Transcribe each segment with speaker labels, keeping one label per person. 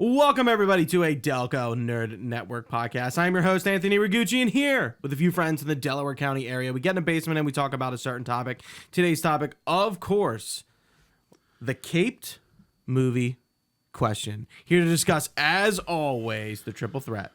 Speaker 1: Welcome, everybody, to a Delco Nerd Network podcast. I'm your host, Anthony Ragucci, and here with a few friends in the Delaware County area, we get in a basement and we talk about a certain topic. Today's topic, of course, the Caped movie question. Here to discuss, as always, the triple threat,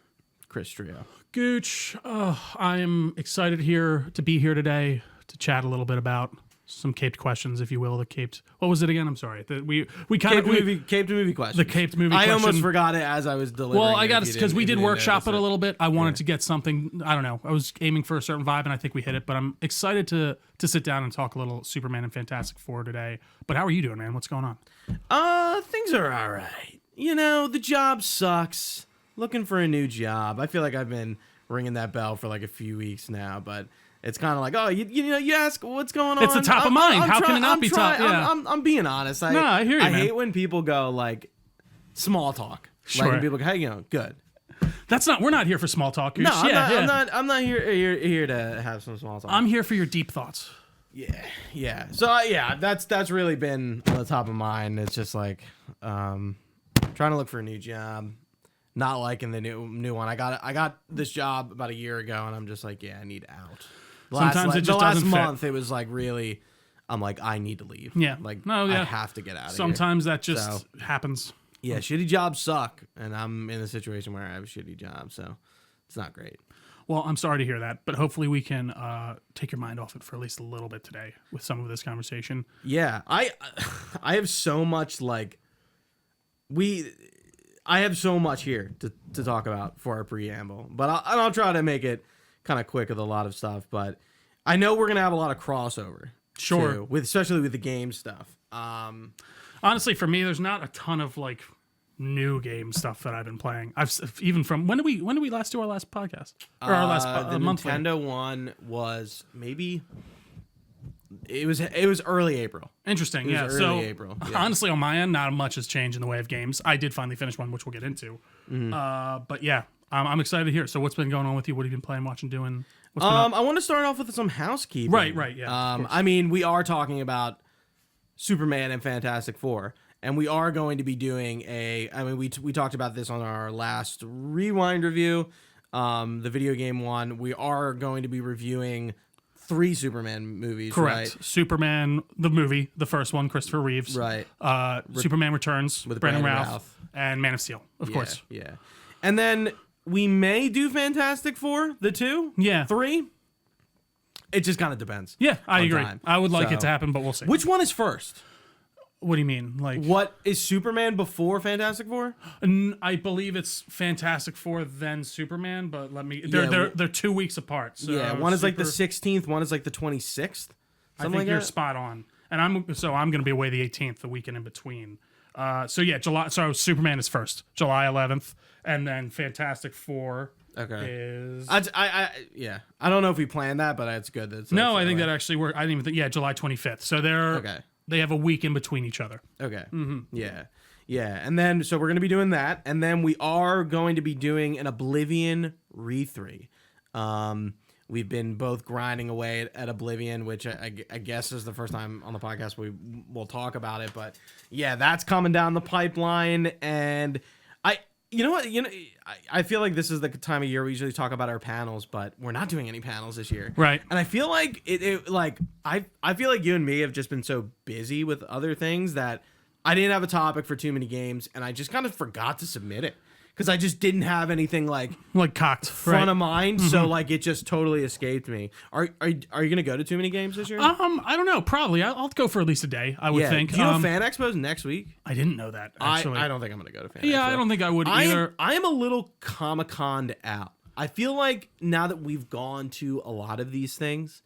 Speaker 1: Chris Trio.
Speaker 2: Gooch, I am excited to be here today to chat a little bit about some caped questions, if you will. The caped. What was it again? I'm sorry. We kind of
Speaker 1: Caped movie question.
Speaker 2: The caped movie.
Speaker 1: I
Speaker 2: question.
Speaker 1: almost forgot it as I was delivering.
Speaker 2: Well, I got it because we did workshop it a little bit. I wanted
Speaker 1: Yeah.
Speaker 2: to get something. I don't know. I was aiming for a certain vibe, and I think we hit it. But I'm excited to sit down and talk a little Superman and Fantastic Four today. But how are you doing, man? What's going on?
Speaker 1: Things are all right. You know, the job sucks. Looking for a new job. I feel like I've been ringing that bell for like a few weeks now, but it's kind of like, oh, you ask what's going on.
Speaker 2: It's the top of mind. How can it not be top? Yeah.
Speaker 1: I'm being honest.
Speaker 2: I hear you,
Speaker 1: I
Speaker 2: man.
Speaker 1: hate when people go like small talk.
Speaker 2: Sure.
Speaker 1: Like when people go, hey, good.
Speaker 2: That's not. We're not here for small talk. Gooch.
Speaker 1: No, I'm
Speaker 2: Yeah,
Speaker 1: not here to have some small talk.
Speaker 2: I'm here for your deep thoughts.
Speaker 1: Yeah. So that's really been on the top of mind. It's just like trying to look for a new job. Not liking the new one. I got this job about a year ago, and I'm just like, I need out.
Speaker 2: Sometimes it just
Speaker 1: the last
Speaker 2: doesn't fit.
Speaker 1: month, it was like really, I'm like, I need to leave.
Speaker 2: Yeah.
Speaker 1: Like,
Speaker 2: No, yeah.
Speaker 1: I have to get out of here.
Speaker 2: Sometimes that just happens.
Speaker 1: Yeah, shitty jobs suck, and I'm in a situation where I have a shitty job, so it's not great.
Speaker 2: Well, I'm sorry to hear that, but hopefully we can take your mind off it for at least a little bit today with some of this conversation.
Speaker 1: Yeah, I have so much I have so much here to talk about for our preamble, but I'll try to make it kind of quick with a lot of stuff. But I know we're gonna have a lot of crossover,
Speaker 2: Sure,
Speaker 1: too, especially with the game stuff.
Speaker 2: Honestly, for me, there's not a ton of like new game stuff that I've been playing. Even from when did we last do our last podcast or our last
Speaker 1: the
Speaker 2: monthly?
Speaker 1: Nintendo one was maybe it was early April.
Speaker 2: Interesting, yeah.
Speaker 1: Early
Speaker 2: So
Speaker 1: April. Yeah.
Speaker 2: honestly, on my end, not much has changed in the way of games. I did finally finish one, which we'll get into. But yeah, I'm excited to hear. So what's been going on with you? What have you been playing, watching, doing? What's been up?
Speaker 1: I want to start off with some housekeeping.
Speaker 2: Right, yeah. of course.
Speaker 1: I mean, we are talking about Superman and Fantastic Four, and we are going to be doing we talked about this on our last Rewind review, the video game one. We are going to be reviewing 3 Superman movies,
Speaker 2: Correct.
Speaker 1: right?
Speaker 2: Superman, the movie, the first one, Christopher Reeves.
Speaker 1: Right.
Speaker 2: Superman Returns
Speaker 1: With
Speaker 2: Brandon
Speaker 1: Brandon
Speaker 2: Routh,
Speaker 1: Routh.
Speaker 2: and Man of Steel, of course.
Speaker 1: Yeah. And then we may do Fantastic Four, the 2,
Speaker 2: Yeah.
Speaker 1: 3. It just kind of depends.
Speaker 2: Yeah, I
Speaker 1: on
Speaker 2: agree.
Speaker 1: time.
Speaker 2: I would like
Speaker 1: So-
Speaker 2: it to happen, but we'll see.
Speaker 1: Which one is first?
Speaker 2: What do you mean? Like,
Speaker 1: What is Superman before Fantastic Four?
Speaker 2: I believe it's Fantastic Four, then Superman, but
Speaker 1: Yeah,
Speaker 2: they're 2 weeks apart. So
Speaker 1: Yeah, one is like the 16th, one is like the 26th.
Speaker 2: I think
Speaker 1: like
Speaker 2: you're
Speaker 1: that.
Speaker 2: spot on. And I'm going to be away the 18th, the weekend in between. So yeah, July. So Superman is first, July 11th, and then Fantastic Four is.
Speaker 1: I don't know if we planned that, but it's good. That
Speaker 2: No, I think that actually worked. I didn't even think. Yeah, July 25th. So they have a week in between each other.
Speaker 1: Okay. Mm-hmm. Yeah. And then, so we're going to be doing that. And then we are going to be doing an Oblivion re-3. We've been both grinding away at Oblivion, which I guess is the first time on the podcast we'll talk about it. But yeah, that's coming down the pipeline. And I feel like this is the time of year we usually talk about our panels, but we're not doing any panels this year.
Speaker 2: Right.
Speaker 1: And I feel like I feel like you and me have just been so busy with other things that I didn't have a topic for too many games, and I just kind of forgot to submit it because I just didn't have anything like
Speaker 2: cocked
Speaker 1: front of mind. So like it just totally escaped me. Are you gonna go to too many games this year?
Speaker 2: I don't know. Probably. I'll go for at least a day. I would think.
Speaker 1: Do you know Fan Expo's next week?
Speaker 2: I didn't know that. Actually,
Speaker 1: I don't think I'm gonna go to Fan Expo.
Speaker 2: Yeah, I don't think I would either.
Speaker 1: I am a little Comic-Conned out. I feel like now that we've gone to a lot of these things,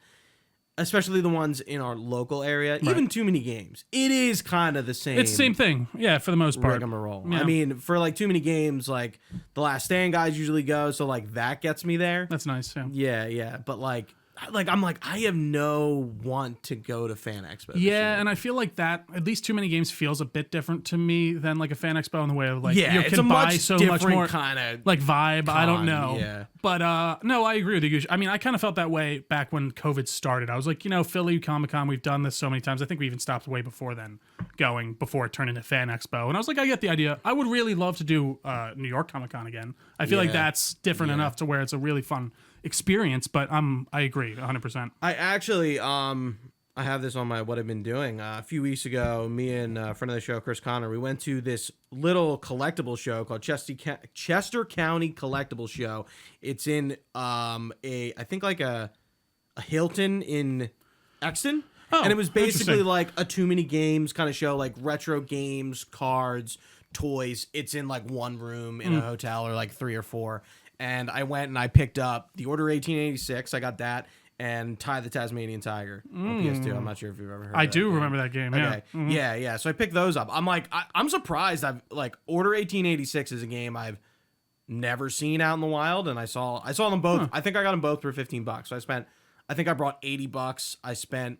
Speaker 1: especially the ones in our local area, even Too Many Games, it is kind of the same.
Speaker 2: It's the same thing. Yeah, for the most part.
Speaker 1: Rigmarole.
Speaker 2: Yeah.
Speaker 1: I mean, for like Too Many Games, like The Last Stand guys usually go, so like that gets me there.
Speaker 2: That's nice. Yeah.
Speaker 1: Yeah. But I have no want to go to Fan Expo.
Speaker 2: Yeah, and I feel like that at least Too Many Games feels a bit different to me than like a Fan Expo in the way of like you
Speaker 1: it's
Speaker 2: can
Speaker 1: a
Speaker 2: buy
Speaker 1: much
Speaker 2: so
Speaker 1: different
Speaker 2: much more
Speaker 1: kind of
Speaker 2: like vibe. I don't know.
Speaker 1: Yeah.
Speaker 2: But no, I agree with you. I mean, I kind of felt that way back when COVID started. I was like, Philly Comic-Con, we've done this so many times. I think we even stopped way before then going before it turned into Fan Expo. And I was like, I get the idea. I would really love to do New York Comic Con again. I feel like that's different enough to where it's a really fun experience, but I agree 100%.
Speaker 1: I actually I have this on my what I've been doing. A few weeks ago, me and a friend of the show, Chris Connor, we went to this little collectible show called Chester County Collectible Show. It's in I think like a Hilton in Exton.
Speaker 2: Oh,
Speaker 1: and it was basically
Speaker 2: interesting.
Speaker 1: like a too many games kind of show, like retro games, cards, toys. It's in like one room in a hotel or like 3 or 4. And I went and I picked up the Order 1886. I got that. And Ty the Tasmanian Tiger on PS2. I'm not sure if you've ever heard of that.
Speaker 2: I do remember that game, yeah.
Speaker 1: Okay. Yeah. So I picked those up. I'm like, I'm surprised. Order 1886 is a game I've never seen out in the wild. And I saw them both. I think I got them both for $15. So I think I brought $80. I spent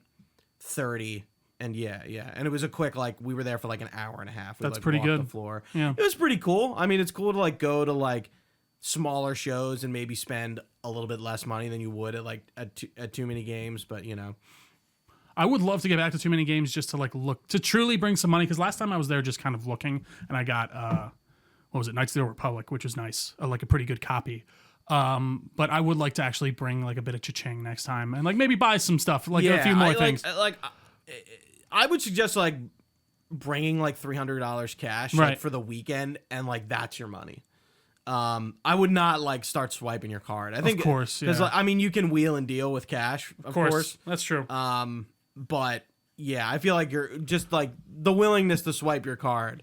Speaker 1: 30. And yeah. And it was a quick, like, we were there for like an hour and a half.
Speaker 2: That's pretty good.
Speaker 1: The floor.
Speaker 2: Yeah.
Speaker 1: It was pretty cool. I mean, it's cool to like go to like smaller shows and maybe spend a little bit less money than you would at too many games, but you know,
Speaker 2: I would love to get back to Too Many Games just to like look to truly bring some money, because last time I was there just kind of looking, and I got what was it, Knights of the Old Republic, which was nice, like a pretty good copy. But I would like to actually bring like a bit of cha-ching next time and like maybe buy some stuff, like a few more things.
Speaker 1: I would suggest like bringing like $300 cash
Speaker 2: Right.
Speaker 1: like, for the weekend, and like that's your money. I would not like start swiping your card. I think,
Speaker 2: of course,
Speaker 1: because
Speaker 2: yeah.
Speaker 1: I mean you can wheel and deal with cash, of course.
Speaker 2: That's true.
Speaker 1: But yeah, I feel like you're just like the willingness to swipe your card.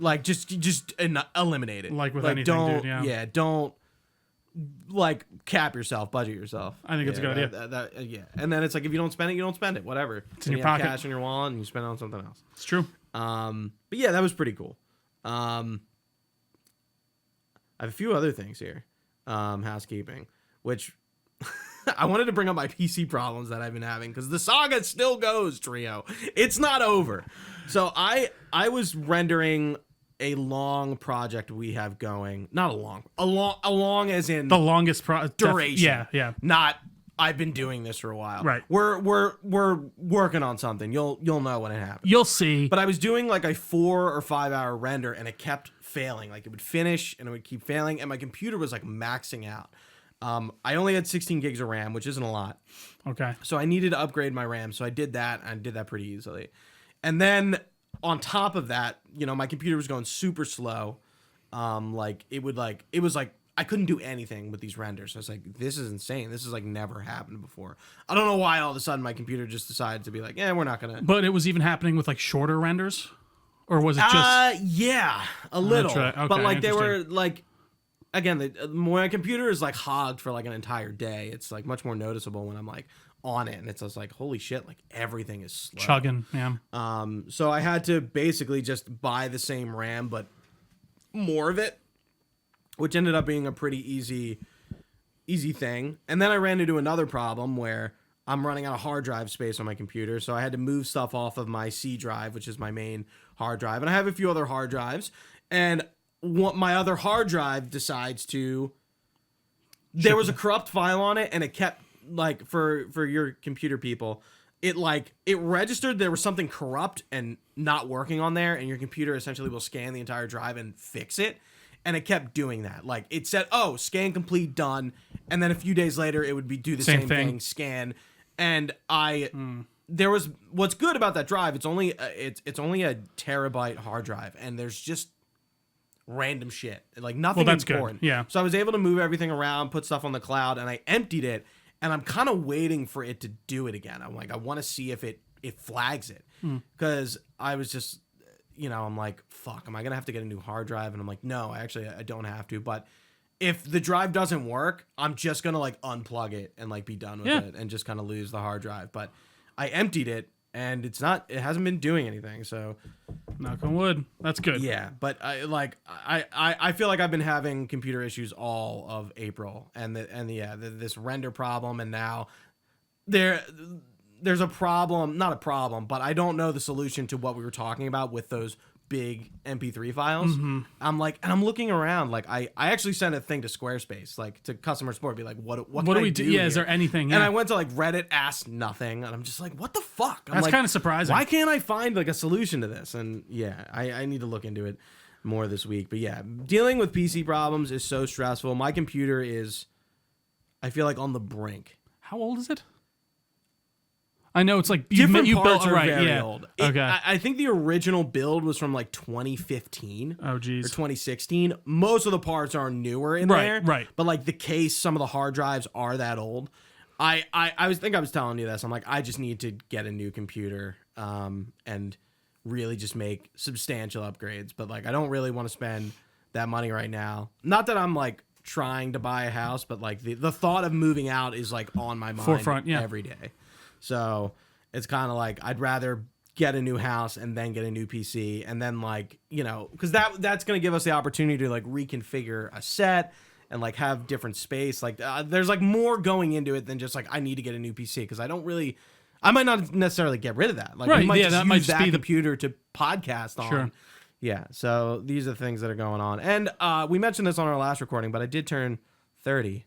Speaker 1: Like just eliminate it.
Speaker 2: Like with
Speaker 1: like,
Speaker 2: anything,
Speaker 1: don't,
Speaker 2: dude. Yeah.
Speaker 1: Don't like cap yourself, budget yourself.
Speaker 2: I think it's a good idea.
Speaker 1: Yeah, and then it's like if you don't spend it, you don't spend it. Whatever.
Speaker 2: It's in your
Speaker 1: you have
Speaker 2: pocket.
Speaker 1: cash in your wallet, and you spend it on something else.
Speaker 2: It's true.
Speaker 1: But yeah, that was pretty cool. I have a few other things here. Housekeeping, which I wanted to bring up my PC problems that I've been having because the saga still goes, Trio. It's not over. So I was rendering a long project we have going. Not a long as in
Speaker 2: The longest
Speaker 1: duration.
Speaker 2: Yeah.
Speaker 1: Not I've been doing this for a while.
Speaker 2: Right.
Speaker 1: We're working on something. You'll know when it happens.
Speaker 2: You'll see.
Speaker 1: But I was doing like a 4 or 5 hour render, and it kept failing. Like it would finish and it would keep failing, and my computer was like maxing out. I only had 16 gigs of RAM, which isn't a lot.
Speaker 2: Okay.
Speaker 1: So I needed to upgrade my RAM. So I did that, and I did that pretty easily. And then on top of that, you know, my computer was going super slow. It was like I couldn't do anything with these renders. I was like, this is insane. This has like never happened before. I don't know why all of a sudden my computer just decided to be like, we're not gonna.
Speaker 2: But it was even happening with like shorter renders, or was it just?
Speaker 1: Yeah, a little.
Speaker 2: Right. Okay,
Speaker 1: but like they were
Speaker 2: interesting.
Speaker 1: like, again, when my computer is like hogged for like an entire day, it's like much more noticeable when I'm like on it, and it's just like, holy shit, like everything is slow.
Speaker 2: Chugging, yeah.
Speaker 1: So I had to basically just buy the same RAM, but more of it, which ended up being a pretty easy thing. And then I ran into another problem where I'm running out of hard drive space on my computer, so I had to move stuff off of my C drive, which is my main hard drive. And I have a few other hard drives, and my other hard drive decides to... There was a corrupt file on it, and it kept, like, for your computer people, it registered there was something corrupt and not working on there, and your computer essentially will scan the entire drive and fix it. And it kept doing that. Like it said, scan complete, done. And then a few days later, it would do the same thing, scan. And there was, what's good about that drive, it's only a terabyte hard drive. And there's just random shit. Like nothing important.
Speaker 2: Good. Yeah.
Speaker 1: So I was able to move everything around, put stuff on the cloud, and I emptied it. And I'm kind of waiting for it to do it again. I'm like, I want to see if it flags it. Because I was just... You know, I'm like, fuck, am I going to have to get a new hard drive? And I'm like, no, actually, I don't have to. But if the drive doesn't work, I'm just going to like unplug it and like be done with it and just kind of lose the hard drive. But I emptied it and it hasn't been doing anything. So
Speaker 2: knock on wood. That's good.
Speaker 1: Yeah. But I feel like I've been having computer issues all of April this render problem. And now there's a problem, not a problem, but I don't know the solution to what we were talking about with those big MP3 files. I'm like, and I'm looking around, like I actually sent a thing to Squarespace, like to customer support, be like, what do we do?
Speaker 2: Yeah,
Speaker 1: here?
Speaker 2: is there anything?
Speaker 1: And I went to like Reddit, asked nothing, and I'm just like, what the fuck?
Speaker 2: That's
Speaker 1: like,
Speaker 2: kind of surprising.
Speaker 1: Why can't I find like a solution to this? And yeah, I need to look into it more this week. But yeah, dealing with PC problems is so stressful. My computer is, I feel like, on the brink.
Speaker 2: How old is it? I know it's like
Speaker 1: Different
Speaker 2: you
Speaker 1: parts
Speaker 2: built
Speaker 1: are
Speaker 2: right.
Speaker 1: very
Speaker 2: Yeah.
Speaker 1: old.
Speaker 2: Okay.
Speaker 1: I think the original build was from like 2015.
Speaker 2: Oh, geez.
Speaker 1: Or 2016. Most of the parts are newer in there.
Speaker 2: Right.
Speaker 1: But like the case, some of the hard drives are that old. I was telling you this. I'm like, I just need to get a new computer and really just make substantial upgrades. But like, I don't really want to spend that money right now. Not that I'm like trying to buy a house, but like the thought of moving out is like on my mind
Speaker 2: Forefront, yeah.
Speaker 1: every day. So it's kind of like I'd rather get a new house and then get a new PC and then like, you know, because that's going to give us the opportunity to like reconfigure a set and like have different space. Like there's like more going into it than just like I need to get a new PC because I might not necessarily get rid of that. Like we might just use that computer to podcast on.
Speaker 2: Sure.
Speaker 1: Yeah. So these are the things that are going on. And we mentioned this on our last recording, but I did turn 30.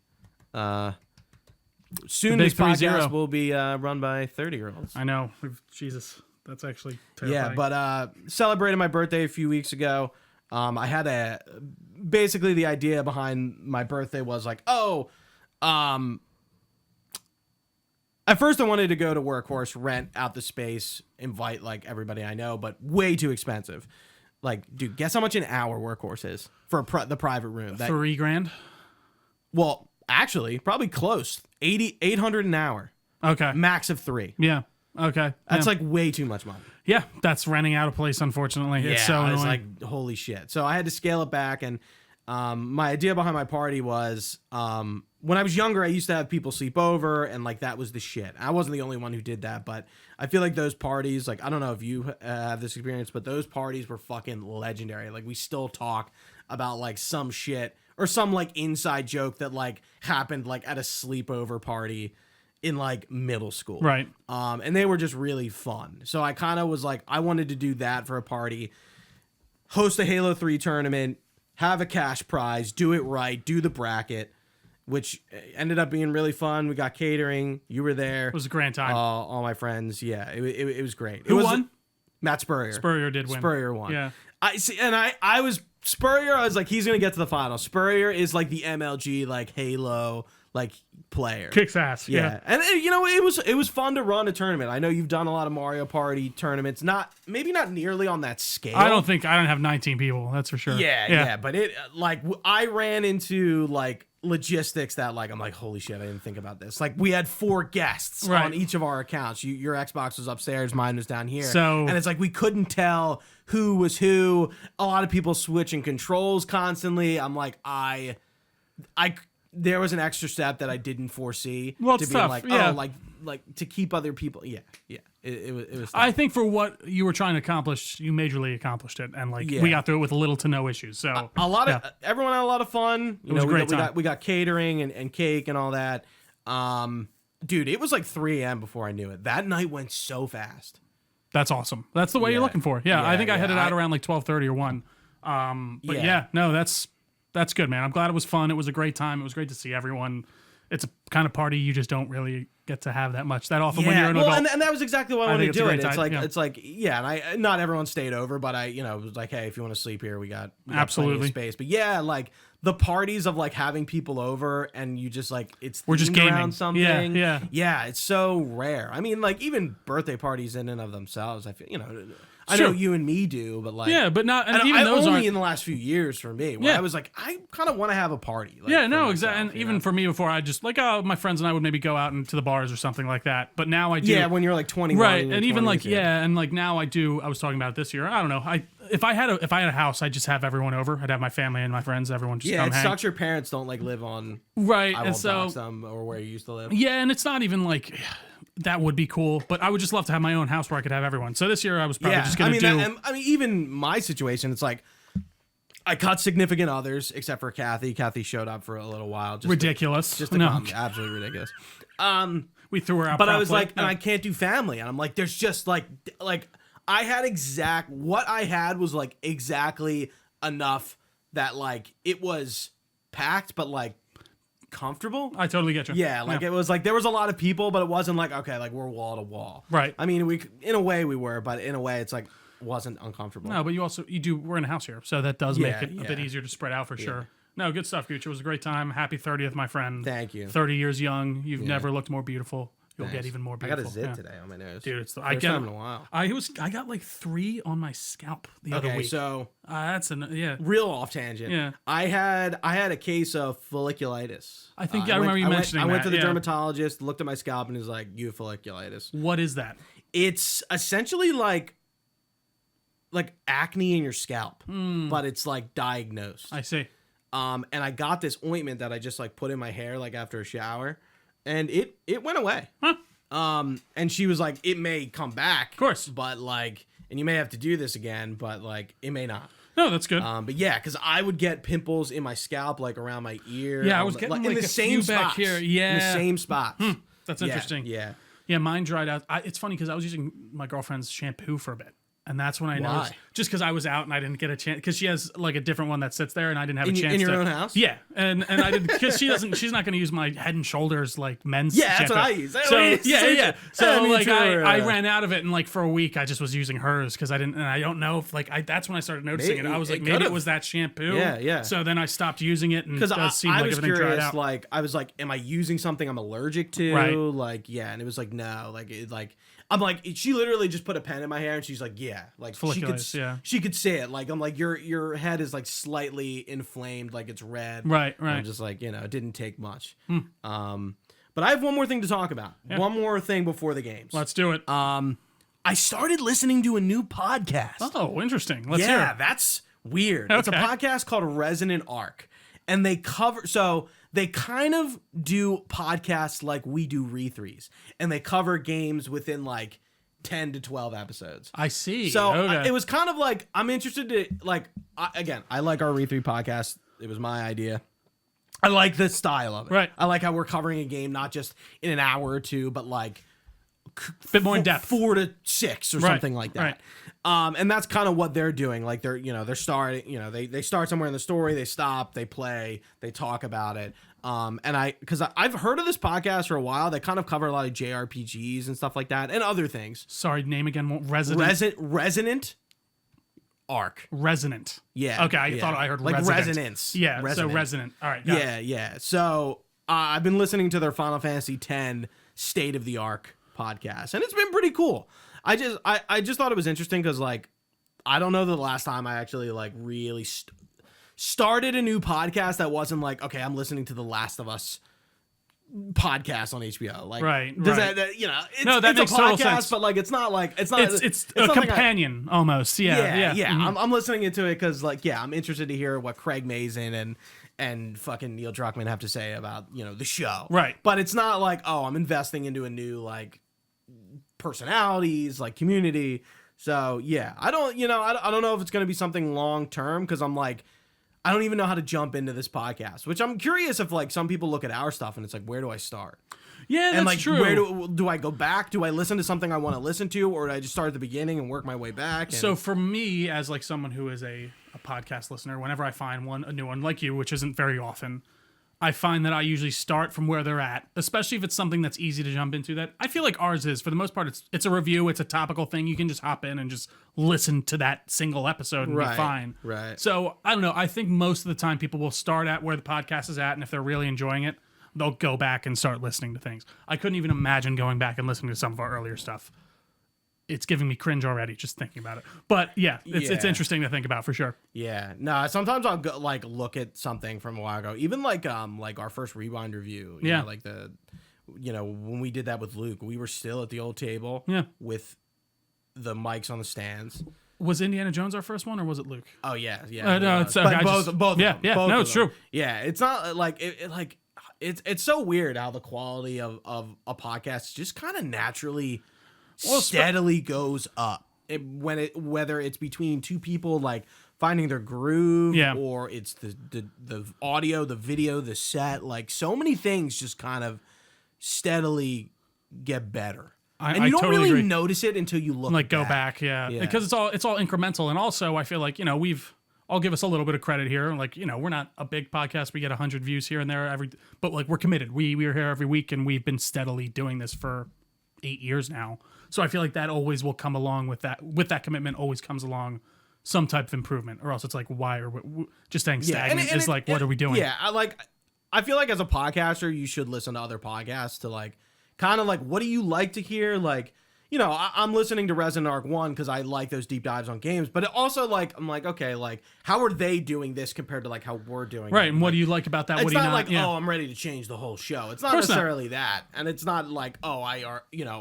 Speaker 1: Soon this podcast will be run by 30-year-olds.
Speaker 2: I know. Jesus, that's actually terrifying.
Speaker 1: Yeah, but celebrated my birthday a few weeks ago. I had basically the idea behind my birthday was like, at first I wanted to go to Workhorse, rent out the space, invite like everybody I know, but way too expensive. Like, dude, guess how much an hour Workhorse is for the private room?
Speaker 2: $3,000.
Speaker 1: Well, actually, probably close. $800 an hour.
Speaker 2: Okay.
Speaker 1: Max of 3.
Speaker 2: Yeah. Okay.
Speaker 1: That's like way too much money.
Speaker 2: Yeah, that's renting out a place, unfortunately.
Speaker 1: Yeah,
Speaker 2: it's so annoying.
Speaker 1: I was like, holy shit. So I had to scale it back. And my idea behind my party was when I was younger, I used to have people sleep over and like that was the shit. I wasn't the only one who did that, but I feel like those parties, like, I don't know if you have this experience, but those parties were fucking legendary. Like we still talk about like some shit or some like inside joke that like happened like at a sleepover party in like middle school.
Speaker 2: Right.
Speaker 1: And they were just really fun. So I kind of was like, I wanted to do that for a party, host a Halo 3 tournament, have a cash prize, do it right, do the bracket, which ended up being really fun. We got catering. You were there.
Speaker 2: It was a grand time.
Speaker 1: All my friends. Yeah, it was great.
Speaker 2: Who won?
Speaker 1: Matt Spurrier.
Speaker 2: Spurrier did win.
Speaker 1: Spurrier won.
Speaker 2: Yeah.
Speaker 1: I was Spurrier. I was like, he's gonna get to the final. Spurrier is like the MLG like Halo like player.
Speaker 2: Kicks ass. Yeah.
Speaker 1: And you know, it was fun to run a tournament. I know you've done a lot of Mario Party tournaments. Maybe not nearly on that scale.
Speaker 2: I don't have 19 people. That's for sure.
Speaker 1: Yeah. But it like I ran into like logistics that like I'm like, holy shit, I didn't think about this. Like we had 4 guests on each of our accounts. Your Xbox was upstairs, mine was down here. And it's like we couldn't tell who was who. A lot of people switching controls constantly. I'm like, there was an extra step that I didn't foresee.
Speaker 2: Well,
Speaker 1: to
Speaker 2: it's
Speaker 1: be
Speaker 2: tough.
Speaker 1: like,
Speaker 2: yeah.
Speaker 1: like to keep other people. Yeah. It was. Tough.
Speaker 2: I think for what you were trying to accomplish, you majorly accomplished it, and like we got through it with little to no issues. So
Speaker 1: everyone had a lot of fun.
Speaker 2: It was a great time.
Speaker 1: We got catering and cake and all that. Dude, it was like 3 a.m. before I knew it. That night went so fast.
Speaker 2: That's awesome. That's the way you're looking for. Yeah, I think I headed out around like 12:30 or 1. But no, that's good, man. I'm glad it was fun. It was a great time. It was great to see everyone. It's a kind of party you just don't really get to have that often when you're an adult.
Speaker 1: And that was exactly why I wanted to do it.
Speaker 2: It's
Speaker 1: like, and not everyone stayed over, but I was like, hey, if you want to sleep here, we got
Speaker 2: absolutely
Speaker 1: plenty of space. But yeah, like the parties of like having people over and you just like
Speaker 2: we're just gaming
Speaker 1: around something.
Speaker 2: Yeah.
Speaker 1: It's so rare. I mean, like even birthday parties in and of themselves, I feel I know you and me do, but like
Speaker 2: but not and
Speaker 1: even
Speaker 2: those
Speaker 1: only in the last few years for me. Where I was like, I kind of want to have a party. Like,
Speaker 2: exactly. And even for me, before I just like my friends and I would maybe go out into the bars or something like that. But now I do.
Speaker 1: Yeah, when you're like 21,
Speaker 2: right? And even like and like now I do. I was talking about it this year. I don't know. If I had a house, I'd just have everyone over. I'd have my family and my friends. Everyone just come hang.
Speaker 1: Sucks your parents don't like live on
Speaker 2: and so
Speaker 1: them or where you used to live.
Speaker 2: Yeah, and it's not even like. That would be cool, but I would just love to have my own house where I could have everyone. So this year I was probably just going to
Speaker 1: I mean, even my situation, it's like I cut significant others, except for Kathy. Kathy showed up for a little while.
Speaker 2: Ridiculous.
Speaker 1: Absolutely ridiculous.
Speaker 2: We threw her out.
Speaker 1: But I was like, and I can't do family. And I'm like, there's just like I had what I had was like exactly enough that like it was packed, but like comfortable.
Speaker 2: I totally get you.
Speaker 1: Yeah, like it was like there was a lot of people, but it wasn't like okay, like we're wall to wall.
Speaker 2: Right.
Speaker 1: I mean, in a way we were, but in a way it's like wasn't uncomfortable.
Speaker 2: No, but we're in a house here, so that does make it a bit
Speaker 1: yeah.
Speaker 2: easier to spread out for sure. No, good stuff, Gucci. It was a great time. Happy 30th, my friend.
Speaker 1: Thank you.
Speaker 2: 30 years young. You've never looked more beautiful. You'll
Speaker 1: Nice.
Speaker 2: get even more
Speaker 1: I
Speaker 2: beautiful.
Speaker 1: got a zit today on my nose.
Speaker 2: Dude, it's
Speaker 1: First time in a while.
Speaker 2: I got like 3 on my scalp the other week.
Speaker 1: So
Speaker 2: That's
Speaker 1: real off tangent.
Speaker 2: Yeah.
Speaker 1: I had a case of folliculitis.
Speaker 2: I think I remember you mentioning that.
Speaker 1: I went to the dermatologist, looked at my scalp, and he's like, "You have folliculitis."
Speaker 2: What is that?
Speaker 1: It's essentially like acne in your scalp, but it's like diagnosed.
Speaker 2: I see.
Speaker 1: And I got this ointment that I just like put in my hair like after a shower, and it went away.
Speaker 2: Huh.
Speaker 1: And she was like, "It may come back,
Speaker 2: Of course,
Speaker 1: but like, and you may have to do this again, but like, it may not."
Speaker 2: No, that's good.
Speaker 1: But yeah, because I would get pimples in my scalp, like around my ear.
Speaker 2: Yeah, I was getting like
Speaker 1: in the
Speaker 2: a
Speaker 1: same
Speaker 2: few back
Speaker 1: spots.
Speaker 2: here. Yeah,
Speaker 1: in the same spots.
Speaker 2: That's interesting.
Speaker 1: Yeah.
Speaker 2: Yeah, mine dried out. It's funny because I was using my girlfriend's shampoo for a bit. And that's when I noticed, just because I was out and I didn't get a chance, because she has like a different one that sits there and I didn't have a chance
Speaker 1: in your own house.
Speaker 2: Yeah, and I didn't, because she's not going to use my Head and Shoulders like men's.
Speaker 1: Yeah,
Speaker 2: shampoo.
Speaker 1: that's what I use.
Speaker 2: So yeah. So
Speaker 1: me
Speaker 2: like
Speaker 1: too.
Speaker 2: I ran out of it, and like for a week I just was using hers because I didn't, and I don't know if like that's when I started noticing it. I was like, maybe it was that shampoo.
Speaker 1: Yeah.
Speaker 2: So then I stopped using it, and it does seem
Speaker 1: I
Speaker 2: like
Speaker 1: was
Speaker 2: everything dried
Speaker 1: curious.
Speaker 2: out.
Speaker 1: Like I was like, am I using something I'm allergic to?
Speaker 2: Right.
Speaker 1: Like and it was like no, I'm like, she literally just put a pen in my hair and she's like, yeah, like she could say it. Like I'm like, your head is like slightly inflamed, like it's red.
Speaker 2: Right.
Speaker 1: And I'm just like, it didn't take much. But I have one more thing to talk about. Yeah. One more thing before the games.
Speaker 2: Let's do it.
Speaker 1: I started listening to a new podcast.
Speaker 2: Oh, interesting. Let's hear it.
Speaker 1: Yeah, that's weird. Okay. It's a podcast called Resonant Arc. And they kind of do podcasts like we do Re3s, and they cover games within like 10 to 12 episodes.
Speaker 2: I see.
Speaker 1: So it was kind of like, I'm interested to like, I like our Re3 podcast. It was my idea. I like the style of it.
Speaker 2: Right.
Speaker 1: I like how we're covering a game, not just in an hour or two, but like
Speaker 2: a bit more in depth,
Speaker 1: 4 to 6 or something like that.
Speaker 2: Right.
Speaker 1: And that's kind of what they're doing. Like they're starting, they start somewhere in the story, they stop, they play, they talk about it. Because I've heard of this podcast for a while. They kind of cover a lot of JRPGs and stuff like that, and other things.
Speaker 2: Sorry, name again.
Speaker 1: Resonant Arc.
Speaker 2: Resonant.
Speaker 1: Yeah.
Speaker 2: Okay, I thought I heard
Speaker 1: like
Speaker 2: resident.
Speaker 1: resonance.
Speaker 2: Yeah.
Speaker 1: Resonant.
Speaker 2: So resonant. All right.
Speaker 1: Yeah. So I've been listening to their Final Fantasy X State of the Arc podcast, and it's been pretty cool. I just thought it was interesting because like I don't know the last time I actually like really started a new podcast that wasn't like, okay, I'm listening to the Last of Us podcast on HBO. Like, does that it's,
Speaker 2: no, that makes
Speaker 1: a
Speaker 2: total
Speaker 1: podcast,
Speaker 2: sense.
Speaker 1: But like, it's
Speaker 2: a companion almost. Yeah.
Speaker 1: Mm-hmm. I'm listening into it because like, I'm interested to hear what Craig Mazin and fucking Neil Druckmann have to say about the show.
Speaker 2: Right.
Speaker 1: But it's not like, oh, I'm investing into a new like personalities, like community. So I don't know if it's going to be something long term because I'm like, I don't even know how to jump into this podcast, which I'm curious if like some people look at our stuff and it's like, where do I start?
Speaker 2: Yeah, that's
Speaker 1: and like,
Speaker 2: true.
Speaker 1: Where do I go back? Do I listen to something I want to listen to, or do I just start at the beginning and work my way back?
Speaker 2: So for me, as like someone who is a podcast listener, whenever I find a new one like you, which isn't very often, I find that I usually start from where they're at, especially if it's something that's easy to jump into. That I feel like ours is, for the most part, it's a review, it's a topical thing. You can just hop in and just listen to that single episode and be fine.
Speaker 1: Right.
Speaker 2: So I don't know. I think most of the time people will start at where the podcast is at, and if they're really enjoying it, they'll go back and start listening to things. I couldn't even imagine going back and listening to some of our earlier stuff. It's giving me cringe already just thinking about it. But it's interesting to think about for sure.
Speaker 1: Yeah. No, sometimes I'll go, like look at something from a while ago. Even like our first Rewind review. You know, like when we did that with Luke, we were still at the old table with the mics on the stands.
Speaker 2: Was Indiana Jones our first one, or was it Luke?
Speaker 1: Oh yeah.
Speaker 2: No, it's okay.
Speaker 1: Both.
Speaker 2: Yeah. No, it's true.
Speaker 1: Yeah, it's not like it's so weird how the quality of a podcast just kind of naturally steadily goes up. Whether it's between two people like finding their groove, or it's the audio, the video, the set, like so many things just kind of steadily get better. And you don't
Speaker 2: totally
Speaker 1: really
Speaker 2: agree.
Speaker 1: notice it until you look
Speaker 2: Go back, yeah. Because it's all incremental. And also I feel like, I'll give us a little bit of credit here. Like, we're not a big podcast. We get 100 views here and there but like we're committed. We are here every week and we've been steadily doing this for 8 years now. So I feel like that always will come along with that commitment always comes along some type of improvement, or else it's like, why are we just staying stagnant? What are we doing?
Speaker 1: Yeah. I feel like as a podcaster, you should listen to other podcasts to like, kind of like, what do you like to hear? Like, I'm listening to Resident Arc 1 because I like those deep dives on games, but it also like, I'm like, okay, like how are they doing this compared to like how we're doing
Speaker 2: right,
Speaker 1: it?
Speaker 2: and what do you like about that?
Speaker 1: It's
Speaker 2: what do you
Speaker 1: not
Speaker 2: not
Speaker 1: like, oh, I'm ready to change the whole show. It's not necessarily that. And it's not like, oh,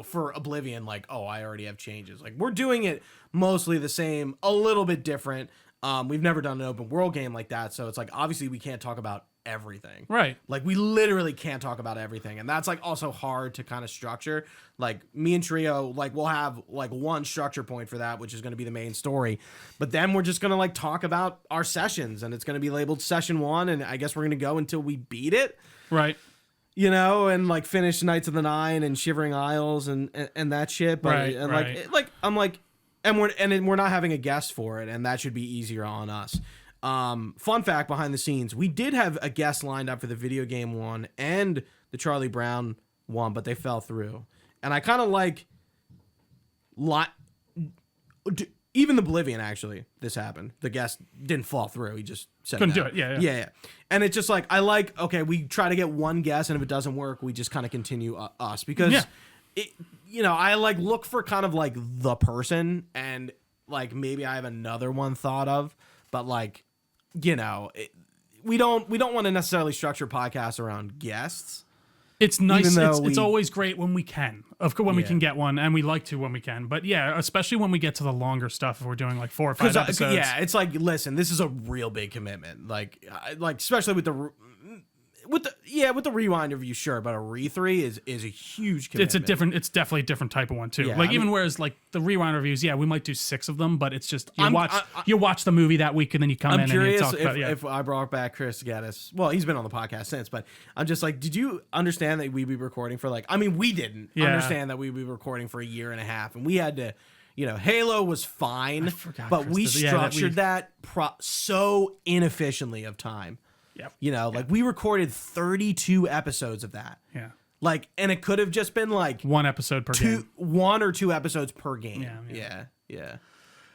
Speaker 1: for Oblivion, like, oh, I already have changes. Like we're doing it mostly the same, a little bit different. We've never done an open world game like that, so it's like obviously we can't talk about everything.
Speaker 2: Right.
Speaker 1: Like we literally can't talk about everything, and that's like also hard to kind of structure. Like me and Trio, like we'll have like one structure point for that, which is going to be the main story, but then we're just going to like talk about our sessions, and it's going to be labeled session 1, and I guess we're going to go until we beat it.
Speaker 2: Right.
Speaker 1: And like finish Knights of the Nine and Shivering Isles and that shit. But
Speaker 2: right,
Speaker 1: and
Speaker 2: right.
Speaker 1: we're not having a guest for it, and that should be easier on us. Fun fact behind the scenes, we did have a guest lined up for the video game one and the Charlie Brown one, but they fell through. And I kind of like even the Oblivion, actually, this happened. The guest didn't fall through. He just said
Speaker 2: couldn't
Speaker 1: no.
Speaker 2: do it. Yeah.
Speaker 1: And it's just like, okay, we try to get one guest, and if it doesn't work, we just kind of continue us because I like look for kind of like the person, and like maybe I have another one thought of, but like, we don't want to necessarily structure podcasts around guests.
Speaker 2: It's nice. It's always great when we can. Of course, when we can get one, and we like to when we can. But yeah, especially when we get to the longer stuff, if we're doing like 4 or 5 episodes.
Speaker 1: Yeah, it's like, listen, this is a real big commitment. Like especially with the rewind review, sure, but a re-3 is a huge commitment.
Speaker 2: It's definitely a different type of one too.
Speaker 1: Yeah,
Speaker 2: whereas like the rewind reviews, we might do 6 of them, but it's just you watch the movie that week and then you come in and you talk about it.
Speaker 1: If I brought back Chris Geddes, well, he's been on the podcast since, but I'm just like, did you understand that we'd be recording for we didn't understand that we'd be recording for a year and a half, and we had to. Halo was fine, but we structured that so inefficiently of time.
Speaker 2: Yep.
Speaker 1: We recorded 32 episodes of that.
Speaker 2: Yeah.
Speaker 1: And it could have just been like
Speaker 2: 1 episode per game.
Speaker 1: 1 or 2 episodes per game.
Speaker 2: Yeah.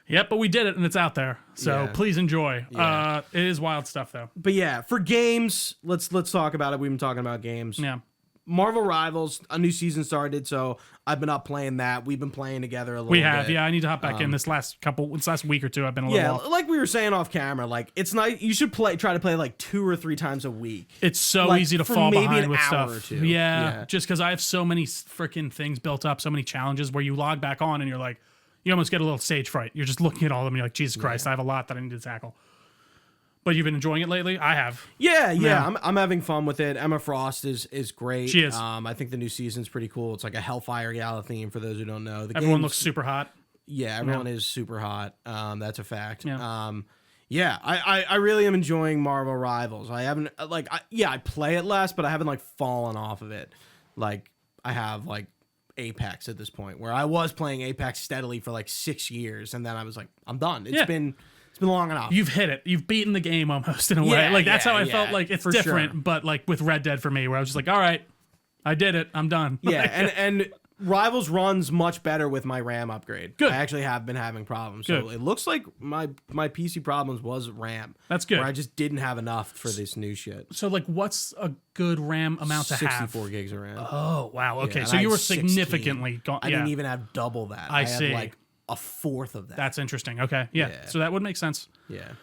Speaker 2: Yep, but we did it and it's out there. So please enjoy.
Speaker 1: Yeah.
Speaker 2: It is wild stuff though.
Speaker 1: But yeah, for games, let's talk about it. We've been talking about games.
Speaker 2: Yeah.
Speaker 1: Marvel Rivals, a new season started, so I've been up playing that. We've been playing together a little bit.
Speaker 2: We have, I need to hop back in this last week or two. I've been a little off.
Speaker 1: Like we were saying off camera, like it's nice. You should try to play like 2 or 3 times a week.
Speaker 2: It's so easy to fall behind with stuff.
Speaker 1: Or 2.
Speaker 2: Yeah, just because I have so many freaking things built up, so many challenges where you log back on and you're like, you almost get a little stage fright. You're just looking at all of them and you're like, Jesus Christ, I have a lot that I need to tackle. But you've been enjoying it lately? I have.
Speaker 1: Yeah. I'm having fun with it. Emma Frost is great.
Speaker 2: She is.
Speaker 1: I think the new season's pretty cool. It's like a Hellfire Gala theme for those who don't know.
Speaker 2: Everyone looks super hot.
Speaker 1: Yeah, everyone is super hot. That's a fact.
Speaker 2: Yeah.
Speaker 1: I really am enjoying Marvel Rivals. I haven't I play it less, but I haven't fallen off of it. Like I have Apex at this point, where I was playing Apex steadily for 6 years, and then I was like, I'm done. It's been long enough.
Speaker 2: You've hit it. You've beaten the game almost in a way. That's how I felt. It's different, sure. But with Red Dead for me, where I was just like, all right, I did it. I'm done.
Speaker 1: Yeah, and Rivals runs much better with my RAM upgrade.
Speaker 2: Good.
Speaker 1: I actually have been having problems.
Speaker 2: Good.
Speaker 1: So it looks like my PC problems was RAM.
Speaker 2: That's good.
Speaker 1: Where I just didn't have enough for this new shit.
Speaker 2: So what's a good RAM amount to
Speaker 1: 64
Speaker 2: have?
Speaker 1: 64 gigs of RAM.
Speaker 2: Oh, wow. Okay.
Speaker 1: Yeah,
Speaker 2: so you were significantly gone.
Speaker 1: I didn't even have double that.
Speaker 2: I see.
Speaker 1: had a fourth of that.
Speaker 2: That's interesting. Okay. Yeah. So that would make sense.
Speaker 1: Yeah.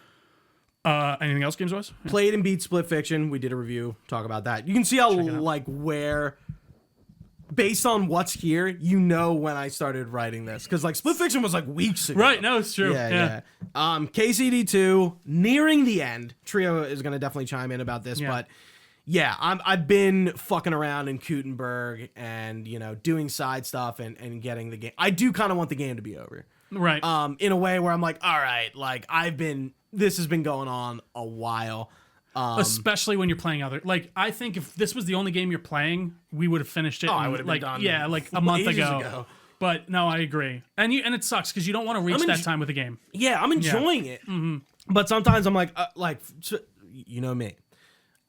Speaker 2: Anything else games-wise? Yeah.
Speaker 1: Played and beat Split Fiction. We did a review. Talk about that. You can see how where, based on what's here, when I started writing this, because Split Fiction was weeks ago.
Speaker 2: Right. No, it's true.
Speaker 1: Yeah. KCD2 nearing the end. Trio is going to definitely chime in about this, but. Yeah, I've been fucking around in Kutenberg and, doing side stuff and getting the game. I do kind of want the game to be over.
Speaker 2: Right.
Speaker 1: In a way where I'm like, all right, this has been going on a while.
Speaker 2: Especially when you're playing other. Like, I think if this was the only game you're playing, we would have finished it.
Speaker 1: I would have been
Speaker 2: like,
Speaker 1: done
Speaker 2: yeah, like a month
Speaker 1: ages
Speaker 2: ago. But no, I agree. And it sucks because you don't want to reach that time with the game.
Speaker 1: Yeah, I'm enjoying it. But sometimes I'm like, you know me.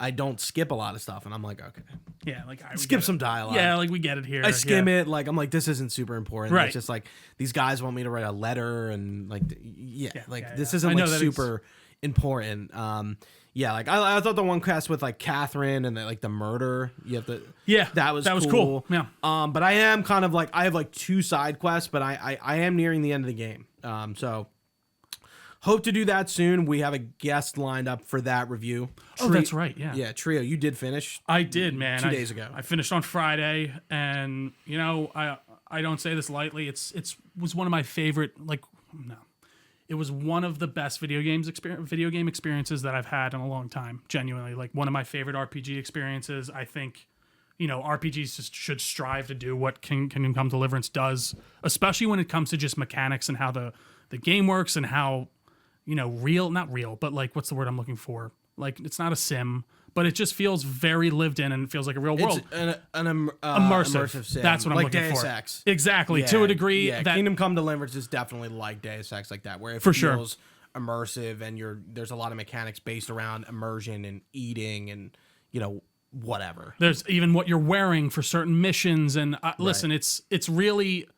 Speaker 1: I don't skip a lot of stuff, and I'm like, okay.
Speaker 2: Yeah, like I
Speaker 1: skip some dialogue.
Speaker 2: Yeah, like we get it here.
Speaker 1: I skim it. Like I'm like, this isn't super important.
Speaker 2: Right.
Speaker 1: It's just like these guys want me to write a letter, and like, this isn't
Speaker 2: I know
Speaker 1: like
Speaker 2: that
Speaker 1: super important. Yeah, like I thought the one quest with like Catherine and the murder. You have to.
Speaker 2: Yeah,
Speaker 1: that was
Speaker 2: cool. Yeah.
Speaker 1: But I am kind of like I have like 2 side quests, but I am nearing the end of the game. So. Hope to do that soon. We have a guest lined up for that review.
Speaker 2: Oh, that's right. Yeah.
Speaker 1: Yeah, Trio, you did finish.
Speaker 2: I did, man.
Speaker 1: 2 days ago.
Speaker 2: I finished on Friday, and I don't say this lightly. It was one of my favorite. It was one of the best video game experiences that I've had in a long time. Genuinely, like one of my favorite RPG experiences. I think, RPGs just should strive to do what Kingdom Come Deliverance does, especially when it comes to just mechanics and how the game works and how. Not real, but like, what's the word I'm looking for? Like, it's not a sim, but it just feels very lived in and it feels like a real world.
Speaker 1: It's an immersive sim.
Speaker 2: That's what I'm
Speaker 1: like
Speaker 2: looking
Speaker 1: Deus
Speaker 2: for.
Speaker 1: Ex.
Speaker 2: Exactly, to a degree.
Speaker 1: Yeah,
Speaker 2: that
Speaker 1: Kingdom Come Deliverance is definitely like Deus Ex, like that, where it
Speaker 2: for
Speaker 1: feels immersive and there's a lot of mechanics based around immersion and eating and whatever.
Speaker 2: There's even what you're wearing for certain missions, and listen, it's really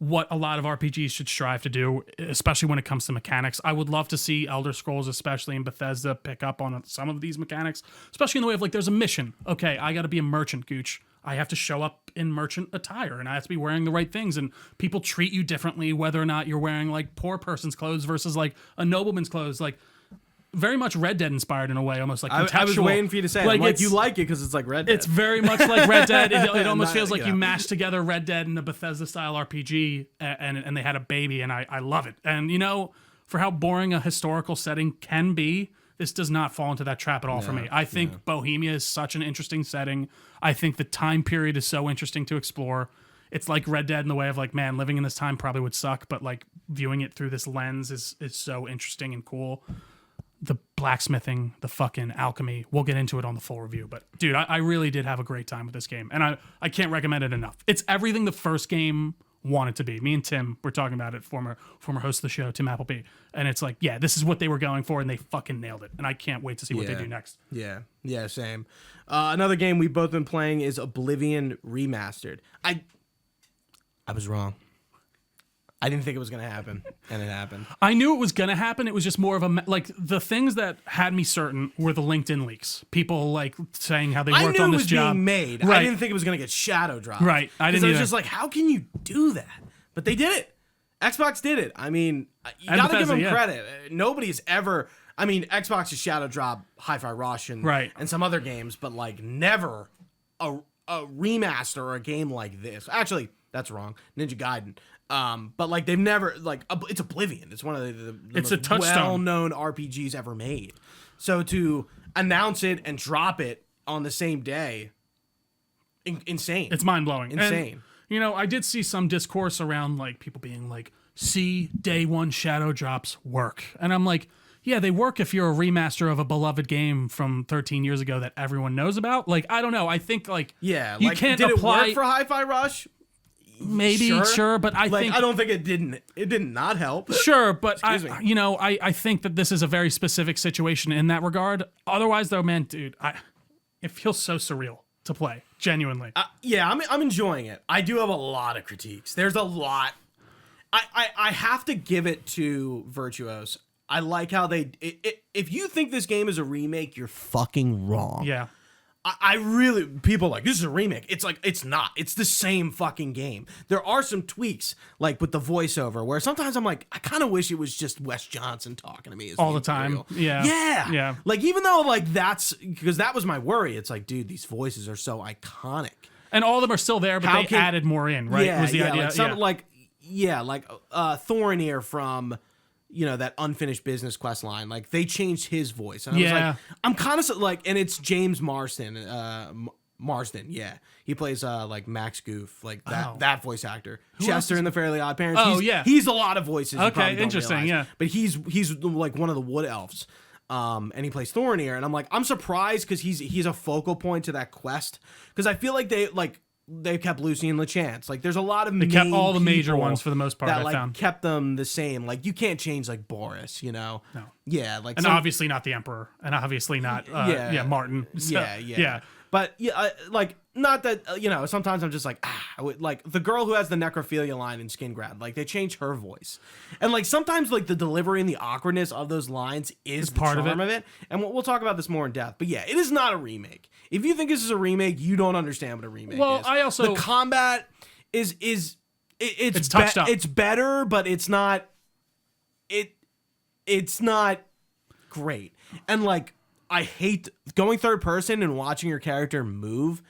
Speaker 2: what a lot of RPGs should strive to do, especially when it comes to mechanics. I would love to see Elder Scrolls, especially in Bethesda, pick up on some of these mechanics, especially in the way of like, there's a mission. Okay, I got to be a merchant, Gooch. I have to show up in merchant attire, and I have to be wearing the right things, and people treat you differently whether or not you're wearing like poor person's clothes versus like a nobleman's clothes. Like, very much Red Dead inspired in a way, almost like contextual.
Speaker 1: I was waiting for you to say like you like it because it's like Red Dead.
Speaker 2: It's very much like Red Dead. It almost feels like you mashed together Red Dead and a Bethesda style RPG, and they had a baby, and I love it. And for how boring a historical setting can be, this does not fall into that trap at all for me. I think Bohemia is such an interesting setting. I think the time period is so interesting to explore. It's like Red Dead in the way of like, man, living in this time probably would suck, but like viewing it through this lens is so interesting and cool. The blacksmithing, the fucking alchemy. We'll get into it on the full review. But, dude, I really did have a great time with this game. And I can't recommend it enough. It's everything the first game wanted to be. Me and Tim were talking about it, former host of the show, Tim Appleby. And it's like, yeah, this is what they were going for, and they fucking nailed it. And I can't wait to see what they do next.
Speaker 1: Yeah, same. Another game we've both been playing is Oblivion Remastered. I was wrong. I didn't think it was going to happen, and it happened.
Speaker 2: I knew it was going to happen. It was just more of like the things that had me certain were the LinkedIn leaks. People like saying how they worked on this job.
Speaker 1: I knew it was being made. Right. I didn't think it was going to get shadow dropped.
Speaker 2: Right. I didn't either.
Speaker 1: I was just like, how can you do that? But they did it. Xbox did it. I mean, you got to give them credit. Nobody's ever. I mean, Xbox has shadow dropped Hi-Fi Rush and some other games, but like never a remaster or a game like this. Actually, that's wrong. Ninja Gaiden. But like they've never it's Oblivion. It's one of the
Speaker 2: it's
Speaker 1: most
Speaker 2: a touchstone.
Speaker 1: Well-known RPGs ever made. So to announce it and drop it on the same day, insane.
Speaker 2: It's mind blowing.
Speaker 1: Insane.
Speaker 2: And, I did see some discourse around like people being like, "See, day one shadow drops work," and I'm like, yeah, they work if you're a remaster of a beloved game from 13 years ago that everyone knows about. Like, I don't know. I think like you can't
Speaker 1: did
Speaker 2: apply
Speaker 1: it work for Hi-Fi Rush?
Speaker 2: Maybe sure, but I think
Speaker 1: I don't think it didn't. It did not help.
Speaker 2: Sure, but I think that this is a very specific situation in that regard. Otherwise, though, man, dude, it feels so surreal to play. Genuinely.
Speaker 1: I'm enjoying it. I do have a lot of critiques. There's a lot. I have to give it to Virtuos. I like how if you think this game is a remake, you're fucking wrong.
Speaker 2: Yeah.
Speaker 1: People are like, this is a remake. It's like, it's not. It's the same fucking game. There are some tweaks, like with the voiceover, where sometimes I'm like, I kind of wish it was just Wes Johnson talking to me.
Speaker 2: All the time. Yeah.
Speaker 1: Yeah. Like, even though, like, because that was my worry. It's like, dude, these voices are so iconic.
Speaker 2: And all of them are still there, but they added more in, right?
Speaker 1: Yeah,
Speaker 2: was the idea.
Speaker 1: Like Thorinir from... that unfinished business quest line, like they changed his voice. And I was like, I'm kind of like, and it's James Marsden. Yeah. He plays like Max Goof, like that voice actor. Chester in the Fairly Odd Parents. He's a lot of voices.
Speaker 2: Okay, interesting. Yeah.
Speaker 1: But he's like one of the wood elves. And he plays Thornir, and I'm like, I'm surprised because he's a focal point to that quest, because I feel like they kept Lucy and LeChance. Like, there's a lot of
Speaker 2: They kept all the major ones for the most part.
Speaker 1: That
Speaker 2: I found
Speaker 1: kept them the same. Like, you can't change like Boris, you know?
Speaker 2: No.
Speaker 1: Yeah, like,
Speaker 2: and obviously not the Emperor, and obviously not Martin. So,
Speaker 1: yeah. But yeah, like, not that sometimes I'm just like, like the girl who has the necrophilia line in Skingrad, like they change her voice, and like sometimes like the delivery and the awkwardness of those lines is the
Speaker 2: part
Speaker 1: charm of it. And we'll talk about this more in depth. But yeah, it is not a remake. If you think this is a remake, you don't understand what a remake is.
Speaker 2: Well, I also
Speaker 1: the combat it's
Speaker 2: touched up.
Speaker 1: It's better, but it's not great. And like, I hate going third person and watching your character move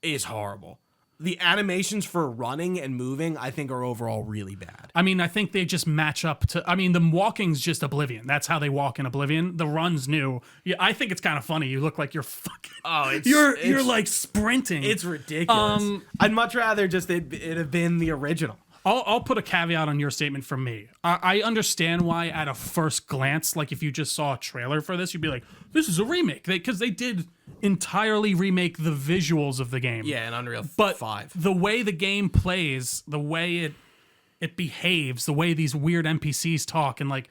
Speaker 1: is horrible. The animations for running and moving, I think, are overall really bad.
Speaker 2: I mean, I think they just match up to. I mean, the walking's just Oblivion. That's how they walk in Oblivion. The run's new. Yeah, I think it's kind of funny. You look like you're fucking.
Speaker 1: Oh,
Speaker 2: you're like sprinting.
Speaker 1: It's ridiculous. I'd much rather just it have been the original.
Speaker 2: I'll put a caveat on your statement from me. I understand why at a first glance, like if you just saw a trailer for this, you'd be like, this is a remake. Because they did entirely remake the visuals of the game.
Speaker 1: Yeah, in Unreal 5.
Speaker 2: But the way the game plays, the way it behaves, the way these weird NPCs talk, and like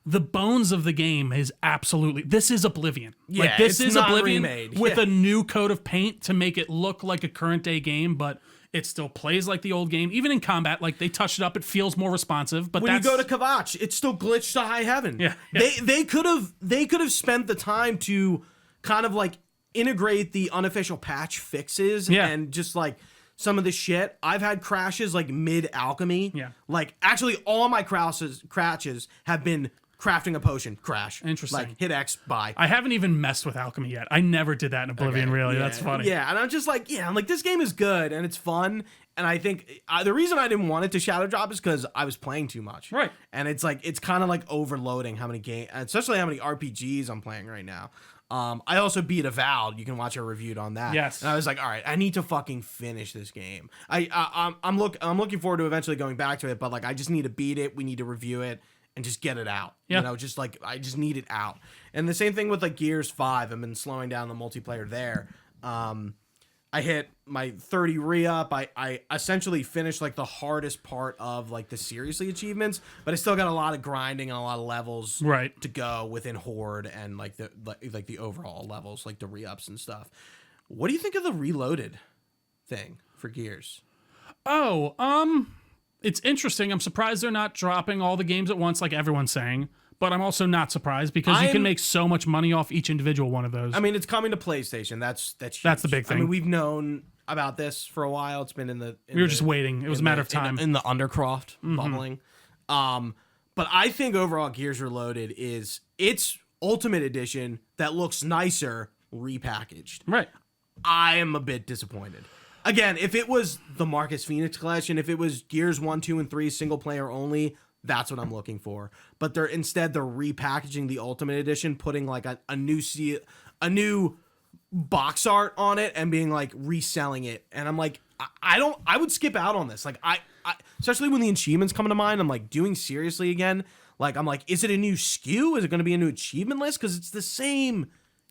Speaker 2: the bones of the game is absolutely... This is Oblivion.
Speaker 1: Yeah,
Speaker 2: like, this is
Speaker 1: not
Speaker 2: Oblivion
Speaker 1: remade.
Speaker 2: with a new coat of paint to make it look like a current day game, but... It still plays like the old game. Even in combat, like they touched it up, it feels more responsive. But
Speaker 1: when you go to Kavach, it's still glitched to high heaven.
Speaker 2: Yeah.
Speaker 1: They could have spent the time to kind of like integrate the unofficial patch fixes and just like some of the shit. I've had crashes like mid alchemy.
Speaker 2: Yeah.
Speaker 1: Like actually all my crashes have been crafting a potion crash.
Speaker 2: Interesting.
Speaker 1: Like hit X, bye.
Speaker 2: I haven't even messed with alchemy yet. I never did that in Oblivion, really.
Speaker 1: Yeah.
Speaker 2: That's funny.
Speaker 1: Yeah, and I'm just like, I'm like, this game is good and it's fun. And I think the reason I didn't want it to shadow drop is because I was playing too much.
Speaker 2: Right.
Speaker 1: And it's like, it's kind of like overloading how many games, especially how many RPGs I'm playing right now. I also beat Avowed. You can watch a reviewed on that.
Speaker 2: Yes.
Speaker 1: And I was like, all right, I need to fucking finish this game. I'm looking forward to eventually going back to it, but like, I just need to beat it. We need to review it and just get it out.
Speaker 2: Yeah.
Speaker 1: You know, just like, I just need it out. And the same thing with like Gears 5. I've been slowing down the multiplayer there. I hit my 30 re-up. I essentially finished like the hardest part of like the seriously achievements, but I still got a lot of grinding and a lot of levels to go within Horde and like the overall levels, like the re-ups and stuff. What do you think of the reloaded thing for Gears?
Speaker 2: It's interesting. I'm surprised they're not dropping all the games at once like everyone's saying. But I'm also not surprised because you can make so much money off each individual one of those.
Speaker 1: I mean, it's coming to PlayStation. That's huge.
Speaker 2: That's the big thing.
Speaker 1: I mean, we've known about this for a while. It's been
Speaker 2: we were just waiting. It was a matter of time.
Speaker 1: In the Undercroft bubbling. But I think overall Gears Reloaded is its Ultimate Edition that looks nicer repackaged.
Speaker 2: Right.
Speaker 1: I am a bit disappointed. Again, if it was the Marcus Phoenix collection, if it was Gears 1, 2, and 3 single player only, that's what I'm looking for. But they're repackaging the Ultimate Edition, putting like a new box art on it and being like reselling it. And I'm like, I would skip out on this. Like I especially when the achievements come to mind, I'm like, doing seriously again. Like I'm like, is it a new SKU? Is it going to be a new achievement list? Because it's the same.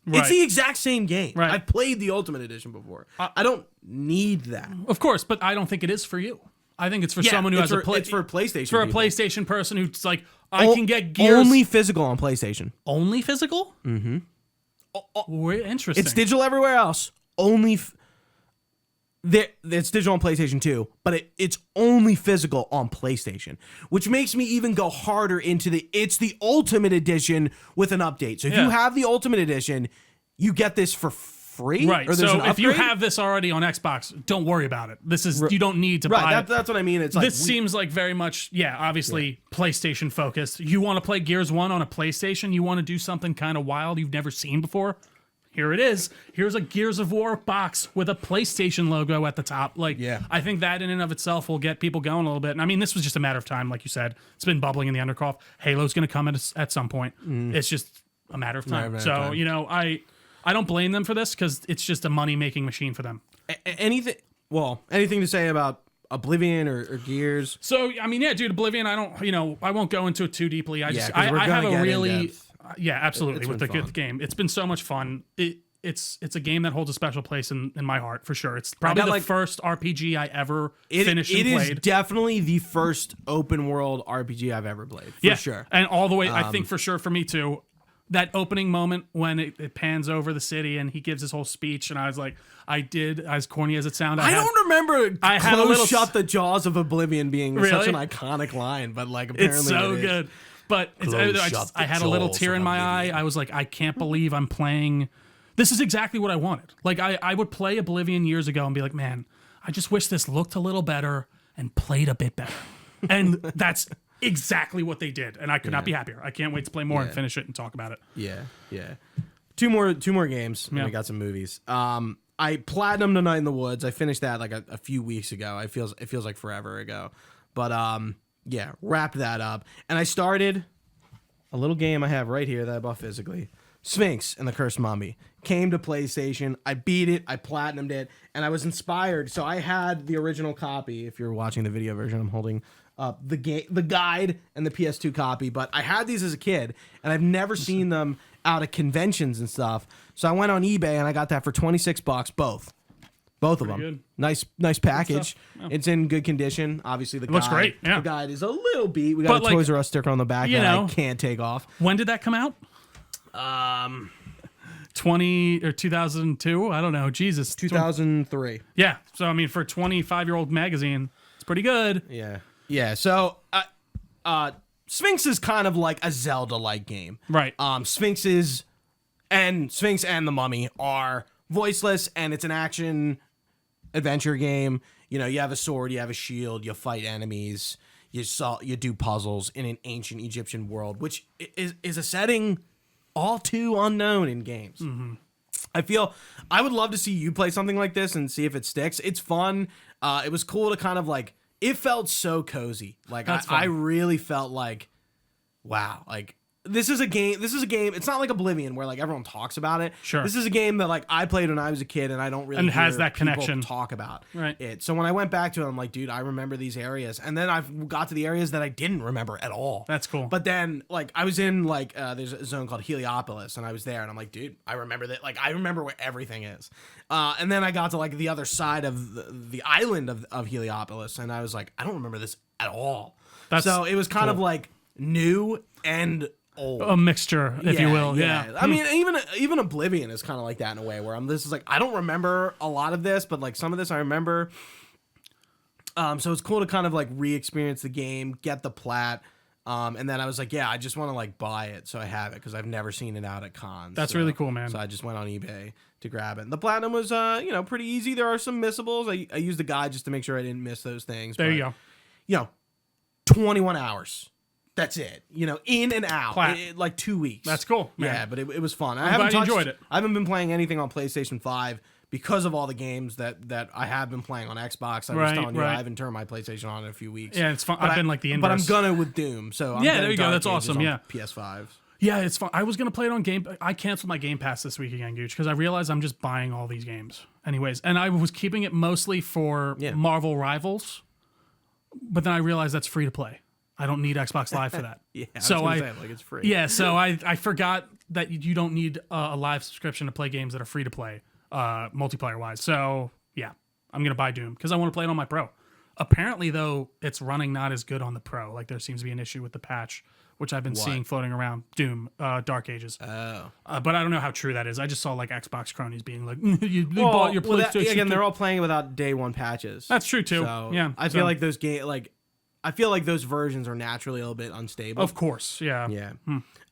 Speaker 1: Right. It's the exact same game.
Speaker 2: Right.
Speaker 1: I've played the Ultimate Edition before. I don't need that.
Speaker 2: Of course, but I don't think it is for you. I think it's for someone who has
Speaker 1: it's for a PlayStation.
Speaker 2: For a PlayStation person who's like, I can get Gears
Speaker 1: only physical on PlayStation.
Speaker 2: Only physical?
Speaker 1: Mm-hmm.
Speaker 2: We're interesting.
Speaker 1: It's digital everywhere else. Only. It's digital on PlayStation 2, but it's only physical on PlayStation, which makes me even go harder into it's the Ultimate Edition with an update. So if you have the Ultimate Edition, you get this for free.
Speaker 2: Right. So if you have this already on Xbox, don't worry about it. This is you don't need to buy it.
Speaker 1: That's what I mean. It's like
Speaker 2: this seems like very much obviously PlayStation focused. You want to play Gears 1 on a PlayStation, you want to do something kind of wild you've never seen before. Here it is. Here's a Gears of War box with a PlayStation logo at the top. Like, I think that in and of itself will get people going a little bit. And I mean, this was just a matter of time, like you said. It's been bubbling in the Undercroft. Halo's going to come at some point. It's just a matter of time. So, I don't blame them for this because it's just a money-making machine for them.
Speaker 1: Anything to say about Oblivion or Gears?
Speaker 2: So, I mean, dude, Oblivion, I won't go into it too deeply. I have Yeah, absolutely.
Speaker 1: It's
Speaker 2: With
Speaker 1: been
Speaker 2: the
Speaker 1: fun.
Speaker 2: game, it's been so much fun. It's a game that holds a special place in my heart for sure. It's probably the first RPG I ever finished and played.
Speaker 1: It is definitely the first open world RPG I've ever played. For sure.
Speaker 2: And all the way, I think for sure for me too. That opening moment when it pans over the city and he gives his whole speech, and I was like, I did, as corny as it sounded.
Speaker 1: I don't remember
Speaker 2: I had a little
Speaker 1: shut the jaws of oblivion being such an iconic line, but like apparently
Speaker 2: it's so good. But I had a little tear in my eye. I was like, I can't believe I'm playing. This is exactly what I wanted. Like I would play Oblivion years ago and be like, man, I just wish this looked a little better and played a bit better. And that's exactly what they did, and I could not be happier. I can't wait to play more and finish it and talk about it.
Speaker 1: Yeah. Two more games. And we got some movies. I platinumed The Night in the Woods. I finished that like a few weeks ago. It feels like forever ago. But yeah, wrapped that up. And I started a little game I have right here that I bought physically. Sphinx and the Cursed Mummy. Came to PlayStation. I beat it. I platinumed it. And I was inspired. So I had the original copy. If you're watching the video version, I'm holding up the guide and the PS2 copy. But I had these as a kid, and I've never seen them out at conventions and stuff. So I went on eBay, and I got that for $26, both of them.
Speaker 2: Good.
Speaker 1: Nice package.
Speaker 2: Yeah.
Speaker 1: It's in good condition. Obviously, the guide
Speaker 2: looks great. Yeah.
Speaker 1: The guide is a little beat. We got a Toys R Us sticker on the back that I can't take off.
Speaker 2: When did that come out? 2002. I don't know. Jesus.
Speaker 1: 2003.
Speaker 2: Yeah. So I mean, for a 25-year-old magazine, it's pretty good.
Speaker 1: Yeah. So, Sphinx is kind of like a Zelda-like game,
Speaker 2: Right.
Speaker 1: Sphinx and the Mummy are voiceless, and it's an action adventure game. You know, you have a sword, you have a shield, you fight enemies, you do puzzles in an ancient Egyptian world, which is a setting all too unknown in games.
Speaker 2: Mm-hmm.
Speaker 1: I would love to see you play something like this and see if it sticks. It's fun. It was cool to kind of like, it felt so cozy. Like I really felt like, wow, like this is a game. It's not like Oblivion where like everyone talks about it.
Speaker 2: Sure.
Speaker 1: This is a game that like I played when I was a kid, and I don't really
Speaker 2: has that
Speaker 1: people
Speaker 2: connection.
Speaker 1: talk about
Speaker 2: Right.
Speaker 1: it. So when I went back to it, I'm like, dude, I remember these areas, and then I got to the areas that I didn't remember at all.
Speaker 2: That's cool.
Speaker 1: But then like I was in like there's a zone called Heliopolis, and I was there, and I'm like, dude, I remember that. Like I remember where everything is. And then I got to like the other side of the island of Heliopolis, and I was like, I don't remember this at all. So it was kind of like new and old.
Speaker 2: A mixture, if you will. Yeah.
Speaker 1: I mean, even Oblivion is kind of like that in a way, where this is like, I don't remember a lot of this, but like some of this I remember. So it's cool to kind of like re-experience the game, get the plat. And then I was like, yeah, I just want to like buy it so I have it, because I've never seen it out at cons.
Speaker 2: That's really cool, man.
Speaker 1: So I just went on eBay to grab it. And the platinum was pretty easy. There are some missables. I used the guide just to make sure I didn't miss those things.
Speaker 2: There you go.
Speaker 1: You know, 21 hours. That's it. You know, in and out. Like 2 weeks.
Speaker 2: That's cool, man.
Speaker 1: Yeah, but it was fun.
Speaker 2: I'm glad you enjoyed it.
Speaker 1: I haven't been playing anything on PlayStation 5 because of all the games that I have been playing on Xbox. I was telling you, I haven't turned my PlayStation on in a few weeks.
Speaker 2: Yeah, it's fun. I've been like the inverse.
Speaker 1: But I'm gonna with Doom. So I'm
Speaker 2: there you go. That's awesome. Yeah.
Speaker 1: PS5.
Speaker 2: Yeah, it's fun. I was going to play it on Game... I canceled my Game Pass this week again, Gooch, because I realized I'm just buying all these games. Anyways, and I was keeping it mostly for Marvel Rivals, but then I realized that's free to play. I don't need Xbox Live for that.
Speaker 1: So it's free.
Speaker 2: Yeah, so I forgot that you don't need a live subscription to play games that are free to play, multiplayer-wise. So, yeah, I'm going to buy Doom, because I want to play it on my Pro. Apparently, though, it's running not as good on the Pro. Like, there seems to be an issue with the patch, which I've been seeing floating around. Doom, Dark Ages.
Speaker 1: Oh.
Speaker 2: But I don't know how true that is. I just saw like Xbox cronies being like, you bought your PlayStation.
Speaker 1: Again, they're all playing without day one patches.
Speaker 2: That's true too.
Speaker 1: So
Speaker 2: yeah.
Speaker 1: I feel like those I feel like those versions are naturally a little bit unstable.
Speaker 2: Of course. Yeah.
Speaker 1: Yeah.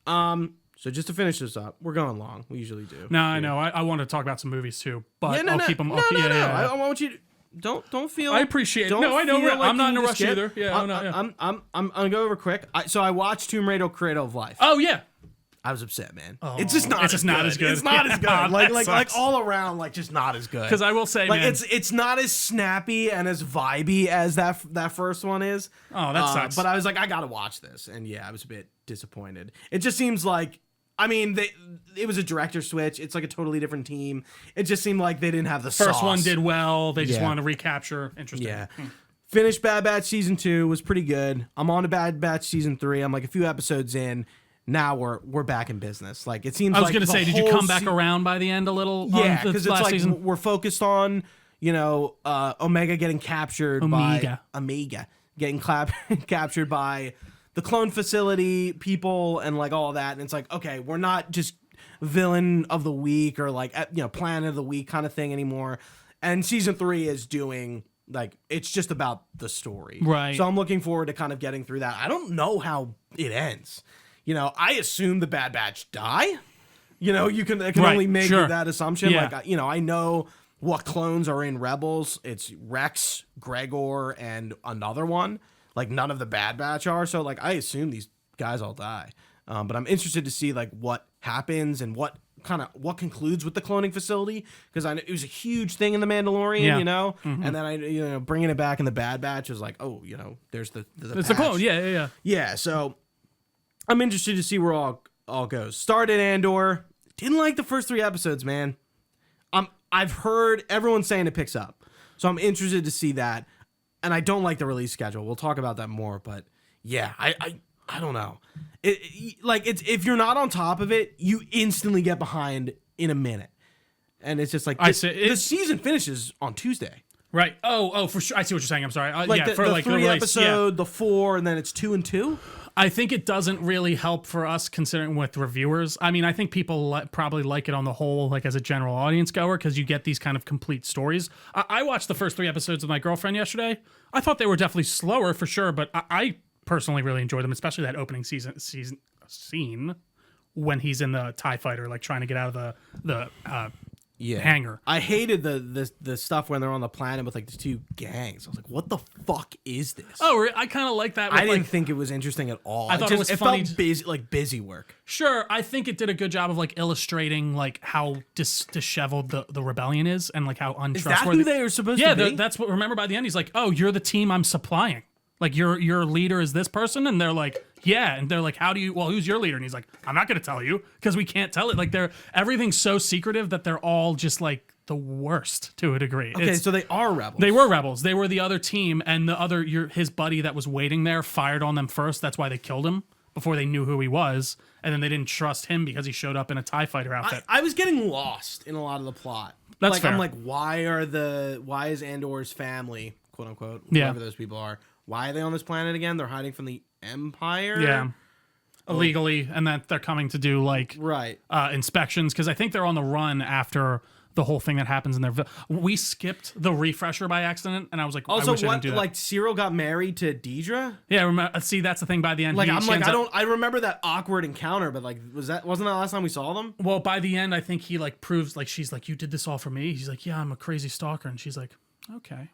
Speaker 1: So just to finish this up, we're going long. We usually do.
Speaker 2: No, I know. I want to talk about some movies too, but I'll keep them up.
Speaker 1: No. I want you to... Don't feel.
Speaker 2: I appreciate it. No, I know. Like I'm not in a rush either. Yeah,
Speaker 1: I'm gonna go over quick. So I watched Tomb Raider: Cradle of Life.
Speaker 2: Oh yeah.
Speaker 1: I was upset, man.
Speaker 2: Oh,
Speaker 1: it's just not. It's
Speaker 2: just not as good.
Speaker 1: It's not as good. Like all around, like just not as good.
Speaker 2: Because I will say,
Speaker 1: like
Speaker 2: man,
Speaker 1: it's not as snappy and as vibey as that first one is.
Speaker 2: Oh, that sucks.
Speaker 1: But I was like, I gotta watch this, and yeah, I was a bit disappointed. It just seems like. I mean, it was a director switch. It's like a totally different team. It just seemed like they didn't have the
Speaker 2: first
Speaker 1: sauce.
Speaker 2: one did well. They just wanted to recapture. Interesting.
Speaker 1: Yeah. Finished Bad Batch Season 2. Was pretty good. I'm on to Bad Batch Season 3. I'm like a few episodes in. now we're back in business. Like it seems.
Speaker 2: I was
Speaker 1: like
Speaker 2: going to say, did you come back around by the end a little?
Speaker 1: Yeah, because it's like
Speaker 2: season?
Speaker 1: we're focused on Omega getting captured by Omega getting captured by the clone facility people and like all that, and it's like, okay, we're not just villain of the week or like planet of the week kind of thing anymore. And season 3 is doing like it's just about the story,
Speaker 2: right?
Speaker 1: So I'm looking forward to kind of getting through that. I don't know how it ends. I assume the Bad Batch die. You can only make that assumption.
Speaker 2: Yeah.
Speaker 1: Like I know what clones are in Rebels. It's Rex, Gregor, and another one. Like none of the Bad Batch are. So like I assume these guys all die. But I'm interested to see like what happens and what concludes with the cloning facility, because I know it was a huge thing in the Mandalorian,
Speaker 2: Mm-hmm.
Speaker 1: and then I bringing it back in the Bad Batch was like, oh, there's the
Speaker 2: it's a clone,
Speaker 1: yeah. So I'm interested to see where all goes. Started Andor, didn't like the first 3 episodes, man. I've heard everyone saying it picks up, so I'm interested to see that, and I don't like the release schedule. We'll talk about that more, but yeah, I don't know. It's if you're not on top of it, you instantly get behind in a minute, and it's just like the season finishes on Tuesday.
Speaker 2: Right. Oh, for sure. I see what you're saying. I'm sorry.
Speaker 1: The 3 episode, the 4, and then it's 2 and 2.
Speaker 2: I think it doesn't really help for us considering with reviewers. I mean, I think people probably like it on the whole, like as a general audience goer, because you get these kind of complete stories. I watched the first 3 episodes with my girlfriend yesterday. I thought they were definitely slower for sure, but I personally really enjoyed them, especially that opening scene when he's in the TIE fighter, like trying to get out of the hangar.
Speaker 1: I hated the stuff when they're on the planet with like the 2 gangs. I was like, what the fuck is this?
Speaker 2: Oh, I kind of like that.
Speaker 1: I didn't think it was interesting at all.
Speaker 2: I thought it was funny.
Speaker 1: Felt busy, like busy work.
Speaker 2: Sure, I think it did a good job of like illustrating like how disheveled the rebellion is and like how untrustworthy.
Speaker 1: Is that who they are supposed to be?
Speaker 2: Yeah, that's what. Remember by the end, he's like, "Oh, you're the team I'm supplying. Like your leader is this person," and they're like, "Yeah," and they're like, "How do you? Well, who's your leader?" And he's like, "I'm not going to tell you because we can't tell it." Like everything's so secretive that they're all just like the worst to a degree.
Speaker 1: Okay, so they are rebels.
Speaker 2: They were rebels. They were the other team, and his buddy that was waiting there fired on them first. That's why they killed him before they knew who he was, and then they didn't trust him because he showed up in a TIE fighter outfit.
Speaker 1: I was getting lost in a lot of the plot.
Speaker 2: That's fair.
Speaker 1: I'm like, why is Andor's family, quote unquote, whoever those people are, why are they on this planet again? They're hiding from the Empire?
Speaker 2: Yeah. Illegally, and that they're coming to do like inspections, because I think they're on the run after the whole thing that happens in their we skipped the refresher by accident, and I was like,
Speaker 1: also,
Speaker 2: I wish I didn't do that.
Speaker 1: Like Cyril got married to Deidre?
Speaker 2: Yeah, see, that's the thing. By the end,
Speaker 1: like I remember that awkward encounter, but like wasn't that last time we saw them?
Speaker 2: Well, by the end, I think he like proves, like, she's like, you did this all for me. He's like, yeah, I'm a crazy stalker, and she's like, okay,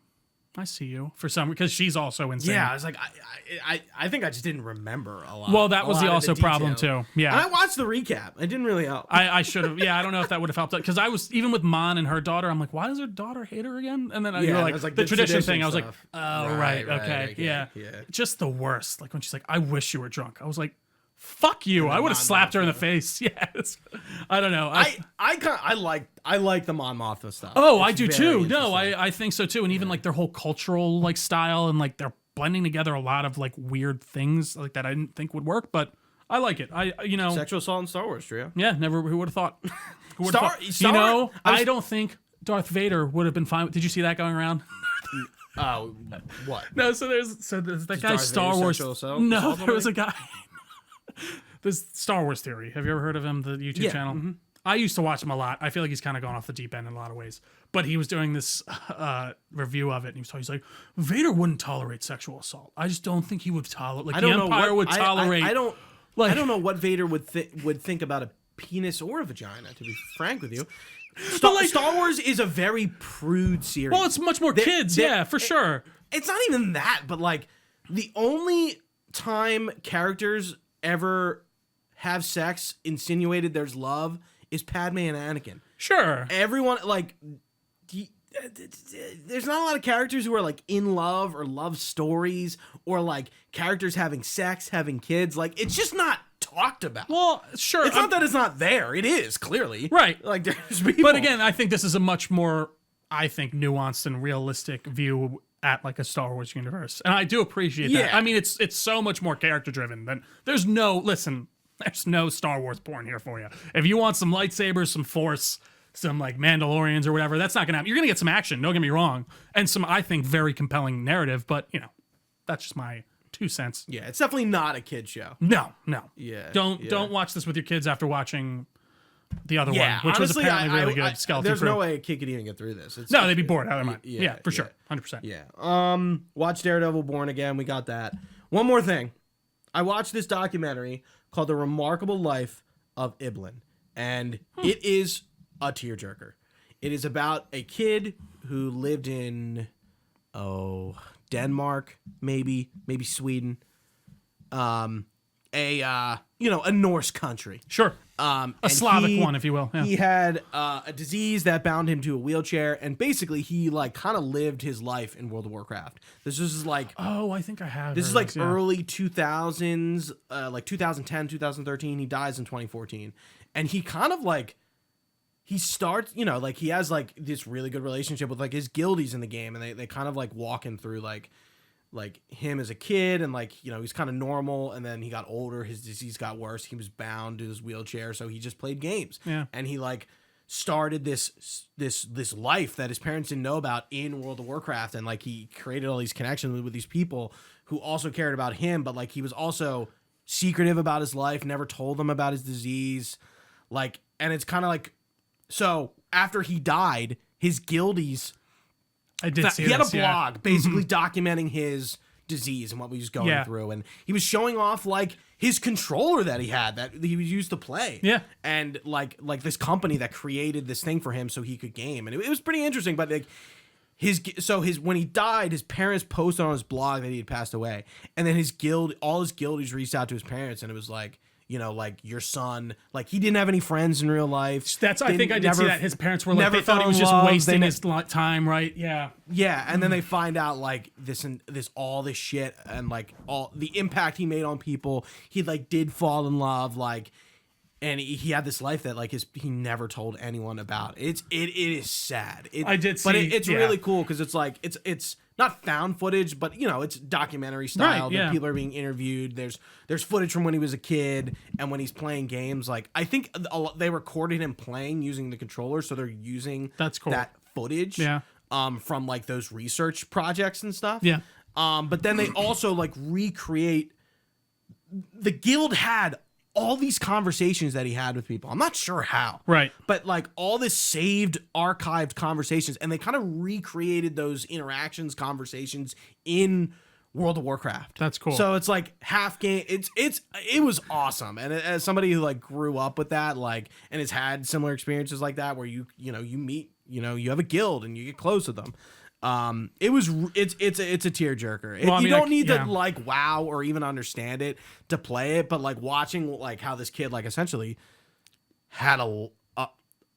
Speaker 2: I see you, for some, because she's also insane.
Speaker 1: Yeah, I was like, I think I just didn't remember a lot.
Speaker 2: Well, that was the also problem too. Yeah,
Speaker 1: and I watched the recap. It didn't really help.
Speaker 2: I should have. Yeah, I don't know if that would have helped, because I was even with Mon and her daughter. I'm like, why does her daughter hate her again? And then you were like, the tradition thing. I was like, oh right, okay, yeah, just the worst. Like when she's like, I wish you were drunk. I was like, fuck you. I would have slapped her in the face. Yes. I don't know.
Speaker 1: I like the Mon Mothma stuff.
Speaker 2: Oh, I do too. No, I think so too. And even like their whole cultural like style, and like they're blending together a lot of like weird things like that I didn't think would work, but I like it.
Speaker 1: Sexual assault in Star Wars trio.
Speaker 2: Yeah, never. Who would have thought? Who would have thought? I don't think Darth Vader would have been fine. Did you see that going around?
Speaker 1: Oh, what?
Speaker 2: No, so there's that guy Star Wars. No, there was a guy. This Star Wars Theory. Have you ever heard of him? The YouTube channel. Mm-hmm. I used to watch him a lot. I feel like he's kind of gone off the deep end in a lot of ways. But he was doing this review of it, and he's like, Vader wouldn't tolerate sexual assault. I just don't think he would tolerate. Like the Empire would tolerate.
Speaker 1: I don't know what Vader would think about a penis or a vagina. To be frank with you, Star Wars is a very prude series.
Speaker 2: Well, it's much more kids. Yeah, for sure.
Speaker 1: It's not even that, but like the only time characters ever have sex insinuated there's love is Padme and Anakin.
Speaker 2: Sure.
Speaker 1: Everyone, like, there's not a lot of characters who are like in love or love stories or like characters having sex, having kids. Like, it's just not talked about.
Speaker 2: Well, sure.
Speaker 1: It's not that it's not there. It is, clearly.
Speaker 2: Right.
Speaker 1: Like, there's people.
Speaker 2: But again, I think this is a much more, nuanced and realistic view at like a Star Wars universe. And I do appreciate that. I mean, it's so much more character driven than there's no, listen, There's no Star Wars porn here for you. If you want some lightsabers, some Force, some like Mandalorians or whatever, that's not gonna happen. You're gonna get some action. Don't get me wrong, and some I think very compelling narrative. But that's just my 2 cents.
Speaker 1: Yeah, it's definitely not a kid show.
Speaker 2: No.
Speaker 1: Yeah.
Speaker 2: Don't watch this with your kids after watching the other one, which
Speaker 1: honestly,
Speaker 2: was apparently really good. Skeleton
Speaker 1: There's
Speaker 2: Crew.
Speaker 1: no way a kid could even get through this.
Speaker 2: No, they'd be bored out of their mind. Yeah, for sure. 100%.
Speaker 1: Yeah. Watch Daredevil Born Again. We got that. One more thing. I watched this documentary called The Remarkable Life of Iblin, and it is a tearjerker. It is about a kid who lived in Denmark, maybe Sweden, a Norse country.
Speaker 2: Sure. A Slavic one, if you will. Yeah.
Speaker 1: He had a disease that bound him to a wheelchair, and basically he like kind of lived his life in World of Warcraft. This was like
Speaker 2: I think I have.
Speaker 1: This is like early 2000s, like 2010, 2013. He dies in 2014, and he kind of like he starts, like he has like this really good relationship with like his guildies in the game, and they kind of like walk him through like him as a kid, and like he's kind of normal, and then he got older, his disease got worse, he was bound to his wheelchair, so he just played games. And he like started this life that his parents didn't know about in World of Warcraft, and like he created all these connections with these people who also cared about him, but like he was also secretive about his life, never told them about his disease, like, and it's kind of like, so after he died, his guildies,
Speaker 2: I did see
Speaker 1: he had a blog basically documenting his disease and what he was going through, and he was showing off like his controller that he had that he used to play, and like this company that created this thing for him so he could game, and it was pretty interesting. But like when he died, his parents posted on his blog that he had passed away, and then all his guildies reached out to his parents, and it was like, like your son, like he didn't have any friends in real life.
Speaker 2: I think I did see that. His parents were like, they thought he was just wasting his time, right? Yeah.
Speaker 1: Yeah, and then they find out like all this shit, and like all the impact he made on people. He like did fall in love, like, and he had this life that like he never told anyone about. It is sad.
Speaker 2: I did see,
Speaker 1: but it's really cool because it's like it's not found footage, but it's documentary style.
Speaker 2: Right, yeah.
Speaker 1: People are being interviewed. There's footage from when he was a kid and when he's playing games. Like I think they recorded him playing using the controller, so they're using
Speaker 2: that
Speaker 1: footage. From like those research projects and stuff.
Speaker 2: Yeah.
Speaker 1: But then they also like recreate. The guild had all these conversations that he had with people. I'm not sure how.
Speaker 2: Right.
Speaker 1: But like all this saved, archived conversations, and they kind of recreated those conversations in World of Warcraft.
Speaker 2: That's cool.
Speaker 1: So it's like half game. It was awesome. And as somebody who like grew up with that, like, and has had similar experiences like that, where you meet, you have a guild and you get close with them. It's a tearjerker.
Speaker 2: Well,
Speaker 1: you don't need to like wow or even understand it to play it, but like watching like how this kid like essentially had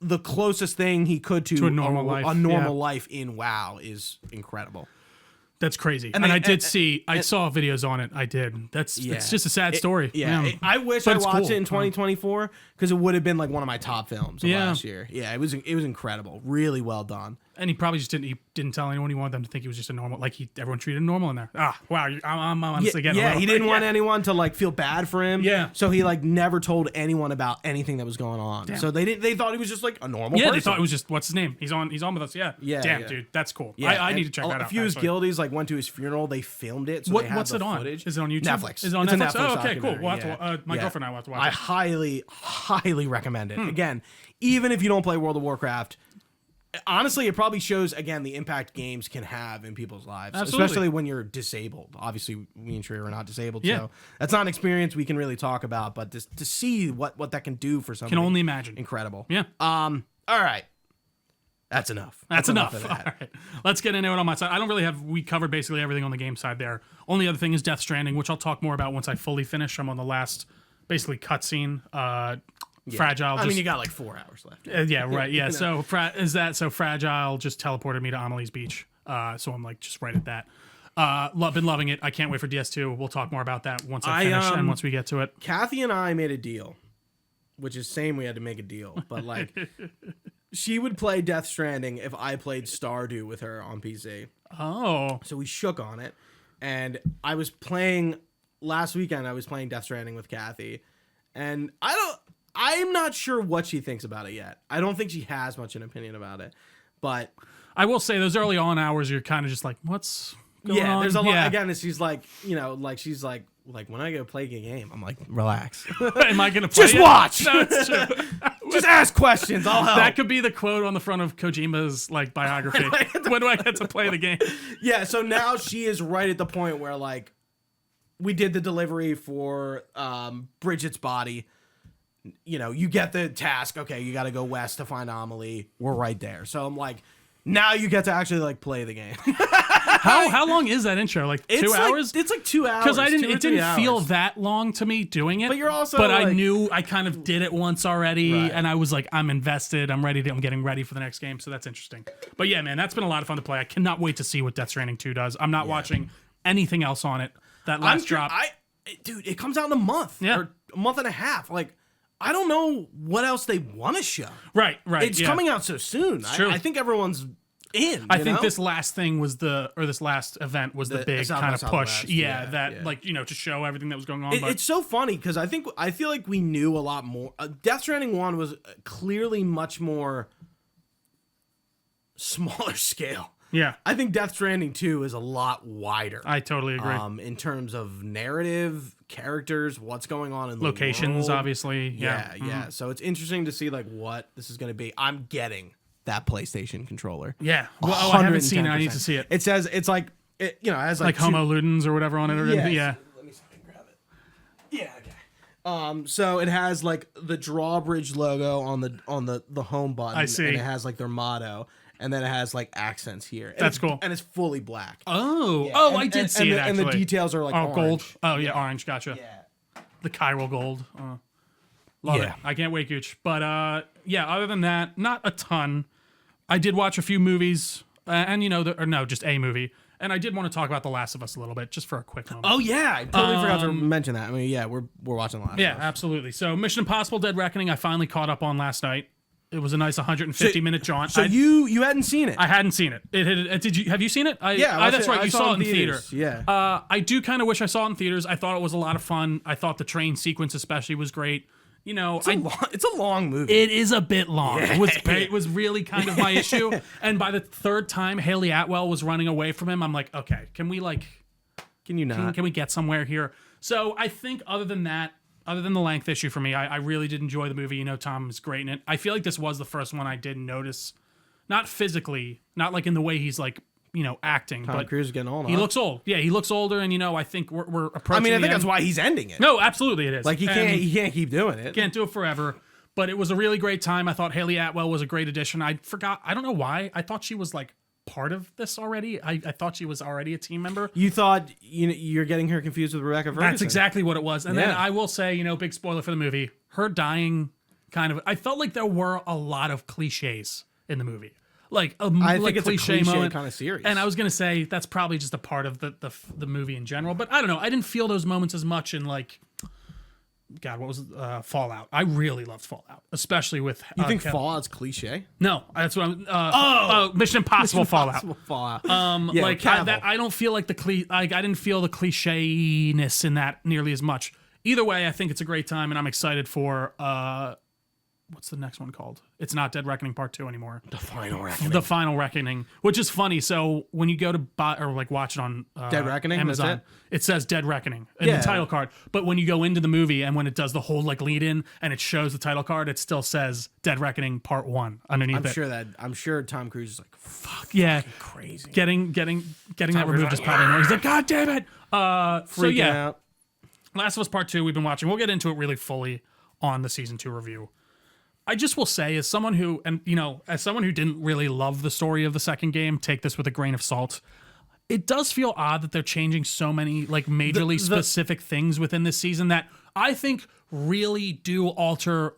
Speaker 1: the closest thing he could to
Speaker 2: a normal life.
Speaker 1: A normal life in WoW is incredible.
Speaker 2: That's crazy. And I saw videos on it. I did. It's just a sad story.
Speaker 1: I wish I watched it in 2024 because it would have been like one of my top films of last year. Yeah, it was incredible. Really well done.
Speaker 2: And he probably just didn't tell anyone. He wanted them to think he was just a normal, like everyone treated him normal in there. Wow. I'm honestly getting a little,
Speaker 1: he didn't want anyone to like feel bad for him.
Speaker 2: Yeah.
Speaker 1: So he like never told anyone about anything that was going on. Damn. So they thought he was just like a normal person.
Speaker 2: They thought it was just, what's his name? He's on with us. Yeah. Damn, dude. That's cool. Yeah. I need to check that out.
Speaker 1: A few of his guildies like went to his funeral. They filmed it. So
Speaker 2: what's it on?
Speaker 1: Footage.
Speaker 2: Is it on YouTube?
Speaker 1: Netflix.
Speaker 2: Is it on Netflix?
Speaker 1: Oh,
Speaker 2: okay, cool. We'll have to, my girlfriend and I will have to watch it.
Speaker 1: I highly recommend it. Again, even if you don't play World of Warcraft, honestly, it probably shows, again, the impact games can have in people's lives.
Speaker 2: Absolutely.
Speaker 1: Especially when you're disabled. Obviously, me and Trey are not disabled, so that's not an experience we can really talk about, but to see what that can do for somebody.
Speaker 2: Can only imagine.
Speaker 1: Incredible.
Speaker 2: Yeah.
Speaker 1: All right. That's enough.
Speaker 2: That's enough.
Speaker 1: Of that.
Speaker 2: All right. Let's get into it on my side. I don't really we covered basically everything on the game side there. Only other thing is Death Stranding, which I'll talk more about once I fully finish. I'm on the last, basically, cutscene. Fragile.
Speaker 1: I mean, you got like 4 hours left.
Speaker 2: Right. Yeah. So Fragile just teleported me to Amelie's Beach. So I'm like just right at that. Been loving it. I can't wait for DS2. We'll talk more about that once I finish and once we get to it.
Speaker 1: Kathy and I made a deal, which is saying we had to make a deal, but like she would play Death Stranding if I played Stardew with her on PC.
Speaker 2: Oh.
Speaker 1: So we shook on it, and I was playing last weekend. I was playing Death Stranding with Kathy. And I'm not sure what she thinks about it yet. I don't think she has much an opinion about it. But
Speaker 2: I will say those early on hours, you're kind of just like, what's going on?
Speaker 1: There's a lot. Again, she's like, she's like when I go play a game, I'm like, relax.
Speaker 2: Am I going to play
Speaker 1: Just watch.
Speaker 2: No, it's true.
Speaker 1: Just ask questions. I'll help.
Speaker 2: That could be the quote on the front of Kojima's like biography. When do I get to play the game?
Speaker 1: Yeah, so now she is right at the point where like we did the delivery for Bridget's body. You get the task. Okay, you got to go west to find Amelie. We're right there. So I'm like, now you get to actually like play the game.
Speaker 2: How long is that intro? Like 2 hours?
Speaker 1: It's like 2 hours.
Speaker 2: Because it didn't feel that long to me doing it.
Speaker 1: But you're also.
Speaker 2: But
Speaker 1: like,
Speaker 2: I knew I kind of did it once already,
Speaker 1: Right.
Speaker 2: and I was like, I'm invested. I'm getting ready for the next game. So that's interesting. But yeah, man, that's been a lot of fun to play. I cannot wait to see what Death Stranding 2 does. I'm not watching anything else on it. That last drop.
Speaker 1: Dude, it comes out in a month.
Speaker 2: Yeah.
Speaker 1: Or a month and a half. Like, I don't know what else they want to show.
Speaker 2: Right.
Speaker 1: It's coming out so soon.
Speaker 2: True.
Speaker 1: I think everyone's in.
Speaker 2: I think this last thing was this last event was the big
Speaker 1: South
Speaker 2: kind
Speaker 1: by
Speaker 2: of push.
Speaker 1: Southwest,
Speaker 2: To show everything that was going on.
Speaker 1: It's so funny because I feel like we knew a lot more. Death Stranding 1 was clearly much more smaller scale.
Speaker 2: Yeah.
Speaker 1: I think Death Stranding 2 is a lot wider.
Speaker 2: I totally agree.
Speaker 1: In terms of narrative, characters, what's going on in the
Speaker 2: Locations,
Speaker 1: world.
Speaker 2: obviously. Yeah.
Speaker 1: Yeah. So it's interesting to see like what this is going to be. I'm getting that PlayStation controller.
Speaker 2: Yeah. Well, I haven't seen it. I need to see it.
Speaker 1: It says it's like it has
Speaker 2: like Homo Ludens or whatever on it. Or anything. Yeah.
Speaker 1: Let me grab it. Yeah. Okay. So it has like the drawbridge logo on the home button.
Speaker 2: I see.
Speaker 1: And it has like their motto. And then it has like accents here. And
Speaker 2: That's cool.
Speaker 1: And it's fully black.
Speaker 2: Oh,
Speaker 1: Yeah.
Speaker 2: I did see it actually.
Speaker 1: And the details are like orange.
Speaker 2: Gold. Oh yeah, orange. Gotcha.
Speaker 1: Yeah.
Speaker 2: The chiral gold. Love it. I can't wait, Gooch. But other than that, not a ton. I did watch a few movies, and just a movie. And I did want to talk about The Last of Us a little bit, just for a quick moment.
Speaker 1: Oh yeah, I totally forgot to mention that. I mean, yeah, we're watching The Last of Us.
Speaker 2: Yeah, absolutely. So Mission Impossible: Dead Reckoning, I finally caught up on last night. It was a nice 150-minute jaunt.
Speaker 1: So you hadn't seen it?
Speaker 2: I hadn't seen it. Did you? Have you seen it?
Speaker 1: Yeah,
Speaker 2: that's right. You saw it in theater.
Speaker 1: Yeah.
Speaker 2: I do kind of wish I saw it in theaters. I thought it was a lot of fun. I thought the train sequence especially was great.
Speaker 1: It's a long movie.
Speaker 2: It is a bit long. Yeah. It was really kind of my issue. And by the third time Haley Atwell was running away from him, I'm like, okay, can we
Speaker 1: Can you not?
Speaker 2: Can we get somewhere here? So I think other than the length issue for me, I really did enjoy the movie. Tom is great in it. I feel like this was the first one I did notice, not physically, not like in the way he's like, acting.
Speaker 1: Tom Cruise is getting old.
Speaker 2: He looks old. Yeah, he looks older, and I think we're approaching.
Speaker 1: I think that's why he's ending it.
Speaker 2: No, absolutely it is.
Speaker 1: Like he can't keep doing it.
Speaker 2: Can't do it forever. But it was a really great time. I thought Haley Atwell was a great addition. I don't know why. I thought she was like part of this already. I thought she was already a team member.
Speaker 1: You thought you're getting her confused with Rebecca Ferguson.
Speaker 2: That's exactly what it was. And then I will say, big spoiler for the movie, her dying I felt like there were a lot of cliches in the movie. Like
Speaker 1: I think it's
Speaker 2: cliche
Speaker 1: a cliche
Speaker 2: moment.
Speaker 1: kind of series.
Speaker 2: And I was gonna say that's probably just a part of the movie in general. But I don't know. I didn't feel those moments as much in God, what was it? Fallout. I really loved Fallout, especially with.
Speaker 1: You think Fallout's cliche?
Speaker 2: No, that's what I'm. Mission Impossible Fallout.
Speaker 1: Fallout.
Speaker 2: I don't feel like I didn't feel the cliche-ness in that nearly as much. Either way, I think it's a great time, and I'm excited for. What's the next one called? It's not Dead Reckoning Part 2 anymore.
Speaker 1: The Final Reckoning.
Speaker 2: The Final Reckoning, which is funny. So when you go to buy or watch it on
Speaker 1: Dead Reckoning,
Speaker 2: Amazon, it says Dead Reckoning in the title card. But when you go into the movie and when it does the whole lead in and it shows the title card, it still says Dead Reckoning Part 1 underneath it.
Speaker 1: I'm sure Tom Cruise is like, fuck,
Speaker 2: yeah,
Speaker 1: crazy.
Speaker 2: Getting that removed is probably annoying. He's like, God damn it.
Speaker 1: Freaking out.
Speaker 2: Last of Us Part 2 we've been watching. We'll get into it really fully on the season 2 review. I just will say, as someone who didn't really love the story of the second game, take this with a grain of salt. It does feel odd that they're changing so many majorly specific things within this season that I think really do alter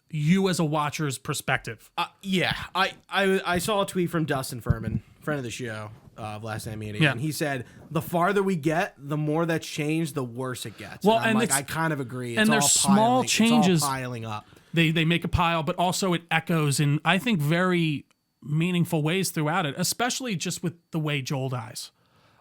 Speaker 2: you as a watcher's perspective.
Speaker 1: I saw a tweet from Dustin Furman, friend of the show, of Last Night Media, and he said the farther we get, the more that's changed, the worse it gets. Well, and I kind of agree.
Speaker 2: And there's small changes
Speaker 1: it's all piling up.
Speaker 2: They make a pile, but also it echoes in, I think, very meaningful ways throughout it, especially just with the way Joel dies.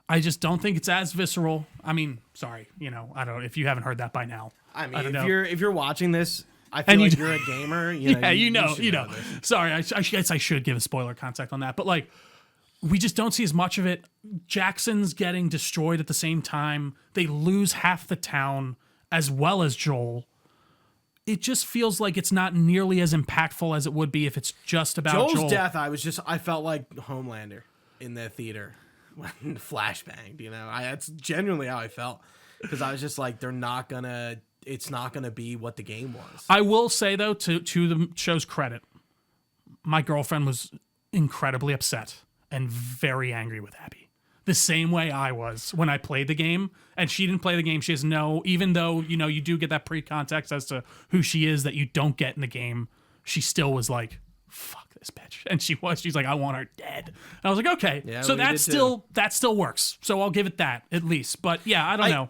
Speaker 2: I just don't think it's as visceral. I mean, sorry, I don't know if you haven't heard that by now.
Speaker 1: I mean,
Speaker 2: I don't
Speaker 1: if
Speaker 2: know.
Speaker 1: you're watching this, I feel like you're a gamer.
Speaker 2: Yeah, you know.
Speaker 1: This.
Speaker 2: Sorry, I guess I should give a spoiler context on that, but like, we just don't see as much of it. Jackson's getting destroyed at the same time. They lose half the town as well as Joel. It just feels like it's not nearly as impactful as it would be if it's just about
Speaker 1: Joel's death. I felt like Homelander in the theater when flashbanged. That's genuinely how I felt, because I was just like, it's not gonna be what the game was.
Speaker 2: I will say though, to the show's credit, my girlfriend was incredibly upset and very angry with Abby. The same way I was when I played the game, and she didn't play the game. She has even though, you do get that pre-context as to who she is that you don't get in the game, she still was like, fuck this bitch. And she's like, I want her dead. And I was like, okay. Yeah, so that still works. So I'll give it that at least. But yeah, I don't know.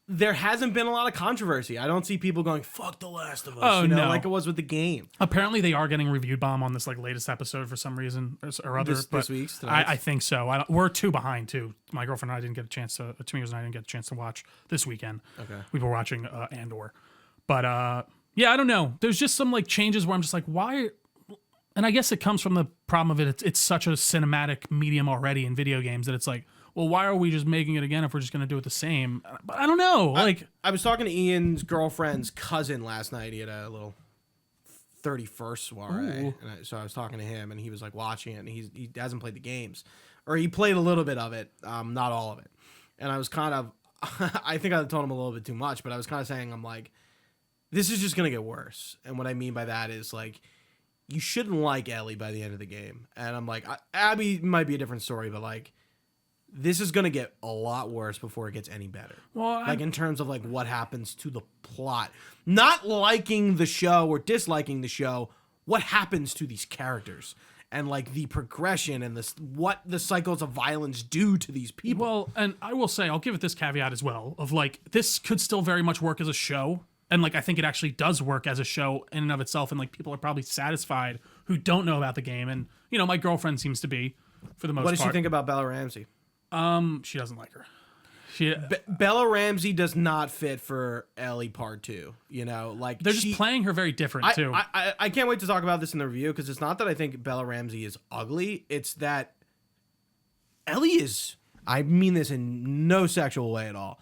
Speaker 1: There hasn't been a lot of controversy. I don't see people going, fuck The Last of Us,
Speaker 2: oh, no.
Speaker 1: like it was with the game.
Speaker 2: Apparently they are getting reviewed bomb on this like latest episode for some reason or other.
Speaker 1: This week's?
Speaker 2: I think so. We're 2 behind too. My girlfriend and I didn't get a chance to, Tamira's and I didn't get a chance to watch this weekend.
Speaker 1: Okay.
Speaker 2: We were watching Andor. But yeah, I don't know. There's just some like changes where I'm just like, why? And I guess it comes from the problem of it. It's such a cinematic medium already in video games that it's like, well, why are we just making it again if we're just going to do it the same? But I don't know.
Speaker 1: I was talking to Ian's girlfriend's cousin last night. He had a little 31st soiree. So I was talking to him, and he was like watching it, and he hasn't played the games. Or he played a little bit of it, not all of it. And I was kind of, I think I told him a little bit too much, but I was kind of saying, I'm like, this is just going to get worse. And what I mean by that is like, you shouldn't like Ellie by the end of the game. And I'm like, Abby might be a different story, but like, this is going to get a lot worse before it gets any better. Well, in terms of like what happens to the plot. Not liking the show or disliking the show, what happens to these characters and like the progression and what the cycles of violence do to these people.
Speaker 2: Well, and I will say, I'll give it this caveat as well of like, this could still very much work as a show. And like, I think it actually does work as a show in and of itself. And like, people are probably satisfied who don't know about the game. And, my girlfriend seems to be for the most part.
Speaker 1: What does she think about Bella Ramsey?
Speaker 2: She doesn't like her.
Speaker 1: Bella Ramsey does not fit for Ellie Part 2. Like
Speaker 2: they're just playing her very different too.
Speaker 1: I can't wait to talk about this in the review, because it's not that I think Bella Ramsey is ugly. It's that Ellie is. I mean this in no sexual way at all.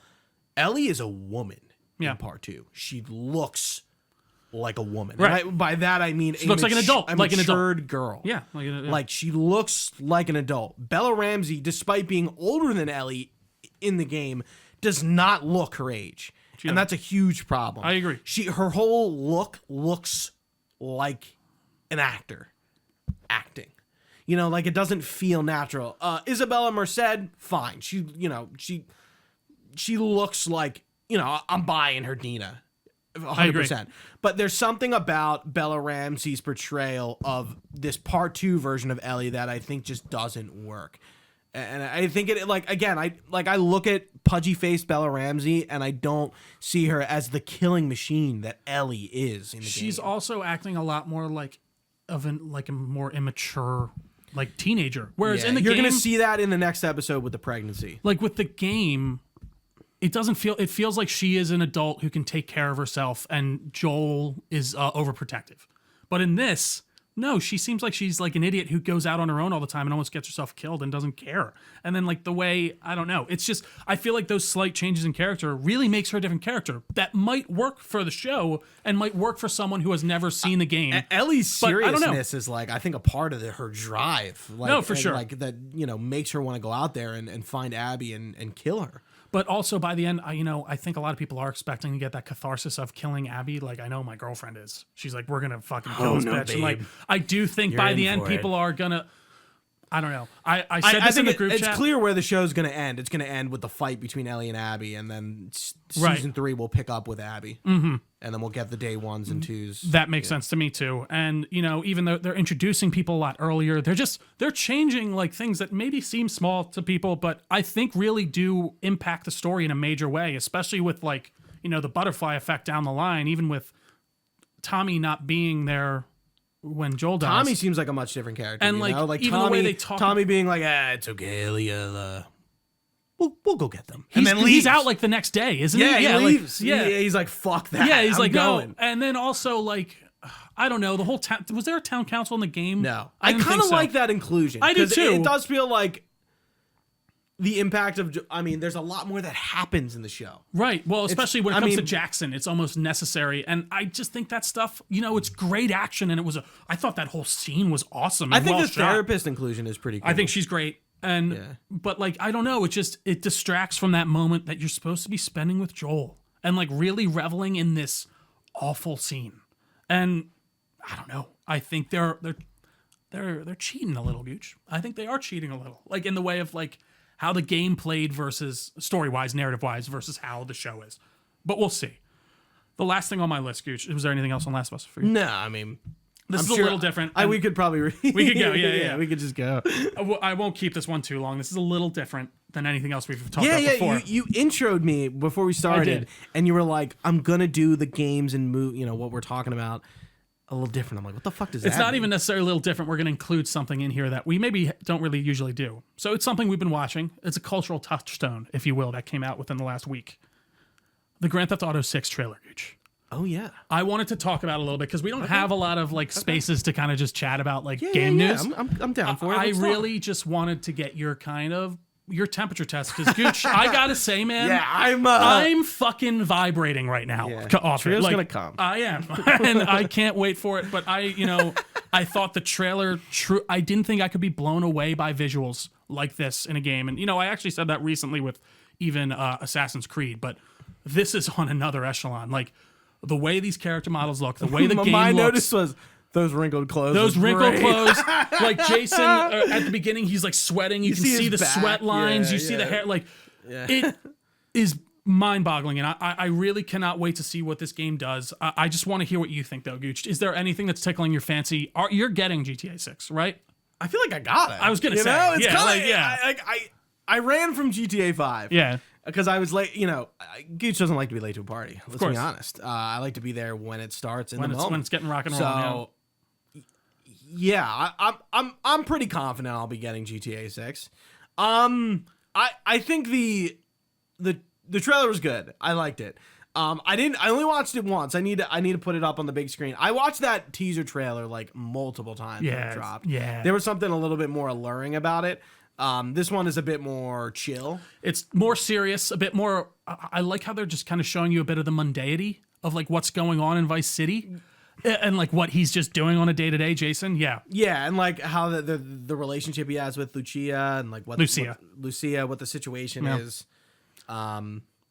Speaker 1: Ellie is a woman in Part 2. She looks like a woman.
Speaker 2: Right.
Speaker 1: By that I mean
Speaker 2: she looks like an adult,
Speaker 1: a
Speaker 2: like an
Speaker 1: matured
Speaker 2: adult
Speaker 1: girl.
Speaker 2: Yeah,
Speaker 1: like she looks like an adult. Bella Ramsey, despite being older than Ellie in the game, does not look her age, and that's a huge problem.
Speaker 2: I agree.
Speaker 1: Her whole look looks like an actor acting. Like it doesn't feel natural. Isabella Merced, fine. She looks like I'm buying her Dina. 100%. But there's something about Bella Ramsey's portrayal of this Part 2 version of Ellie that I think just doesn't work. And I think it, like, again, I look at pudgy-faced Bella Ramsey and I don't see her as the killing machine that Ellie is in the game.
Speaker 2: She's also acting a lot more like a more immature like teenager. Whereas in the game,
Speaker 1: you're going to see that in the next episode with the pregnancy.
Speaker 2: Like with the game, it feels like she is an adult who can take care of herself, and Joel is overprotective. But in this, no, she seems like she's like an idiot who goes out on her own all the time and almost gets herself killed and doesn't care. And then like the way, I don't know, it's just, I feel like those slight changes in character really makes her a different character that might work for the show and might work for someone who has never seen the game.
Speaker 1: Ellie's seriousness is like, I think a part of her drive. Like,
Speaker 2: no, for sure.
Speaker 1: Like that, makes her want to go out there and find Abby and kill her.
Speaker 2: But also by the end, I think a lot of people are expecting to get that catharsis of killing Abby. Like I know my girlfriend is. She's like, we're gonna fucking kill this bitch.
Speaker 1: Babe.
Speaker 2: And like, I do think by the end, people are gonna. I don't know. I said this in the group chat.
Speaker 1: It's clear where the show's going to end. It's going to end with the fight between Ellie and Abby, and then season 3 will pick up with Abby. Mm-hmm. And then we'll get the day 1s and 2s.
Speaker 2: That makes sense to me too. And, even though they're introducing people a lot earlier, they're changing like things that maybe seem small to people, but I think really do impact the story in a major way, especially with like, the butterfly effect down the line, even with Tommy not being there when Joel dies.
Speaker 1: Tommy seems like a much different character.
Speaker 2: And,
Speaker 1: you
Speaker 2: like,
Speaker 1: know? Like
Speaker 2: even
Speaker 1: Tommy,
Speaker 2: the way they talk-
Speaker 1: Tommy being like, it's okay, Leah. We'll go get them. And
Speaker 2: he's,
Speaker 1: then leaves.
Speaker 2: he's out like the next day, isn't
Speaker 1: yeah,
Speaker 2: he?
Speaker 1: he leaves.
Speaker 2: Like,
Speaker 1: He's like, fuck that.
Speaker 2: Yeah, he's
Speaker 1: I'm
Speaker 2: like,
Speaker 1: going.
Speaker 2: no. And then also, like, I don't know, the whole town. Was there a town council in the game?
Speaker 1: No.
Speaker 2: I
Speaker 1: I
Speaker 2: didn't
Speaker 1: kind
Speaker 2: think
Speaker 1: of
Speaker 2: so.
Speaker 1: like that inclusion.
Speaker 2: I do
Speaker 1: 'cause
Speaker 2: too.
Speaker 1: It does feel like the impact of, there's a lot more that happens in the show.
Speaker 2: Right. Well, especially when it comes to
Speaker 1: mean-
Speaker 2: Jackson, it's almost necessary. And I just think that stuff, it's great action. And I thought that whole scene was awesome.
Speaker 1: I
Speaker 2: And
Speaker 1: think
Speaker 2: well
Speaker 1: the
Speaker 2: shot.
Speaker 1: therapist inclusion is pretty cool.
Speaker 2: I think she's great. And, but like, I don't know. It distracts from that moment that you're supposed to be spending with Joel and like really reveling in this awful scene. And I don't know. I think they're cheating a little, Gooch. I think they are cheating a little, like in the way of like how the game played versus story-wise, narrative-wise versus how the show is. But we'll see. The last thing on my list, Gooch. Was there anything else on Last of Us for you?
Speaker 1: No,
Speaker 2: This
Speaker 1: I'm
Speaker 2: is
Speaker 1: sure
Speaker 2: a little different.
Speaker 1: we could probably
Speaker 2: we could go. Yeah.
Speaker 1: we could just go.
Speaker 2: I won't keep this one too long. This is a little different than anything else we've talked about before.
Speaker 1: You introed me before we started, and you were like, "I'm gonna do the games and what we're talking about a little different." I'm like, "What the fuck does that?"
Speaker 2: It's not
Speaker 1: mean?
Speaker 2: even necessarily a little different. We're going to include something in here that we maybe don't really usually do. So it's something we've been watching. It's a cultural touchstone, if you will, that came out within the last week. The Grand Theft Auto 6 trailer, Gooch.
Speaker 1: Oh yeah.
Speaker 2: I wanted to talk about it a little bit because we don't have a lot of like spaces to kind of just chat about like game news.
Speaker 1: I'm down for it.
Speaker 2: I
Speaker 1: Let's talk.
Speaker 2: really just wanted to get your temperature test because Gooch, I gotta say, man,
Speaker 1: Yeah,
Speaker 2: I'm fucking vibrating right now. Off it.
Speaker 1: Trio's
Speaker 2: Like,
Speaker 1: gonna come.
Speaker 2: I am, and I can't wait for it. But I thought the trailer. I didn't think I could be blown away by visuals like this in a game. And I actually said that recently with even Assassin's Creed. But this is on another echelon. Like the way these character models look, the way the game
Speaker 1: My
Speaker 2: looks.
Speaker 1: notice was those wrinkled clothes.
Speaker 2: Those
Speaker 1: was
Speaker 2: wrinkled
Speaker 1: great.
Speaker 2: clothes, like Jason at the beginning, he's like sweating. You can
Speaker 1: see
Speaker 2: see the
Speaker 1: his back.
Speaker 2: sweat lines.
Speaker 1: Yeah,
Speaker 2: You see the
Speaker 1: yeah.
Speaker 2: hair. Like it is mind-boggling, and I really cannot wait to see what this game does. I just want to hear what you think, though, Gooch. Is there anything that's tickling your fancy? You're getting GTA 6, right?
Speaker 1: I feel like I got it.
Speaker 2: I was gonna say,
Speaker 1: it's
Speaker 2: yeah,
Speaker 1: kinda,
Speaker 2: like,
Speaker 1: I ran from GTA 5.
Speaker 2: Yeah.
Speaker 1: Because I was late, Gooch doesn't like to be late to a party. Let's
Speaker 2: course.
Speaker 1: be honest. I like to be there when it starts in
Speaker 2: When
Speaker 1: the
Speaker 2: it's
Speaker 1: moment.
Speaker 2: getting rock and roll.
Speaker 1: So, yeah, I'm pretty confident I'll be getting GTA 6. I think the trailer was good. I liked it. I only watched it once. I need to put it up on the big screen. I watched that teaser trailer like multiple times when it dropped.
Speaker 2: Yeah.
Speaker 1: There was something a little bit more alluring about it. This one is a bit more chill.
Speaker 2: It's more serious, a bit more. I like how they're just kind of showing you a bit of the mundanity of like what's going on in Vice City, and like what he's just doing on a day to day. Jason, yeah,
Speaker 1: and like how the relationship he has with Lucia and like what what the situation is.
Speaker 2: A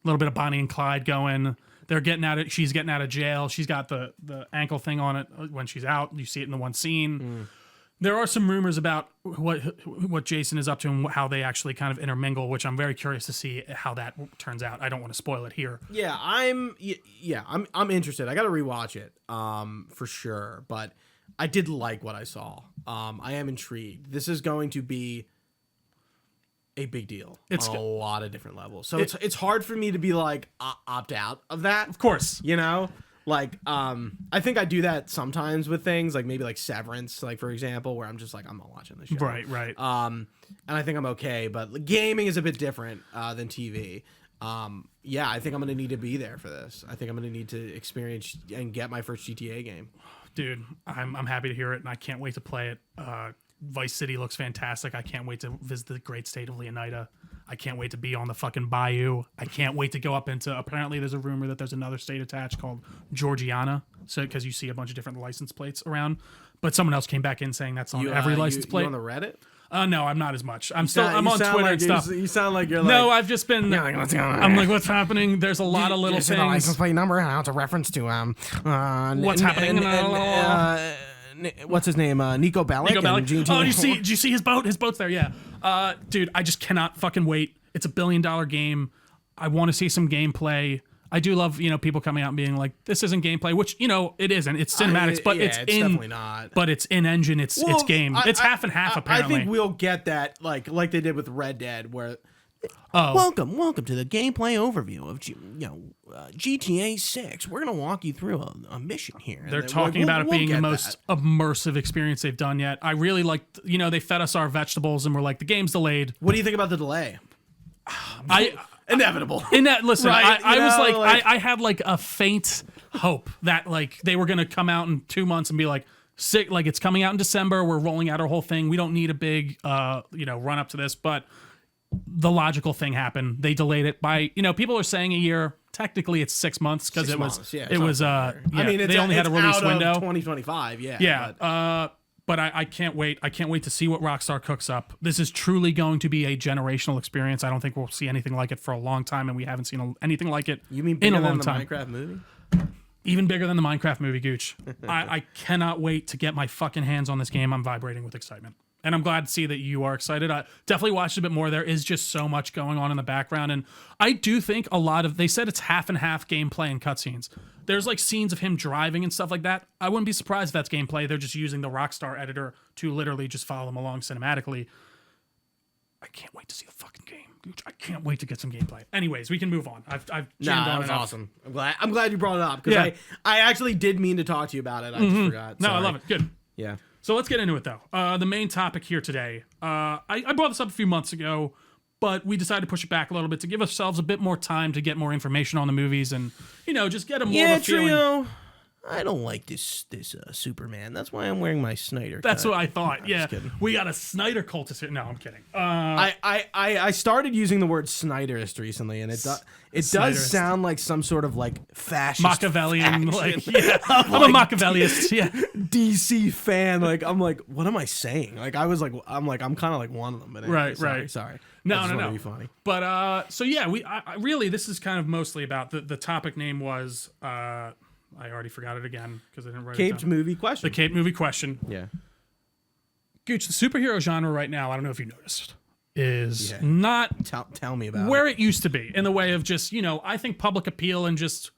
Speaker 2: little bit of Bonnie and Clyde going. They're getting out of. She's getting out of jail. She's got the ankle thing on it when she's out. You see it in the one scene. There are some rumors about what Jason is up to and how they actually kind of intermingle, which I'm very curious to see how that turns out. I don't want to spoil it here.
Speaker 1: Yeah, I'm interested. I got to rewatch it for sure, but I did like what I saw. I am intrigued. This is going to be a big deal on a lot of different levels. So it's hard for me to be like opt out of that.
Speaker 2: Of course.
Speaker 1: Like, I think I do that sometimes with things like maybe like Severance, like for example, where I'm just like, I'm not watching this show.
Speaker 2: Right.
Speaker 1: And I think I'm okay, but gaming is a bit different than TV. I think I'm going to need to be there for this. I think I'm going to need to experience and get my first GTA game.
Speaker 2: Dude, I'm happy to hear it, and I can't wait to play it. Vice City looks fantastic. I can't wait to visit the great state of Leonida. I can't wait to be on the fucking bayou. I can't wait to go up into. Apparently, there's a rumor that there's another state attached called Georgiana. So, because you see a bunch of different license plates around, but someone else came back in saying that's on every license plate.
Speaker 1: You on the Reddit?
Speaker 2: No, I'm not as much. I'm on Twitter and stuff.
Speaker 1: You sound like you're like.
Speaker 2: No, I've just been.
Speaker 1: Like, what's going on?
Speaker 2: I'm like, what's happening? There's a lot of little things.
Speaker 1: The license plate number. How it's a reference to
Speaker 2: what's happening?
Speaker 1: What's his name? Nico Bellic.
Speaker 2: Nico Bellic. Did you see his boat? His boat's there. Yeah. Dude, I just cannot fucking wait. It's $1 billion game. I want to see some gameplay. I do love, people coming out and being like, this isn't gameplay, which, it isn't. It's cinematics, but it's
Speaker 1: definitely not.
Speaker 2: But it's in engine. It's game. It's half and half, apparently.
Speaker 1: I think we'll get that, like they did with Red Dead, where Welcome to the gameplay overview of GTA 6. We're gonna walk you through a mission here.
Speaker 2: They're talking about it being the most immersive experience they've done yet. I really liked, they fed us our vegetables and we're like, the game's delayed.
Speaker 1: What do you think about the delay? Inevitable.
Speaker 2: Listen,
Speaker 1: Right,
Speaker 2: I had like a faint hope that like they were gonna come out in 2 months and be like, sick, like it's coming out in December. We're rolling out our whole thing. We don't need a big, run up to this, but the logical thing happened. They delayed it by, people are saying a year. Technically, it's 6 months because they only had a release window.
Speaker 1: 2025, yeah.
Speaker 2: Yeah. But I can't wait. I can't wait to see what Rockstar cooks up. This is truly going to be a generational experience. I don't think we'll see anything like it for a long time, and we haven't seen anything like it
Speaker 1: you mean
Speaker 2: in a
Speaker 1: bigger
Speaker 2: long
Speaker 1: than
Speaker 2: time.
Speaker 1: The Minecraft movie?
Speaker 2: Even bigger than the Minecraft movie, Gooch. I cannot wait to get my fucking hands on this game. I'm vibrating with excitement. And I'm glad to see that you are excited. I definitely watched a bit more. There is just so much going on in the background. And I do think they said it's half and half gameplay and cutscenes. There's like scenes of him driving and stuff like that. I wouldn't be surprised if that's gameplay. They're just using the Rockstar editor to literally just follow them along cinematically. I can't wait to see the fucking game. I can't wait to get some gameplay. Anyways, we can move on. I've jammed on
Speaker 1: that was
Speaker 2: enough.
Speaker 1: awesome. I'm glad you brought it up because I actually did mean to talk to you about it. I just forgot.
Speaker 2: No,
Speaker 1: Sorry.
Speaker 2: I love it. Good.
Speaker 1: Yeah.
Speaker 2: So let's get into it, though. The main topic here today, I brought this up a few months ago, but we decided to push it back a little bit to give ourselves a bit more time to get more information on the movies and, just get a more of a feeling.
Speaker 1: Trio, I don't like this Superman. That's why I'm wearing my Snyder cut.
Speaker 2: That's what I thought.
Speaker 1: I'm
Speaker 2: Yeah,
Speaker 1: just kidding.
Speaker 2: we got a Snyder cultist here. No, I'm kidding.
Speaker 1: I started using the word Snyderist recently, and it does sound like some sort of like fascist
Speaker 2: Machiavellian.
Speaker 1: faction.
Speaker 2: I'm a Machiavellist. Yeah,
Speaker 1: DC fan. Like I'm like, what am I saying? Like I'm kind of like one of them. But anyway,
Speaker 2: Right.
Speaker 1: Sorry.
Speaker 2: No.
Speaker 1: Be funny.
Speaker 2: But so yeah, I really this is kind of mostly about the topic name was I already forgot it again because I didn't write it down.
Speaker 1: Caped movie question.
Speaker 2: The Cape movie question.
Speaker 1: Yeah.
Speaker 2: Gooch, the superhero genre right now, I don't know if you noticed, is not
Speaker 1: tell me about
Speaker 2: where it used to be in the way of just, I think public appeal and just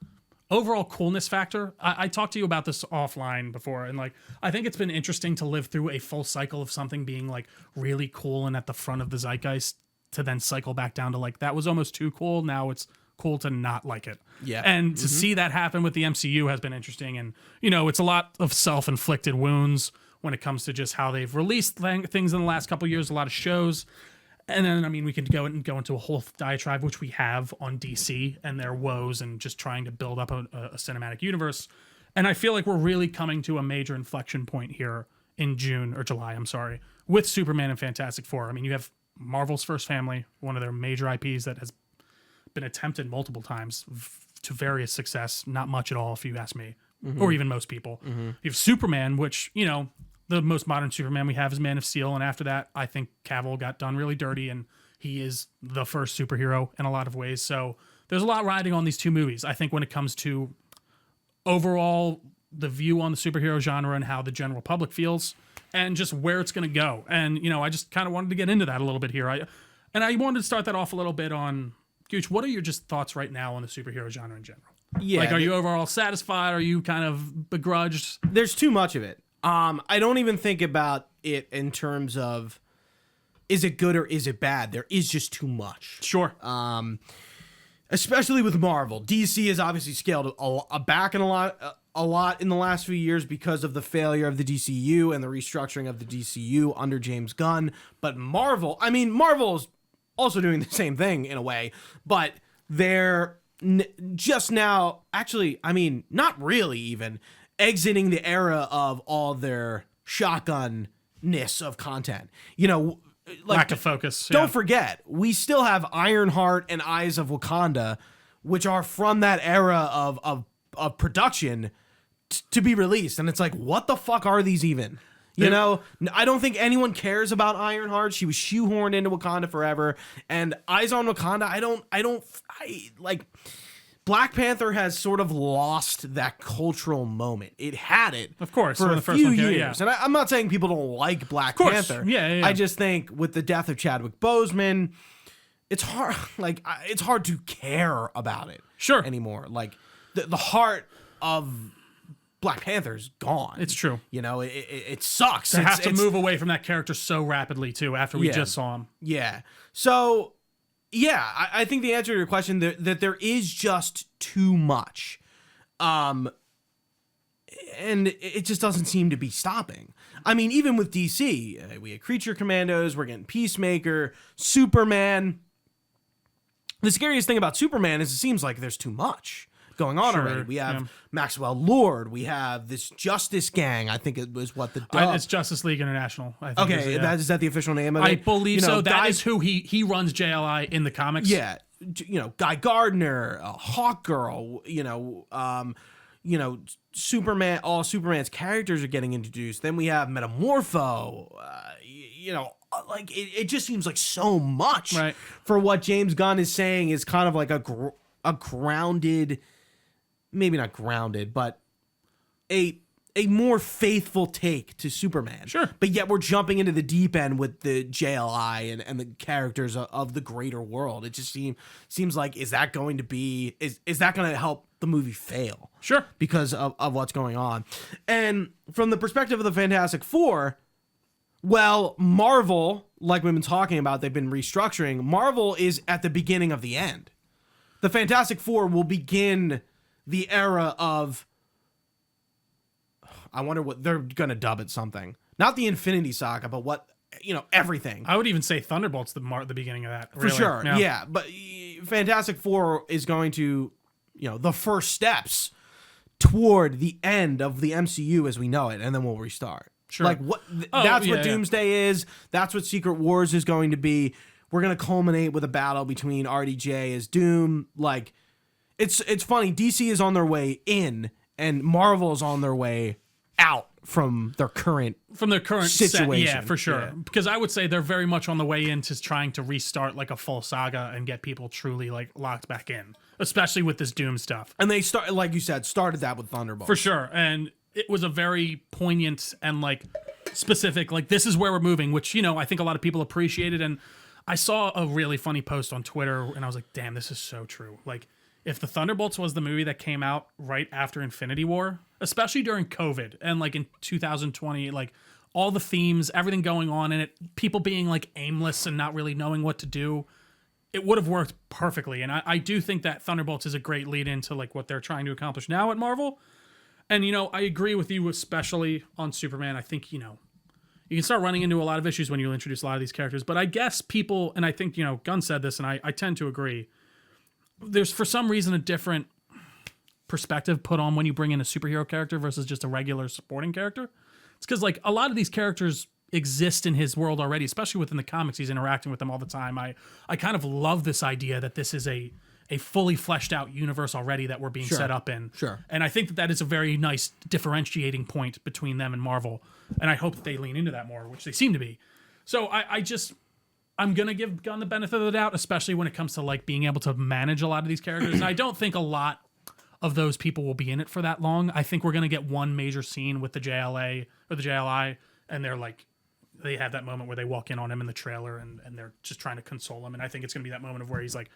Speaker 2: overall coolness factor. I talked to you about this offline before, and like I think it's been interesting to live through a full cycle of something being like really cool and at the front of the zeitgeist to then cycle back down to like that was almost too cool. Now it's cool to not like it.
Speaker 1: Yeah.
Speaker 2: And to see that happen with the MCU has been interesting. And, it's a lot of self-inflicted wounds when it comes to just how they've released things in the last couple of years, a lot of shows. And then, we could go into a whole diatribe, which we have on DC and their woes and just trying to build up a cinematic universe. And I feel like we're really coming to a major inflection point here in July, with Superman and Fantastic Four. You have Marvel's First Family, one of their major IPs that has been attempted multiple times to various success, not much at all if you ask me, or even most people. You have Superman, which, the most modern Superman we have is Man of Steel, and after that, I think Cavill got done really dirty, and he is the first superhero in a lot of ways. So there's a lot riding on these two movies. I think when it comes to overall the view on the superhero genre and how the general public feels, and just where it's going to go. And, I just kind of wanted to get into that a little bit here. I wanted to start that off a little bit on... Gooch, what are your just thoughts right now on the superhero genre in general?
Speaker 1: Yeah.
Speaker 2: Like, are you overall satisfied? Are you kind of begrudged?
Speaker 1: There's too much of it. I don't even think about it in terms of is it good or is it bad? There is just too much.
Speaker 2: Sure.
Speaker 1: Especially with Marvel. DC has obviously scaled back in a lot in the last few years because of the failure of the DCU and the restructuring of the DCU under James Gunn. But Marvel's also doing the same thing in a way, but they're just now, actually, not really even, exiting the era of all their shotgun-ness of content.
Speaker 2: Lack of focus.
Speaker 1: Don't forget, we still have Ironheart and Eyes of Wakanda, which are from that era of production to be released. And it's like, what the fuck are these even? I don't think anyone cares about Ironheart. She was shoehorned into Wakanda forever. And Eyes on Wakanda, Black Panther has sort of lost that cultural moment. It had it,
Speaker 2: of course,
Speaker 1: for
Speaker 2: the
Speaker 1: a
Speaker 2: first
Speaker 1: few
Speaker 2: one
Speaker 1: years.
Speaker 2: yeah.
Speaker 1: And I'm not saying people don't like Black Panther.
Speaker 2: Yeah.
Speaker 1: I just think with the death of Chadwick Boseman, it's hard. It's hard to care about it. Anymore. Like the heart of Black Panther's gone.
Speaker 2: It's true.
Speaker 1: It sucks.
Speaker 2: To have to move away from that character so rapidly too after we just saw him.
Speaker 1: Yeah. So I think the answer to your question that there is just too much. And it just doesn't seem to be stopping. I mean, even with DC, we had Creature Commandos, we're getting Peacemaker, Superman. The scariest thing about Superman is it seems like there's too much going on already. We have Maxwell Lord, we have this Justice Gang. I think it was what the
Speaker 2: it's Justice League International. I think
Speaker 1: is that the official name of it?
Speaker 2: I believe so. That is who he runs JLI in the comics.
Speaker 1: Yeah, Guy Gardner, Hawkgirl. Superman. All Superman's characters are getting introduced. Then we have Metamorpho. Like it just seems like so much for what James Gunn is saying is kind of like a grounded, maybe not grounded, but a more faithful take to Superman.
Speaker 2: Sure.
Speaker 1: But yet we're jumping into the deep end with the JLI and the characters of the greater world. It just seems like, is that going to help the movie fail?
Speaker 2: Sure.
Speaker 1: Because of what's going on. And from the perspective of the Fantastic Four, well, Marvel, like we've been talking about, they've been restructuring. Marvel is at the beginning of the end. The Fantastic Four will begin the era of, I wonder what they're going to dub it something. Not the Infinity Saga, but what, everything.
Speaker 2: I would even say Thunderbolt's the beginning of that. Really.
Speaker 1: For sure, yeah. But Fantastic Four is going to, the first steps toward the end of the MCU as we know it, and then we'll restart.
Speaker 2: Sure.
Speaker 1: Like that's what Doomsday is. That's what Secret Wars is going to be. We're going to culminate with a battle between RDJ as Doom. Like, it's funny. DC is on their way in, and Marvel is on their way out from their current situation.
Speaker 2: Yeah, for sure. Yeah. Because I would say they're very much on the way into trying to restart like a full saga and get people truly like locked back in, especially with this Doom stuff.
Speaker 1: And they like you said, started that with Thunderbolt
Speaker 2: for sure. And it was a very poignant and like specific, like this is where we're moving, which I think a lot of people appreciated. And I saw a really funny post on Twitter, and I was like, damn, this is so true. Like, if the Thunderbolts was the movie that came out right after Infinity War, especially during COVID and like in 2020, like all the themes, everything going on in it, people being like aimless and not really knowing what to do, it would have worked perfectly. And I do think that Thunderbolts is a great lead into like what they're trying to accomplish now at Marvel. And, I agree with you, especially on Superman. I think, you can start running into a lot of issues when you introduce a lot of these characters. But I guess people, and I think, Gunn said this, and I tend to agree, there's for some reason a different perspective put on when you bring in a superhero character versus just a regular supporting character. It's because like a lot of these characters exist in his world already, especially within the comics. He's interacting with them all the time. I kind of love this idea that this is a fully fleshed out universe already that we're being set up in.
Speaker 1: Sure.
Speaker 2: And I think that is a very nice differentiating point between them and Marvel. And I hope that they lean into that more, which they seem to be. So I'm going to give Gunn the benefit of the doubt, especially when it comes to like being able to manage a lot of these characters. And I don't think a lot of those people will be in it for that long. I think we're going to get one major scene with the JLA or the JLI, and they're like, they have that moment where they walk in on him in the trailer and they're just trying to console him. And I think it's going to be that moment of where he's like,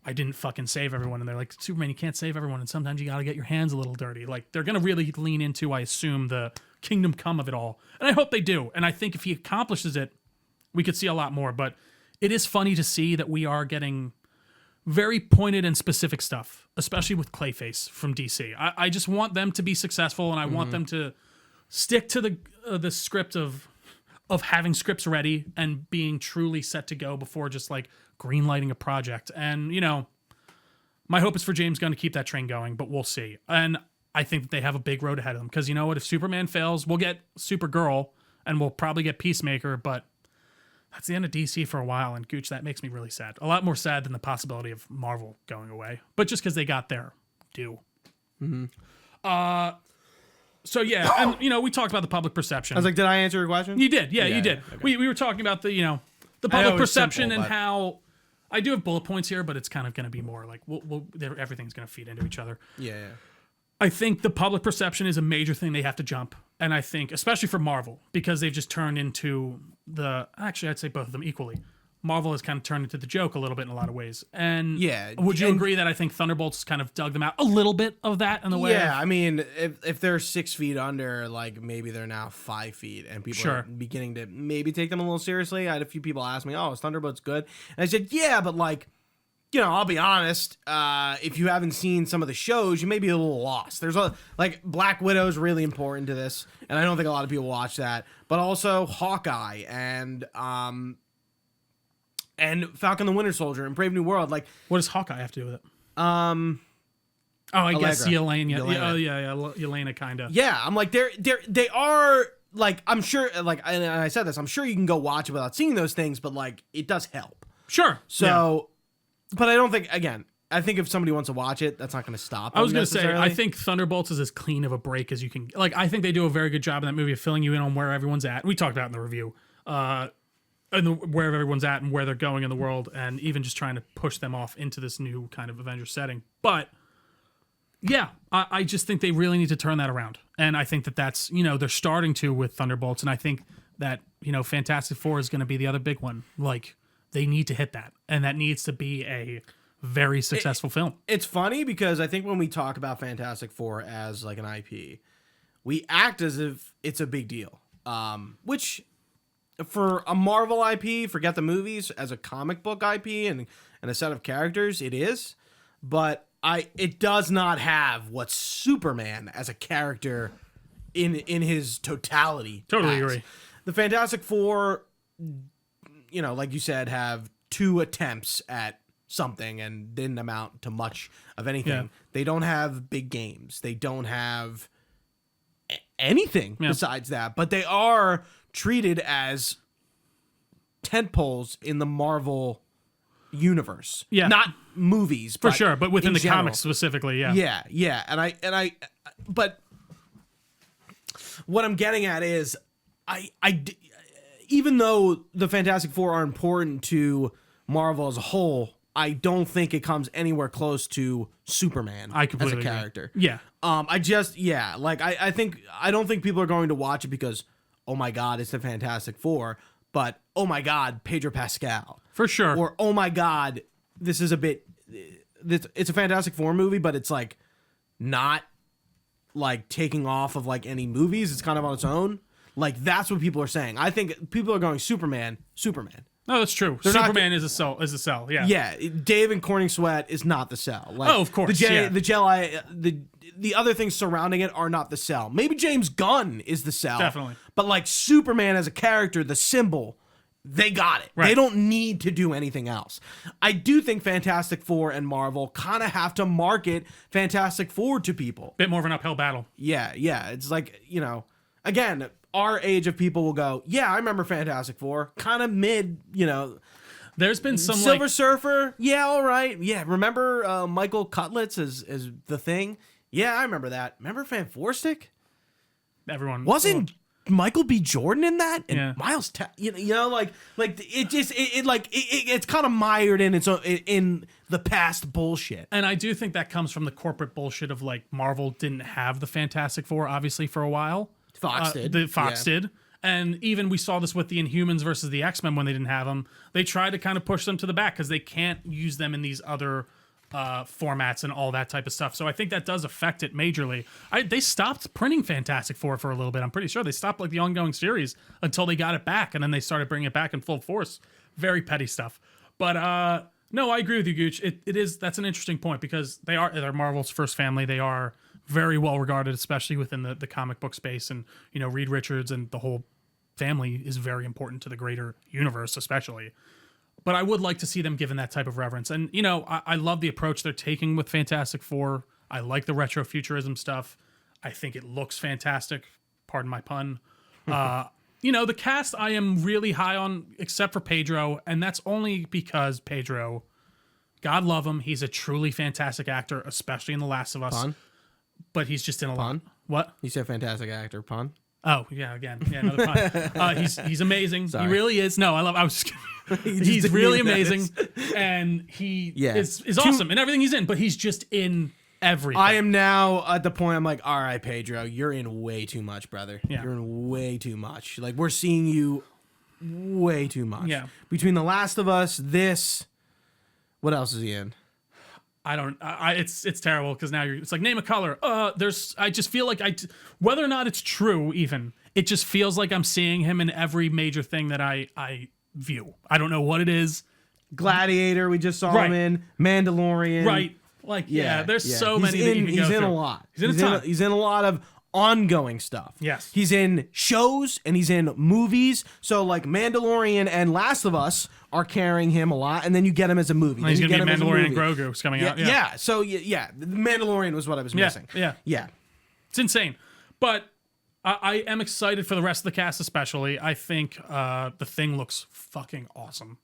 Speaker 2: I didn't fucking save everyone. And they're like, Superman, you can't save everyone. And sometimes you got to get your hands a little dirty. Like, they're going to really lean into, I assume, the kingdom come of it all. And I hope they do. And I think if he accomplishes it, we could see a lot more. But it is funny to see that we are getting very pointed and specific stuff, especially with Clayface from DC. I just want them to be successful, and I want them to stick to the script of having scripts ready and being truly set to go before just like greenlighting a project. And, my hope is for James Gunn to keep that train going, but we'll see. And I think that they have a big road ahead of them because you know what? If Superman fails, we'll get Supergirl and we'll probably get Peacemaker, but that's the end of DC for a while, and Gooch, that makes me really sad. A lot more sad than the possibility of Marvel going away, but just because they got their due. So yeah, and we talked about the public perception.
Speaker 1: I was like, did I answer your question?
Speaker 2: You did, yeah, you did. Okay. We were talking about the the public perception and how I do have bullet points here, but it's kind of going to be more like everything's going to feed into each other.
Speaker 1: Yeah.
Speaker 2: I think the public perception is a major thing they have to jump. And I think, especially for Marvel, because they've just turned into actually, I'd say both of them equally. Marvel has kind of turned into the joke a little bit in a lot of ways. And
Speaker 1: Yeah,
Speaker 2: would you
Speaker 1: and-
Speaker 2: agree that I think Thunderbolts kind of dug them out a little bit of that in the way?
Speaker 1: Yeah,
Speaker 2: of,
Speaker 1: I mean, if they're 6 feet under, like maybe they're now 5 feet, and people are beginning to maybe take them a little seriously. I had a few people ask me, "Oh, is Thunderbolts good?" And I said, "Yeah, but like, you know, I'll be honest. If you haven't seen some of the shows, you may be a little lost. There's like Black Widow is really important to this, and I don't think a lot of people watch that. But also Hawkeye and Falcon the Winter Soldier and Brave New World. Like,
Speaker 2: what does Hawkeye have to do with it?
Speaker 1: um."
Speaker 2: Oh, I guess
Speaker 1: Yelena.
Speaker 2: Yelena, kind of.
Speaker 1: Yeah, I'm like they are like, I'm sure, like, and I said this, I'm sure you can go watch it without seeing those things, but like it does help.
Speaker 2: Sure.
Speaker 1: So, but I don't think, again, I think if somebody wants to watch it, that's not going to stop.
Speaker 2: I was going to say,
Speaker 1: necessarily.
Speaker 2: I think Thunderbolts is as clean of a break as you can. Like, I think they do a very good job in that movie of filling you in on where everyone's at. We talked about it in the review, where everyone's at and where they're going in the world, and even just trying to push them off into this new kind of Avengers setting. But yeah, I just think they really need to turn that around. And I think that's, you know, they're starting to with Thunderbolts. And I think that, you know, Fantastic Four is going to be the other big one. Like, they need to hit that. And that needs to be a very successful film.
Speaker 1: It's funny because I think when we talk about Fantastic Four as like an IP, we act as if it's a big deal. Which, for a Marvel IP, forget the movies, as a comic book IP and a set of characters, it is. But it does not have what Superman as a character in his totality.
Speaker 2: Totally
Speaker 1: has.
Speaker 2: agree.
Speaker 1: The Fantastic Four, you know, like you said, have 2 attempts at something and didn't amount to much of anything.
Speaker 2: Yeah.
Speaker 1: They don't have big games. They don't have anything besides that. But they are treated as tentpoles in the Marvel universe.
Speaker 2: Yeah.
Speaker 1: Not movies,
Speaker 2: For sure, but within the
Speaker 1: general.
Speaker 2: comics specifically, yeah.
Speaker 1: Yeah. And I but what I'm getting at is even though the Fantastic Four are important to Marvel as a whole, I don't think it comes anywhere close to Superman
Speaker 2: I
Speaker 1: as a
Speaker 2: completely agree.
Speaker 1: character.
Speaker 2: Yeah.
Speaker 1: I don't think people are going to watch it because, oh my God, it's the Fantastic Four, but oh my God, Pedro Pascal.
Speaker 2: For sure.
Speaker 1: Or oh my God, it's a Fantastic Four movie, but it's like not like taking off of like any movies. It's kind of on its own. Like, that's what people are saying. I think people are going Superman.
Speaker 2: No, that's true. Superman is a cell. Yeah.
Speaker 1: Yeah, Dave and Corning Sweat is not the Cell. Like,
Speaker 2: Oh, of course,
Speaker 1: the other things surrounding it are not the Cell. Maybe James Gunn is the Cell.
Speaker 2: Definitely.
Speaker 1: But like Superman as a character, the symbol, they got it.
Speaker 2: Right.
Speaker 1: They don't need to do anything else. I do think Fantastic Four and Marvel kind of have to market Fantastic Four to people.
Speaker 2: Bit more of an uphill battle.
Speaker 1: Yeah. It's like, you know, again, our age of people will go, yeah, I remember Fantastic Four, kind of mid, you know.
Speaker 2: There's been some
Speaker 1: Silver Surfer, yeah, all right. Yeah, remember Michael Cutlets as the Thing? Yeah, I remember that. Remember Fan Four Stick?
Speaker 2: everyone
Speaker 1: Wasn't Michael B. Jordan in that? And
Speaker 2: Yeah.
Speaker 1: Miles, you know, like it just it's kind of mired in in the past bullshit.
Speaker 2: And I do think that comes from the corporate bullshit of like Marvel didn't have the Fantastic Four obviously for a while.
Speaker 1: Fox did.
Speaker 2: Fox did. And even we saw this with the Inhumans versus the X-Men when they didn't have them. They tried to kind of push them to the back because they can't use them in these other formats and all that type of stuff. So I think that does affect it majorly. They stopped printing Fantastic Four for a little bit. I'm pretty sure they stopped like the ongoing series until they got it back, and then they started bringing it back in full force. Very petty stuff. But no, I agree with you, Gooch. That's an interesting point because they're Marvel's first family. They are very well regarded, especially within the comic book space. And, you know, Reed Richards and the whole family is very important to the greater universe, especially. But I would like to see them given that type of reverence. And, you know, I love the approach they're taking with Fantastic Four. I like the retrofuturism stuff. I think it looks fantastic. Pardon my pun. You know, the cast I am really high on, except for Pedro. And that's only because Pedro, God love him, he's a truly fantastic actor, especially in The Last of Us.
Speaker 1: Pun?
Speaker 2: But he's just in a lot.
Speaker 1: Pun?
Speaker 2: What?
Speaker 1: You said fantastic actor, pun?
Speaker 2: Oh, yeah, again. Yeah, another pun. He's amazing.
Speaker 1: Sorry.
Speaker 2: He really is. No, I was just kidding. He's really amazing. And he is awesome in everything he's in, but he's just in everything.
Speaker 1: I am now at the point I'm like, all right, Pedro, you're in way too much, brother.
Speaker 2: Yeah.
Speaker 1: You're in way too much. Like, we're seeing you way too much.
Speaker 2: Yeah.
Speaker 1: Between The Last of Us, this, what else is he in?
Speaker 2: It's terrible because now it's like name a color. I just feel like whether or not it's true even, it just feels like I'm seeing him in every major thing that I view. I don't know what it is.
Speaker 1: Gladiator, we just saw him in. Mandalorian.
Speaker 2: Right. Like, there's so many that you can go
Speaker 1: He's in
Speaker 2: through.
Speaker 1: a lot.
Speaker 2: He's in
Speaker 1: a lot of ongoing stuff.
Speaker 2: Yes.
Speaker 1: He's in shows and he's in movies. So like Mandalorian and Last of Us are carrying him a lot, and then you get him as a movie.
Speaker 2: He's going to be Mandalorian and Grogu's coming out.
Speaker 1: Yeah. So the Mandalorian was what I was missing.
Speaker 2: Yeah. It's insane. But I am excited for the rest of the cast, especially. I think the Thing looks fucking awesome.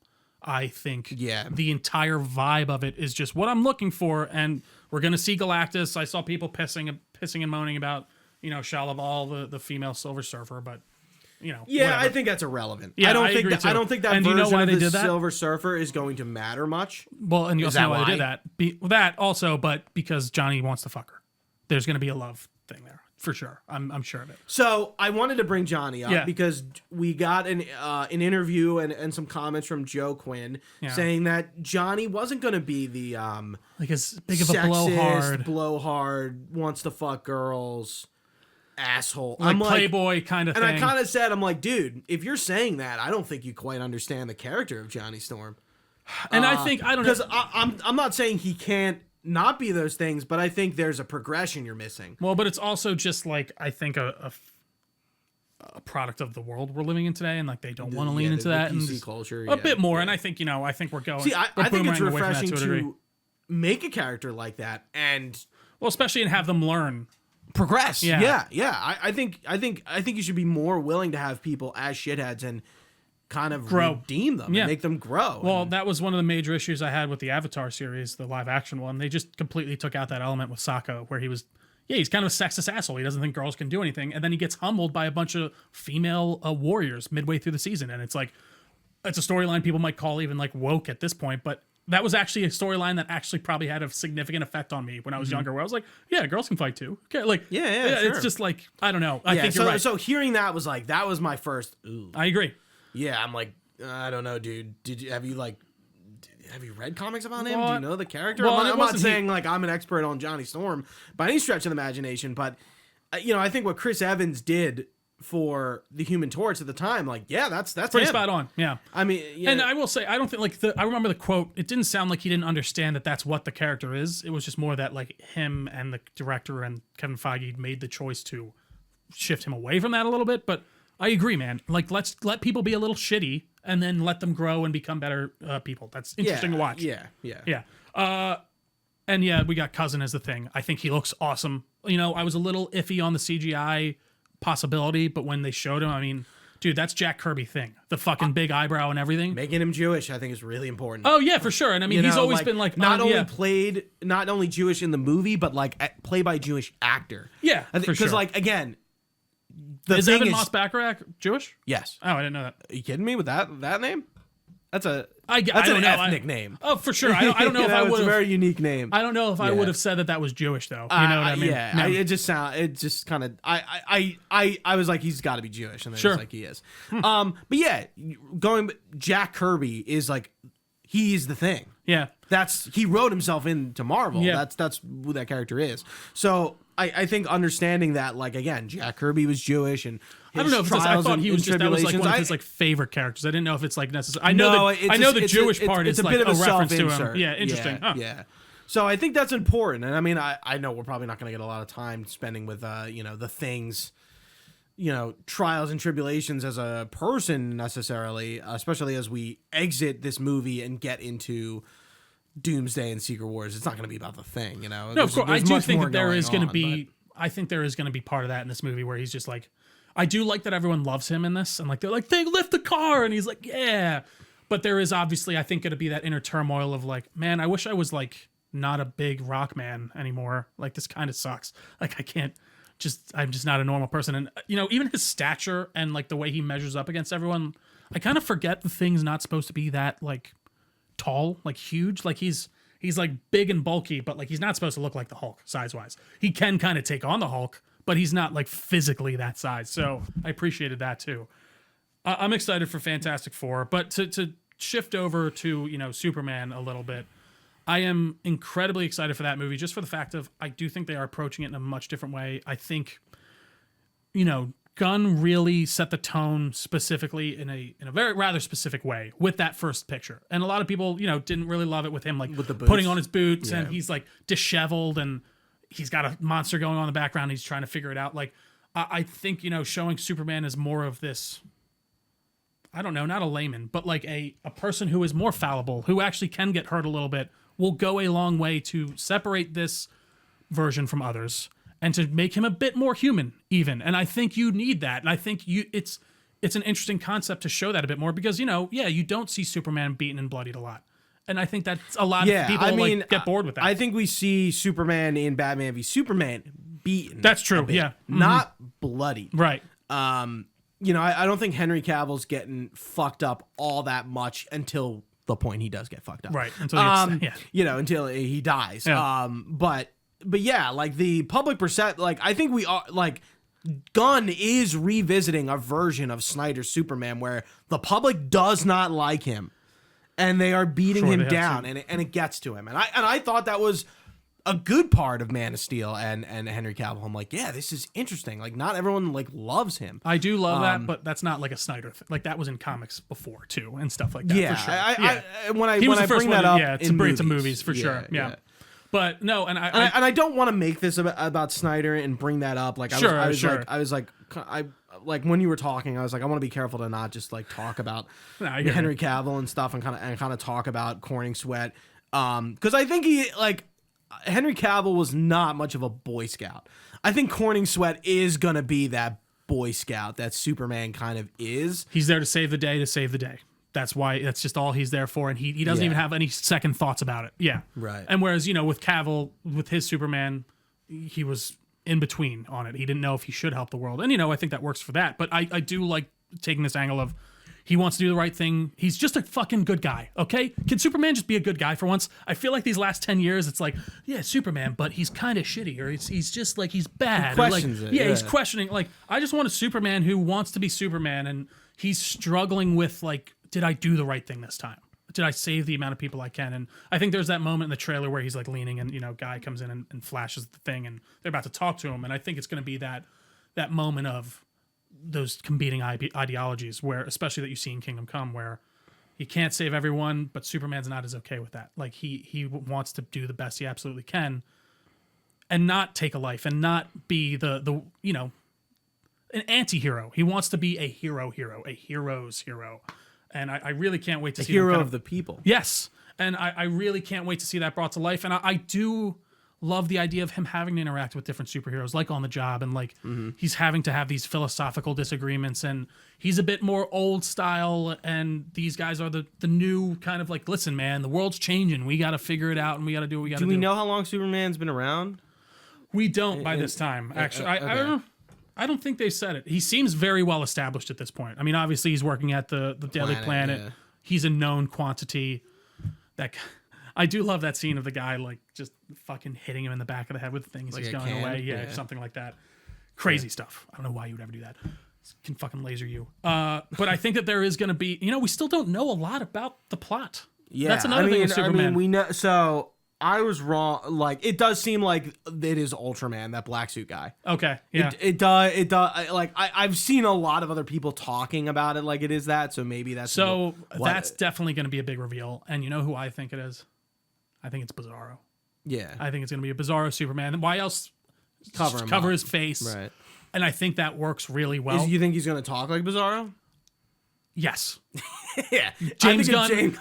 Speaker 2: I think the entire vibe of it is just what I'm looking for, and we're gonna see Galactus. I saw people pissing and moaning about Shalaval, the female Silver Surfer, but whatever.
Speaker 1: I think that's irrelevant.
Speaker 2: Yeah,
Speaker 1: I don't think that
Speaker 2: and
Speaker 1: version
Speaker 2: you know why
Speaker 1: of
Speaker 2: they
Speaker 1: the
Speaker 2: did that?
Speaker 1: Silver Surfer is going to matter much.
Speaker 2: Well, and you also know why
Speaker 1: why?
Speaker 2: they did that. That also, but because Johnny wants to fuck her, there's gonna be a love thing there for sure. I'm sure of it.
Speaker 1: So I wanted to bring Johnny up because we got an interview and some comments from Joe Quinn saying that Johnny wasn't going to be the
Speaker 2: like as big of a
Speaker 1: sexist, blowhard, wants to fuck girls, asshole,
Speaker 2: like playboy kind of thing.
Speaker 1: And I kind of said, I'm like, dude, if you're saying that, I don't think you quite understand the character of Johnny Storm.
Speaker 2: And I don't know,
Speaker 1: because I'm not saying he can't not be those things, but I think there's a progression you're missing.
Speaker 2: Well, but it's also just like I think a product of the world we're living in today, and like they don't want to lean into that
Speaker 1: PC
Speaker 2: and
Speaker 1: culture
Speaker 2: a bit more. And I think I think we're going.
Speaker 1: See, I think it's refreshing
Speaker 2: to a degree.
Speaker 1: make a character like that and
Speaker 2: especially and have them learn,
Speaker 1: progress. Yeah. I think you should be more willing to have people as shitheads and kind of redeem them and make them grow.
Speaker 2: Well, that was one of the major issues I had with the Avatar series, the live action one. They just completely took out that element with Sokka where he's kind of a sexist asshole. He doesn't think girls can do anything. And then he gets humbled by a bunch of female warriors midway through the season. And it's like, it's a storyline people might call even like woke at this point, but that was actually a storyline that actually probably had a significant effect on me when I was younger, where I was like, yeah, girls can fight too. Okay, like,
Speaker 1: sure.
Speaker 2: It's just like, I don't know. I think you're right.
Speaker 1: So hearing that was like, that was my first, ooh.
Speaker 2: I agree.
Speaker 1: Yeah, I'm like, I don't know, dude. Have you read comics about him? Do you know the character?
Speaker 2: Well,
Speaker 1: I'm not saying like I'm an expert on Johnny Storm by any stretch of the imagination, but I think what Chris Evans did for the Human Torch at the time, like, that's
Speaker 2: pretty
Speaker 1: him.
Speaker 2: spot on. Yeah,
Speaker 1: I mean,
Speaker 2: and I will say, I don't think I remember the quote. It didn't sound like he didn't understand that that's what the character is. It was just more that like him and the director and Kevin Feige made the choice to shift him away from that a little bit, but. I agree, man. Like, let's let people be a little shitty and then let them grow and become better people. That's interesting to watch.
Speaker 1: Yeah.
Speaker 2: And yeah, we got Cousin as the Thing. I think he looks awesome. I was a little iffy on the CGI possibility, but when they showed him, I mean, dude, that's Jack Kirby Thing. The fucking big eyebrow and everything.
Speaker 1: Making him Jewish, I think, is really important.
Speaker 2: Oh yeah, for sure. And I mean, he's always been like
Speaker 1: not only Jewish in the movie, but like played by a Jewish actor.
Speaker 2: Yeah,
Speaker 1: because like again.
Speaker 2: Is Evan Moss Bacharach Jewish?
Speaker 1: Yes.
Speaker 2: Oh, I didn't know that.
Speaker 1: Are you kidding me with that name? That's an
Speaker 2: ethnic
Speaker 1: name.
Speaker 2: Oh, for sure. I don't know if I would have.
Speaker 1: It's a very unique name.
Speaker 2: I don't know if I would have said that was Jewish though. You know what I mean?
Speaker 1: Yeah. No. It just kind of. I was like, he's got to be Jewish, and then it's like he is. But yeah, Jack Kirby is like, he's the Thing.
Speaker 2: Yeah.
Speaker 1: He wrote himself into Marvel.
Speaker 2: Yeah.
Speaker 1: That's who that character is. So I think understanding that, like, again, Jack Kirby was Jewish, and
Speaker 2: I don't know if I thought he was just that was like one of his like favorite characters. I didn't know if it's like necessary. I know the Jewish part is like a reference to him. Yeah, interesting.
Speaker 1: Yeah. So I think that's important, and I mean, I know we're probably not going to get a lot of time spending with the Thing's trials and tribulations as a person necessarily, especially as we exit this movie and get into Doomsday and Secret Wars. It's not going to be about the Thing, No,
Speaker 2: of course. I do think that there is going to be. I think there is going to be part of that in this movie where he's just like, I do like that everyone loves him in this, and like they're like, "Thing, lift the car," and he's like, "Yeah." But there is obviously, I think, going to be that inner turmoil of like, man, I wish I was like not a big rock man anymore. Like this kind of sucks. Like I'm just not a normal person, and even his stature and like the way he measures up against everyone, I kind of forget the Thing's not supposed to be that like tall, like huge. Like he's like big and bulky, but like he's not supposed to look like the Hulk size wise. He can kind of take on the Hulk, but he's not like physically that size. So I appreciated that too. I'm excited for Fantastic Four, but to shift over to Superman a little bit, I am incredibly excited for that movie just for the fact of I do think they are approaching it in a much different way. I think Gunn really set the tone specifically in a very rather specific way with that first picture, and a lot of people didn't really love it with him like
Speaker 1: with the boots.
Speaker 2: putting on his boots and he's like disheveled and he's got a monster going on in the background. He's trying to figure it out. Like I think showing Superman as more of this. I don't know, not a layman, but like a person who is more fallible, who actually can get hurt a little bit, will go a long way to separate this version from others and to make him a bit more human even. And I think you need that. And I think it's an interesting concept to show that a bit more because, you don't see Superman beaten and bloodied a lot. And I think that's a lot of people get bored with that.
Speaker 1: I think we see Superman in Batman v Superman beaten.
Speaker 2: That's true, yeah.
Speaker 1: Not bloodied.
Speaker 2: Right.
Speaker 1: I don't think Henry Cavill's getting fucked up all that much until the point he does get fucked up.
Speaker 2: Right. Until
Speaker 1: he dies.
Speaker 2: Yeah.
Speaker 1: But yeah, like the public perception, like I think we are like Gunn is revisiting a version of Snyder's Superman where the public does not like him and they are beating him down and it gets to him. And I thought that was a good part of Man of Steel and Henry Cavill. I'm like, yeah, this is interesting. Like, not everyone like loves him.
Speaker 2: I do love that, but that's not like a Snyder thing. Like that was in comics before too, and stuff like that.
Speaker 1: Yeah,
Speaker 2: for sure.
Speaker 1: When I bring that up,
Speaker 2: to bring to movies for sure. Yeah. But no, and
Speaker 1: I don't want to make this about Snyder and bring that up. Like, I was like, when you were talking, I was like, I want to be careful to not just like talk about Henry Cavill and stuff, and kind of talk about Corning Sweat, because I think Henry Cavill was not much of a Boy Scout. I think Corning Sweat is going to be that Boy Scout that Superman kind of is.
Speaker 2: He's there to save the day. That's why, that's just all he's there for. And he doesn't even have any second thoughts about it. Yeah.
Speaker 1: Right.
Speaker 2: And whereas, with Cavill, with his Superman, he was in between on it. He didn't know if he should help the world. And, I think that works for that. But I do like taking this angle of, he wants to do the right thing. He's just a fucking good guy, okay? Can Superman just be a good guy for once? I feel like these last 10 years, it's like, yeah, Superman, but he's kind of shitty, or he's just like, he's bad.
Speaker 1: He questions it.
Speaker 2: Yeah, he's questioning. Like, I just want a Superman who wants to be Superman, and he's struggling with, like, did I do the right thing this time? Did I save the amount of people I can? And I think there's that moment in the trailer where he's, like, leaning, and, guy comes in and flashes the thing, and they're about to talk to him, and I think it's going to be that moment of those competing ideologies, where especially that you see in Kingdom Come, where he can't save everyone, but Superman's not as okay with that. Like he wants to do the best he absolutely can and not take a life and not be the an anti-hero. He wants to be a hero, a hero's hero. And I really can't wait to see
Speaker 1: a hero of the people.
Speaker 2: Yes. And I really can't wait to see that brought to life. And I do love the idea of him having to interact with different superheroes, like on the job, and like he's having to have these philosophical disagreements, and he's a bit more old style, and these guys are the new kind of like, listen, man, the world's changing. We got to figure it out, and we got to do what we got to do.
Speaker 1: Do we know how long Superman's been around?
Speaker 2: We don't by this time, actually. I don't think they said it. He seems very well established at this point. I mean, obviously he's working at the Daily Planet. Yeah. He's a known quantity. I do love that scene of the guy like just fucking hitting him in the back of the head with the things like he's going away. Yeah, something like that. Crazy stuff. I don't know why you would ever do that. Can fucking laser you. But I think that there is going to be, we still don't know a lot about the plot.
Speaker 1: Yeah,
Speaker 2: that's another thing with Superman.
Speaker 1: We know. So I was wrong. Like, it does seem like it is Ultraman, that black suit guy.
Speaker 2: Okay. Yeah.
Speaker 1: It does. Like, I've seen a lot of other people talking about it like it is that. So maybe that's
Speaker 2: that's definitely going to be a big reveal. And you know who I think it is? I think it's Bizarro.
Speaker 1: Yeah.
Speaker 2: I think it's going to be a Bizarro Superman. Why else cover his face?
Speaker 1: Right.
Speaker 2: And I think that works really well.
Speaker 1: You think he's going to talk like Bizarro?
Speaker 2: Yes.
Speaker 1: Yeah.
Speaker 2: James Gunn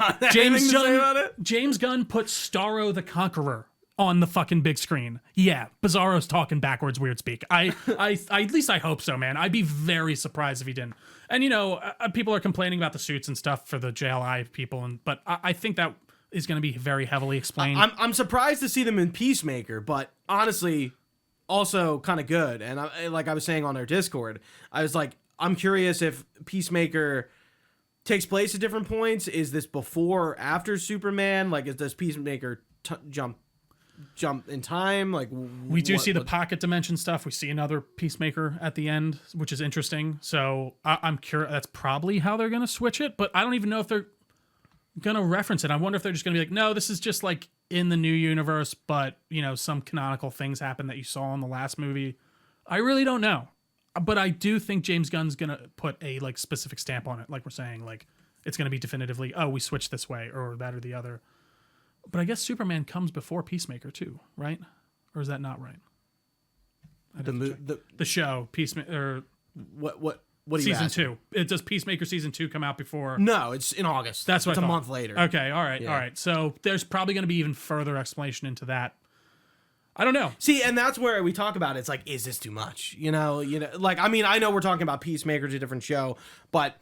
Speaker 2: put Starro the Conqueror on the fucking big screen. Yeah, Bizarro's talking backwards weird speak. I at least I hope so, man. I'd be very surprised if he didn't. And people are complaining about the suits and stuff for the JLI people, but I think that is going to be very heavily explained.
Speaker 1: I'm surprised to see them in Peacemaker, but honestly, also kind of good. And like I was saying on our Discord, I was like, I'm curious if Peacemaker takes place at different points. Is this before or after Superman? Like, does Peacemaker jump jump in time? Like
Speaker 2: we do see the pocket dimension stuff. We see another Peacemaker at the end, which is interesting. So I'm curious. That's probably how they're going to switch it, but I don't even know if they're going to reference it. I wonder if they're just going to be like, no, this is just like in the new universe, but some canonical things happen that you saw in the last movie. I really don't know, but I do think James Gunn's going to put a like specific stamp on it. Like we're saying, like it's going to be definitively, oh, we switched this way or that or the other. But I guess Superman comes before Peacemaker too, right? Or is that not right? The show Peacemaker.
Speaker 1: What are you
Speaker 2: season
Speaker 1: asking?
Speaker 2: 2? Does Peacemaker season 2 come out before?
Speaker 1: No, it's in August.
Speaker 2: That's what
Speaker 1: it's
Speaker 2: I
Speaker 1: a
Speaker 2: thought.
Speaker 1: month later.
Speaker 2: Okay, all right. So there's probably going to be even further explanation into that. I don't know.
Speaker 1: See, and that's where we talk about it. It's like, is this too much? Like, I mean, I know we're talking about Peacemaker, it's a different show, but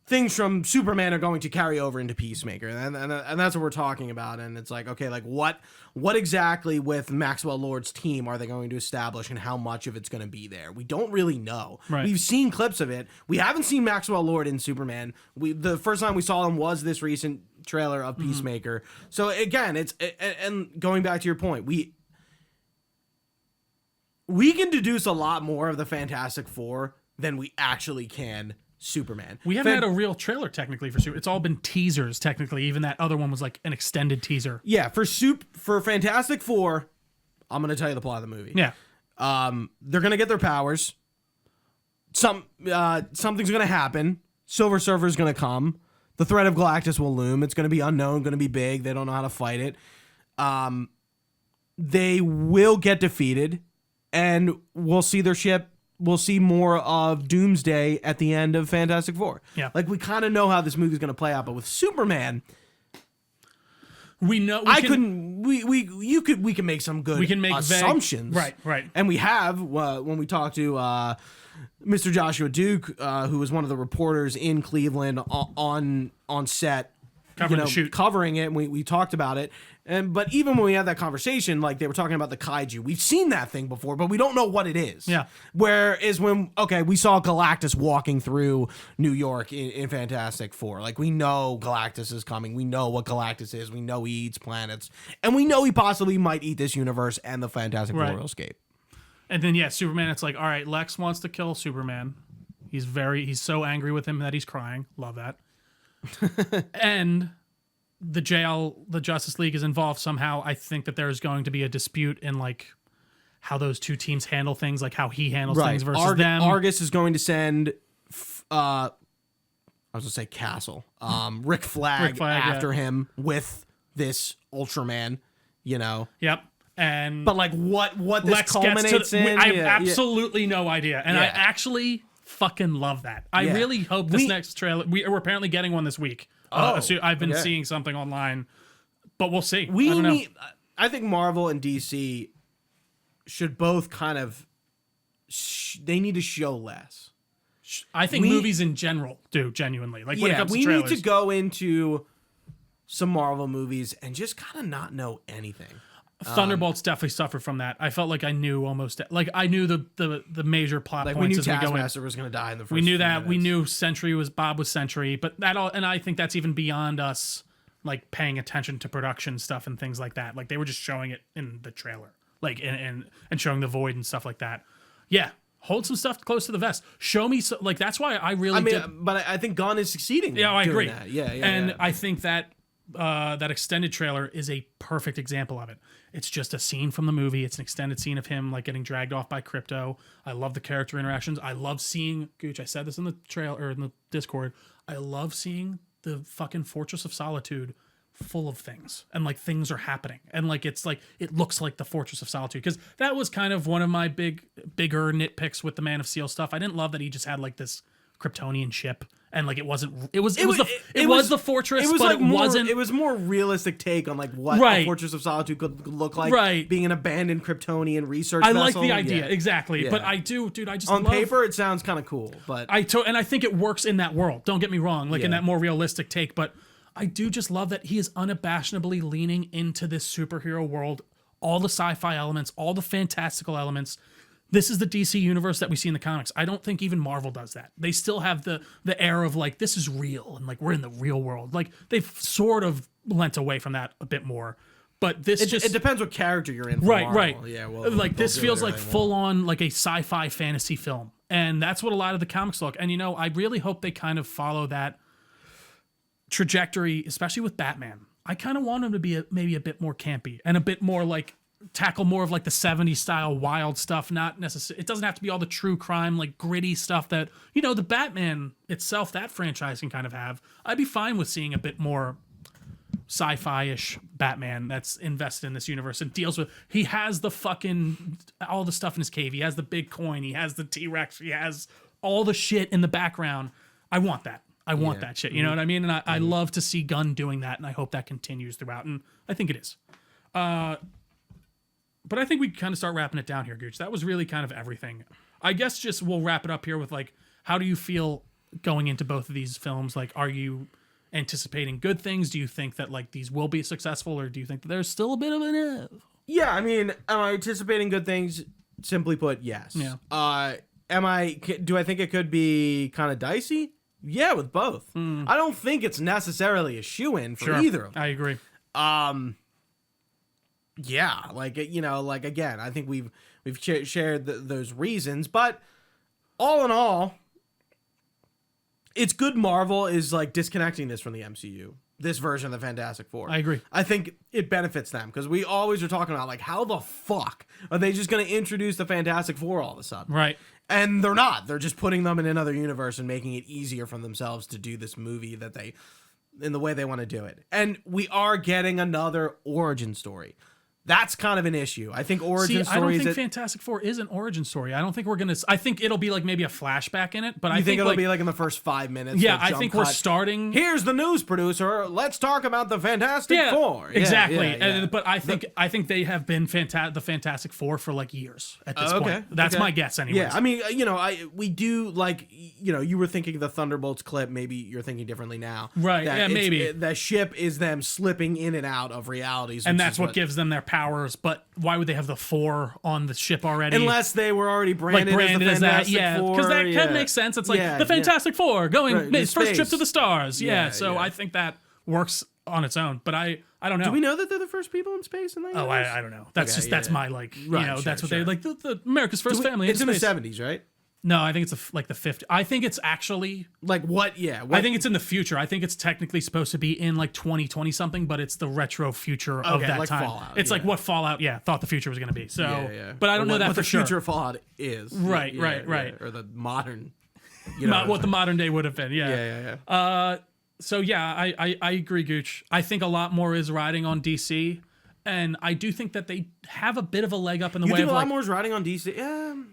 Speaker 1: things from Superman are going to carry over into Peacemaker, and that's what we're talking about. And it's like, okay, like what exactly with Maxwell Lord's team are they going to establish, and how much of it's going to be there? We don't really know.
Speaker 2: Right.
Speaker 1: We've seen clips of it. We haven't seen Maxwell Lord in Superman. The first time we saw him was this recent trailer of Peacemaker. So again, and going back to your point, we can deduce a lot more of the Fantastic Four than we actually can Superman.
Speaker 2: We haven't had a real trailer technically for Super. It's all been teasers technically. Even that other one was like an extended teaser.
Speaker 1: Yeah, for Fantastic Four, I'm going to tell you the plot of the movie.
Speaker 2: Yeah.
Speaker 1: They're going to get their powers. Something's going to happen. Silver Surfer's going to come. The threat of Galactus will loom. It's going to be unknown, going to be big. They don't know how to fight it. They will get defeated, and we'll see their ship. We'll see more of Doomsday at the end of Fantastic Four.
Speaker 2: Yeah.
Speaker 1: Like, we kind of know how this movie's going to play out, but with Superman,
Speaker 2: we know
Speaker 1: we can make some good assumptions.
Speaker 2: Right.
Speaker 1: And we have when we talked to Mr. Joshua Duke, who was one of the reporters in Cleveland on set, covering it. And we talked about it. But even when we had that conversation, like they were talking about the kaiju, we've seen that thing before, but we don't know what it is.
Speaker 2: Yeah.
Speaker 1: Whereas we saw Galactus walking through New York in Fantastic Four. Like, we know Galactus is coming. We know what Galactus is. We know he eats planets. And we know he possibly might eat this universe and the Fantastic Four will escape.
Speaker 2: And then, Superman, it's like, all right, Lex wants to kill Superman. He's so angry with him that he's crying. Love that. And the Justice League is involved somehow. I think that there's going to be a dispute in like how those two teams handle things, like how he handles things versus them.
Speaker 1: Argus is going to send, I was gonna say Castle, Rick Flag after him with this Ultraman,
Speaker 2: Yep.
Speaker 1: But like what this
Speaker 2: Lex
Speaker 1: culminates in,
Speaker 2: I have absolutely no idea, and I actually fucking love that. I really hope this next trailer. We're apparently getting one this week. I've been seeing something online, but we'll see.
Speaker 1: I think Marvel and DC should both kind of. They need to show less.
Speaker 2: I think movies in general do, genuinely. Like when it comes to trailers.
Speaker 1: We need to go into some Marvel movies and just kind of not know anything.
Speaker 2: Thunderbolts definitely suffered from that. I felt like I knew I knew the major plot points.
Speaker 1: We knew
Speaker 2: as we go in.
Speaker 1: Taskmaster was going to die in the first.
Speaker 2: We knew that.
Speaker 1: minutes.
Speaker 2: We knew Sentry was Sentry, but that all, and I think that's even beyond us like paying attention to production stuff and things like that. Like they were just showing it in the trailer, like and showing the void and stuff like that. Yeah, hold some stuff close to the vest. Show me like that's why I really.
Speaker 1: But I think Gunn is succeeding.
Speaker 2: Yeah, I agree.
Speaker 1: That. Yeah,
Speaker 2: and I think that that extended trailer is a perfect example of it. It's just a scene from the movie. It's an extended scene of him like getting dragged off by Crypto. I love the character interactions. I love seeing Gooch. I said this in the trailer or in the Discord. I love seeing the fucking Fortress of Solitude full of things and like things are happening and like it looks like the Fortress of Solitude, because that was kind of one of my bigger nitpicks with the Man of Steel stuff. I didn't love that he just had like this Kryptonian ship. And like it was the fortress, but
Speaker 1: like
Speaker 2: it wasn't.
Speaker 1: It was more realistic take on like what the Fortress of Solitude could look like.
Speaker 2: Right,
Speaker 1: being an abandoned Kryptonian research
Speaker 2: I
Speaker 1: vessel.
Speaker 2: like the idea exactly, but I just
Speaker 1: on paper it sounds kind of cool, but
Speaker 2: and I think it works in that world. Don't get me wrong, like in that more realistic take. But I do just love that he is unabashedly leaning into this superhero world, all the sci-fi elements, all the fantastical elements. This is the DC universe that we see in the comics. I don't think even Marvel does that. They still have the air of like, this is real and like we're in the real world. Like they've sort of lent away from that a bit more. But this
Speaker 1: it depends what character you're in. For
Speaker 2: right,
Speaker 1: Marvel.
Speaker 2: right.
Speaker 1: Yeah, well,
Speaker 2: like
Speaker 1: they'll
Speaker 2: this
Speaker 1: do
Speaker 2: feels
Speaker 1: whatever
Speaker 2: like
Speaker 1: they
Speaker 2: full
Speaker 1: want.
Speaker 2: on like a sci-fi fantasy film, and that's what a lot of the comics look. And I really hope they kind of follow that trajectory, especially with Batman. I kind of want him to be maybe a bit more campy and a bit more like tackle more of like the 70s style wild stuff. Not necessarily, it doesn't have to be all the true crime, like gritty stuff that, the Batman itself, that franchise can kind of have. I'd be fine with seeing a bit more sci-fi-ish Batman that's invested in this universe and deals with, he has the fucking, all the stuff in his cave. He has the big coin. He has the T-Rex. He has all the shit in the background. I want that. I want that shit. You know what I mean? And I love to see Gunn doing that, and I hope that continues throughout, and I think it is. But I think we kind of start wrapping it down here, Gooch. That was really kind of everything. I guess just we'll wrap it up here with, like, how do you feel going into both of these films? Like, are you anticipating good things? Do you think that, like, these will be successful, or do you think that there's still a bit of an...
Speaker 1: Yeah, I mean, am I anticipating good things? Simply put, yes.
Speaker 2: Yeah.
Speaker 1: Do I think it could be kind of dicey? Yeah, with both. I don't think it's necessarily a shoo-in for either of them.
Speaker 2: I agree.
Speaker 1: Yeah, like, like, again, I think we've shared those reasons, but all in all, it's good Marvel is, like, disconnecting this from the MCU. This version of the Fantastic Four.
Speaker 2: I agree.
Speaker 1: I think it benefits them because we always are talking about, like, how the fuck are they just going to introduce the Fantastic Four all of a sudden?
Speaker 2: Right.
Speaker 1: And they're not. They're just putting them in another universe and making it easier for themselves to do this movie in the way they want to do it. And we are getting another origin story. That's kind of an issue. I think origin stories...
Speaker 2: I don't think Fantastic Four is an origin story. I don't think we're going to... I think it'll be like maybe a flashback in it, but I think
Speaker 1: it'll be like in the first 5 minutes?
Speaker 2: Yeah, I think we're starting...
Speaker 1: Here's the news producer. Let's talk about the Fantastic Four.
Speaker 2: Exactly.
Speaker 1: Yeah.
Speaker 2: But I think they have been the Fantastic Four for like years at this point. That's my guess anyways.
Speaker 1: Yeah, I mean, we do like, you were thinking the Thunderbolts clip. Maybe you're thinking differently now.
Speaker 2: Right, yeah, maybe.
Speaker 1: The ship is them slipping in and out of realities.
Speaker 2: And that's what gives them their powers, but why would they have the 4 on the ship already?
Speaker 1: Unless they were already branded as the Fantastic Four.
Speaker 2: Because that kind of makes sense. It's like the Fantastic Four going first trip to the stars. I think that works on its own, but I don't know.
Speaker 1: Do we know that they're the first people in space in that universe?
Speaker 2: I don't know. That's that's my like, that's what they like, the America's first family
Speaker 1: It's
Speaker 2: in
Speaker 1: in the
Speaker 2: space.
Speaker 1: 70s, right?
Speaker 2: No, I think it's like the 50s. I think it's actually...
Speaker 1: Like what? Yeah.
Speaker 2: I think it's in the future. I think it's technically supposed to be in like 2020 something, but it's the retro future of that
Speaker 1: like
Speaker 2: time.
Speaker 1: Fallout,
Speaker 2: it's like what Fallout, thought the future was going to be. So, but I don't know that
Speaker 1: what
Speaker 2: for
Speaker 1: the
Speaker 2: sure.
Speaker 1: future of Fallout is.
Speaker 2: Right.
Speaker 1: Or the modern...
Speaker 2: what the modern day would have been,
Speaker 1: Yeah.
Speaker 2: I agree, Gooch. I think a lot more is riding on DC, and I do think that they have a bit of a leg up in the way of
Speaker 1: a lot
Speaker 2: like...
Speaker 1: more is riding on DC?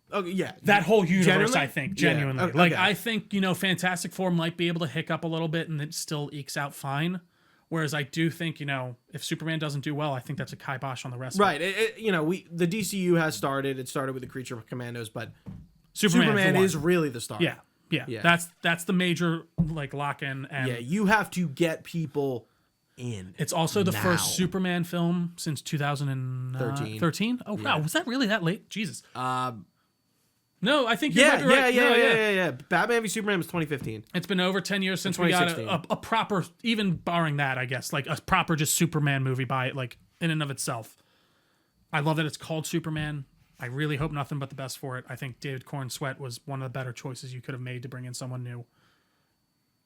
Speaker 1: Okay, yeah.
Speaker 2: That whole universe,
Speaker 1: Genuinely?
Speaker 2: I think, genuinely.
Speaker 1: Yeah.
Speaker 2: Like,
Speaker 1: Okay.
Speaker 2: I think, Fantastic Four might be able to hiccup a little bit and it still ekes out fine. Whereas I do think, if Superman doesn't do well, I think that's a kibosh on the rest
Speaker 1: Right.
Speaker 2: of it.
Speaker 1: The DCU has started. It started with the Creature Commandos, but
Speaker 2: Superman
Speaker 1: is really the star.
Speaker 2: Yeah. That's the major, like, lock-in. And
Speaker 1: you have to get people in.
Speaker 2: it's also the
Speaker 1: now.
Speaker 2: first Superman film since 2013. Oh, wow. Was that really that late? Jesus. No, I think you're right.
Speaker 1: Yeah. Batman v Superman was 2015.
Speaker 2: It's been over 10 years since we got a proper, even barring that, I guess, like a proper just Superman movie by it, like in and of itself. I love that it's called Superman. I really hope nothing but the best for it. I think David Corn Sweat was one of the better choices you could have made to bring in someone new.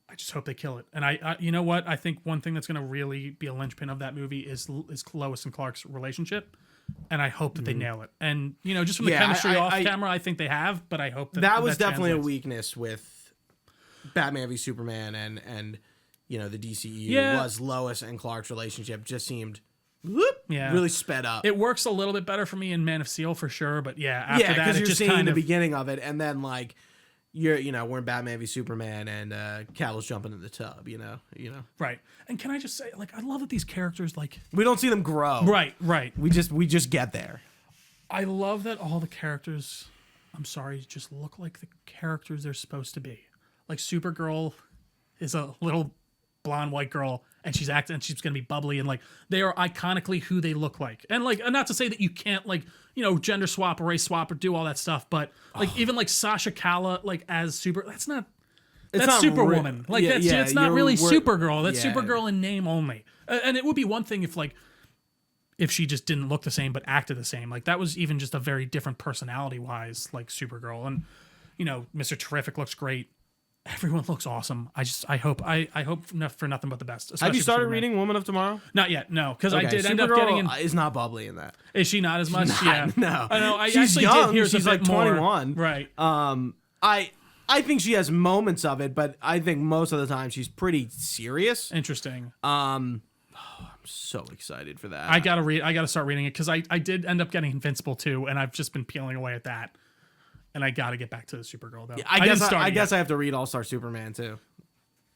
Speaker 2: I just hope they kill it. And I you know what? I think one thing that's going to really be a linchpin of that movie is Lois and Clark's relationship. And I hope that they nail it. And, just from the chemistry off camera, I think they have, but I hope
Speaker 1: that was definitely translates. A weakness with Batman v Superman and the DCEU was Lois and Clark's relationship just seemed really sped up.
Speaker 2: It works a little bit better for me in Man of Steel for sure, but after that
Speaker 1: because
Speaker 2: it
Speaker 1: you're
Speaker 2: just
Speaker 1: seeing
Speaker 2: kind
Speaker 1: the
Speaker 2: of
Speaker 1: beginning of it, and then like we're in Batman v Superman and Call's jumping in the tub,
Speaker 2: right. And can I just say, like, I love that these characters, like,
Speaker 1: we don't see them grow.
Speaker 2: Right.
Speaker 1: We just get there.
Speaker 2: I love that all the characters, I'm sorry, just look like the characters they're supposed to be. Like Supergirl is a little blonde white girl, and she's gonna be bubbly, and like they are iconically who they look like. And like, not to say that you can't like, gender swap or race swap or do all that stuff, but like even like Sasha Kala like as that's not Superwoman. It's not really Supergirl. That's Supergirl in name only. And it would be one thing if like if she just didn't look the same but acted the same. Like that was even just a very different personality wise, like Supergirl. And Mr. Terrific looks great. Everyone looks awesome. I hope for nothing but the best.
Speaker 1: Have you started
Speaker 2: Superman.
Speaker 1: reading Woman of Tomorrow?
Speaker 2: Not yet, no, because I did
Speaker 1: Supergirl
Speaker 2: end up getting in.
Speaker 1: is not bubbly in that.
Speaker 2: Is she not as much? Yeah,
Speaker 1: No,
Speaker 2: I know. I
Speaker 1: she's
Speaker 2: actually
Speaker 1: young.
Speaker 2: did hear
Speaker 1: She's
Speaker 2: a
Speaker 1: like
Speaker 2: bit more.
Speaker 1: 21.
Speaker 2: Right.
Speaker 1: I think she has moments of it, but I think most of the time she's pretty serious.
Speaker 2: Interesting.
Speaker 1: I'm so excited for that.
Speaker 2: I gotta start reading it because I did end up getting Invincible too, and I've just been peeling away at that. And I gotta get back to the Supergirl though.
Speaker 1: Yeah, I guess I have to read All Star Superman too.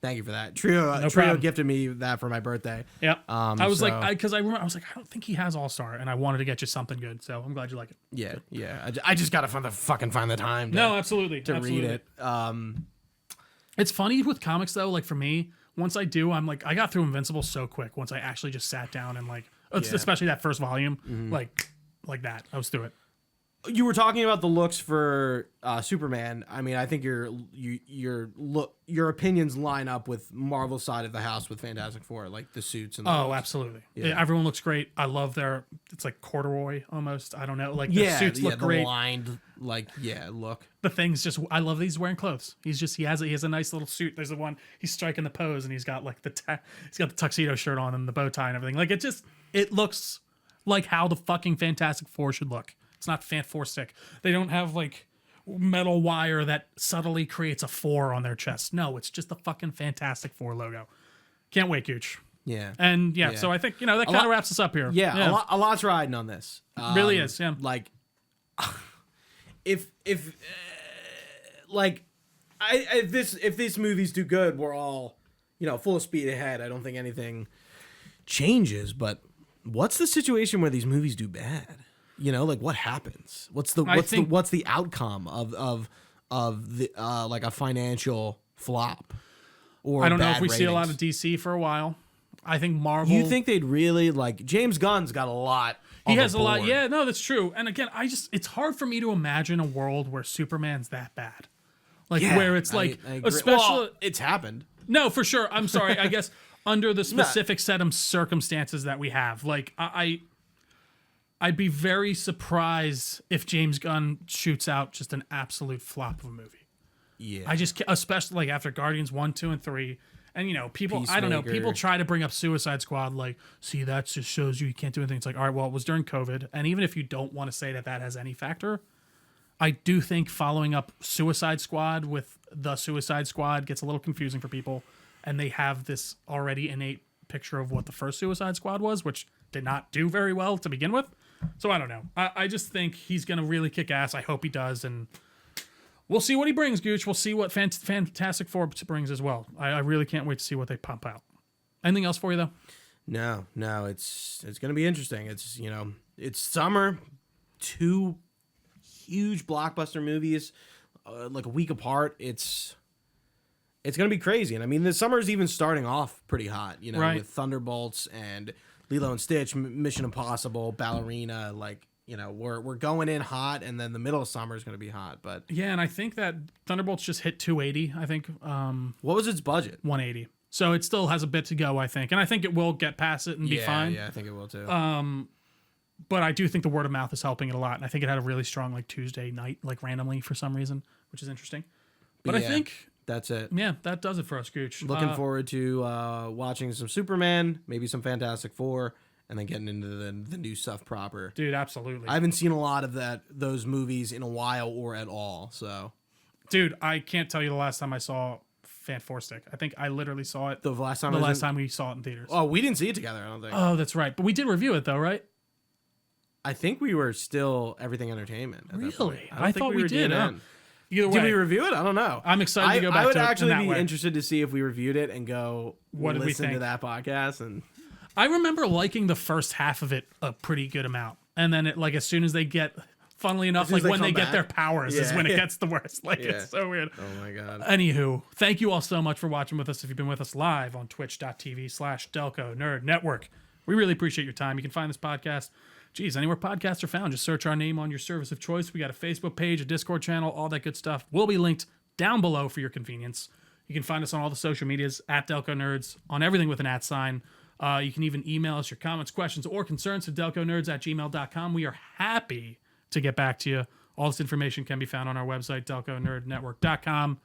Speaker 1: Thank you for that. Trio
Speaker 2: problem.
Speaker 1: gifted me that for my birthday.
Speaker 2: Yep. I was like, because I remember I was like, I don't think he has All Star, and I wanted to get you something good. So I'm glad you like it.
Speaker 1: Yeah. I just gotta find the time.
Speaker 2: Absolutely.
Speaker 1: Read it.
Speaker 2: It's funny with comics though. Like for me, once I do, I'm like, I got through Invincible so quick. Once I actually just sat down and especially that first volume, like that, I was through it.
Speaker 1: You were talking about the looks for Superman. I mean, I think your opinions line up with Marvel's side of the house with Fantastic Four, like the suits and the looks.
Speaker 2: Absolutely.
Speaker 1: Yeah.
Speaker 2: Everyone looks great. I love it's like corduroy almost. I don't know. Like the suits look great.
Speaker 1: The lined, look.
Speaker 2: The thing's just, I love that he's wearing clothes. He has a nice little suit. There's the one he's striking the pose, and he's got like he's got the tuxedo shirt on and the bow tie and everything. Like it looks like how the fucking Fantastic Four should look. It's not Fant Four stick. They don't have like metal wire that subtly creates a 4 on their chest. No, it's just the fucking Fantastic Four logo. Can't wait, Gooch.
Speaker 1: Yeah.
Speaker 2: And so I think that kind of wraps us up here.
Speaker 1: Yeah. A lot's riding on this.
Speaker 2: Really is. Yeah.
Speaker 1: Like, if these movies do good, we're all full of speed ahead. I don't think anything changes. But what's the situation where these movies do bad? What happens? What's the outcome of the like a financial flop? Or
Speaker 2: I don't know if we
Speaker 1: ratings?
Speaker 2: see a lot of DC for a while. I think Marvel.
Speaker 1: You think they'd really James Gunn's got a lot.
Speaker 2: He has a lot. Yeah, no, that's true. And again, it's hard for me to imagine a world where Superman's that bad. Where it's
Speaker 1: I agree.
Speaker 2: especially
Speaker 1: Well, it's happened.
Speaker 2: No, for sure. I'm sorry. I guess under the specific set of circumstances that we have, I'd be very surprised if James Gunn shoots out just an absolute flop of a movie.
Speaker 1: Yeah.
Speaker 2: I just, especially after Guardians 1, 2, and 3. And, people, I don't know, people try to bring up Suicide Squad, see, that just shows you can't do anything. It's like, all right, well, it was during COVID. And even if you don't want to say that has any factor, I do think following up Suicide Squad with The Suicide Squad gets a little confusing for people. And they have this already innate picture of what the first Suicide Squad was, which did not do very well to begin with. So I don't know. I just think he's going to really kick ass. I hope he does. And we'll see what he brings, Gooch. We'll see what Fantastic Four brings as well. I really can't wait to see what they pump out. Anything else for you, though?
Speaker 1: No. It's going to be interesting. It's, it's summer. 2 huge blockbuster movies, a week apart. It's going to be crazy. And I mean, the summer's even starting off pretty hot,
Speaker 2: right,
Speaker 1: with Thunderbolts and Lilo and Stitch, Mission Impossible, Ballerina. We're going in hot, and then the middle of summer is going to be hot. But
Speaker 2: yeah, and I think that Thunderbolts just hit 280. I think.
Speaker 1: What was its budget?
Speaker 2: 180. So it still has a bit to go, I think, and I think it will get past it and be fine.
Speaker 1: Yeah, I think it will too.
Speaker 2: But I do think the word of mouth is helping it a lot, and I think it had a really strong Tuesday night, randomly for some reason, which is interesting. But
Speaker 1: yeah,
Speaker 2: I think
Speaker 1: that's it.
Speaker 2: Yeah, that does it for us, Gooch.
Speaker 1: Looking forward to watching some Superman, maybe some Fantastic Four, and then getting into the new stuff proper.
Speaker 2: Dude, absolutely.
Speaker 1: I haven't seen a lot of those movies in a while or at all. So,
Speaker 2: dude, I can't tell you the last time I saw Fant Four Stick. I think I literally saw it
Speaker 1: the last time
Speaker 2: we saw it in theaters.
Speaker 1: Oh, we didn't see it together, I don't think.
Speaker 2: Oh, that's right. But we did review it though, right?
Speaker 1: I think we were still Everything Entertainment. At that point.
Speaker 2: Really? I thought we did. Either way,
Speaker 1: did we review it? I don't know.
Speaker 2: I'm excited to go back to it.
Speaker 1: I would actually be interested to see if we reviewed it and go
Speaker 2: what did we think
Speaker 1: to that podcast. And
Speaker 2: I remember liking the first half of it a pretty good amount, and then it as soon as they get, funnily enough, when they get their powers is when it gets the worst. It's so weird.
Speaker 1: Oh my god.
Speaker 2: Anywho, thank you all so much for watching with us. If you've been with us live on twitch.tv/Delco Nerd Network, we really appreciate your time. You can find this podcast. Anywhere podcasts are found, just search our name on your service of choice. We got a Facebook page, a Discord channel, all that good stuff will be linked down below for your convenience. You can find us on all the social medias at Delco Nerds, on everything with an @ sign. You can even email us your comments, questions, or concerns to delconerds@gmail.com. We are happy to get back to you. All this information can be found on our website, delconerdnetwork.com.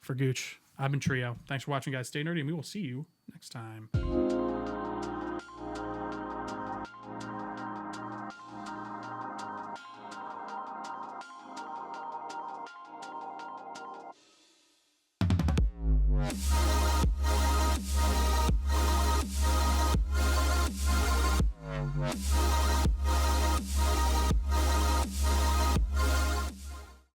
Speaker 2: For Gooch, I've been Trio. Thanks for watching, guys. Stay nerdy, and we will see you next time.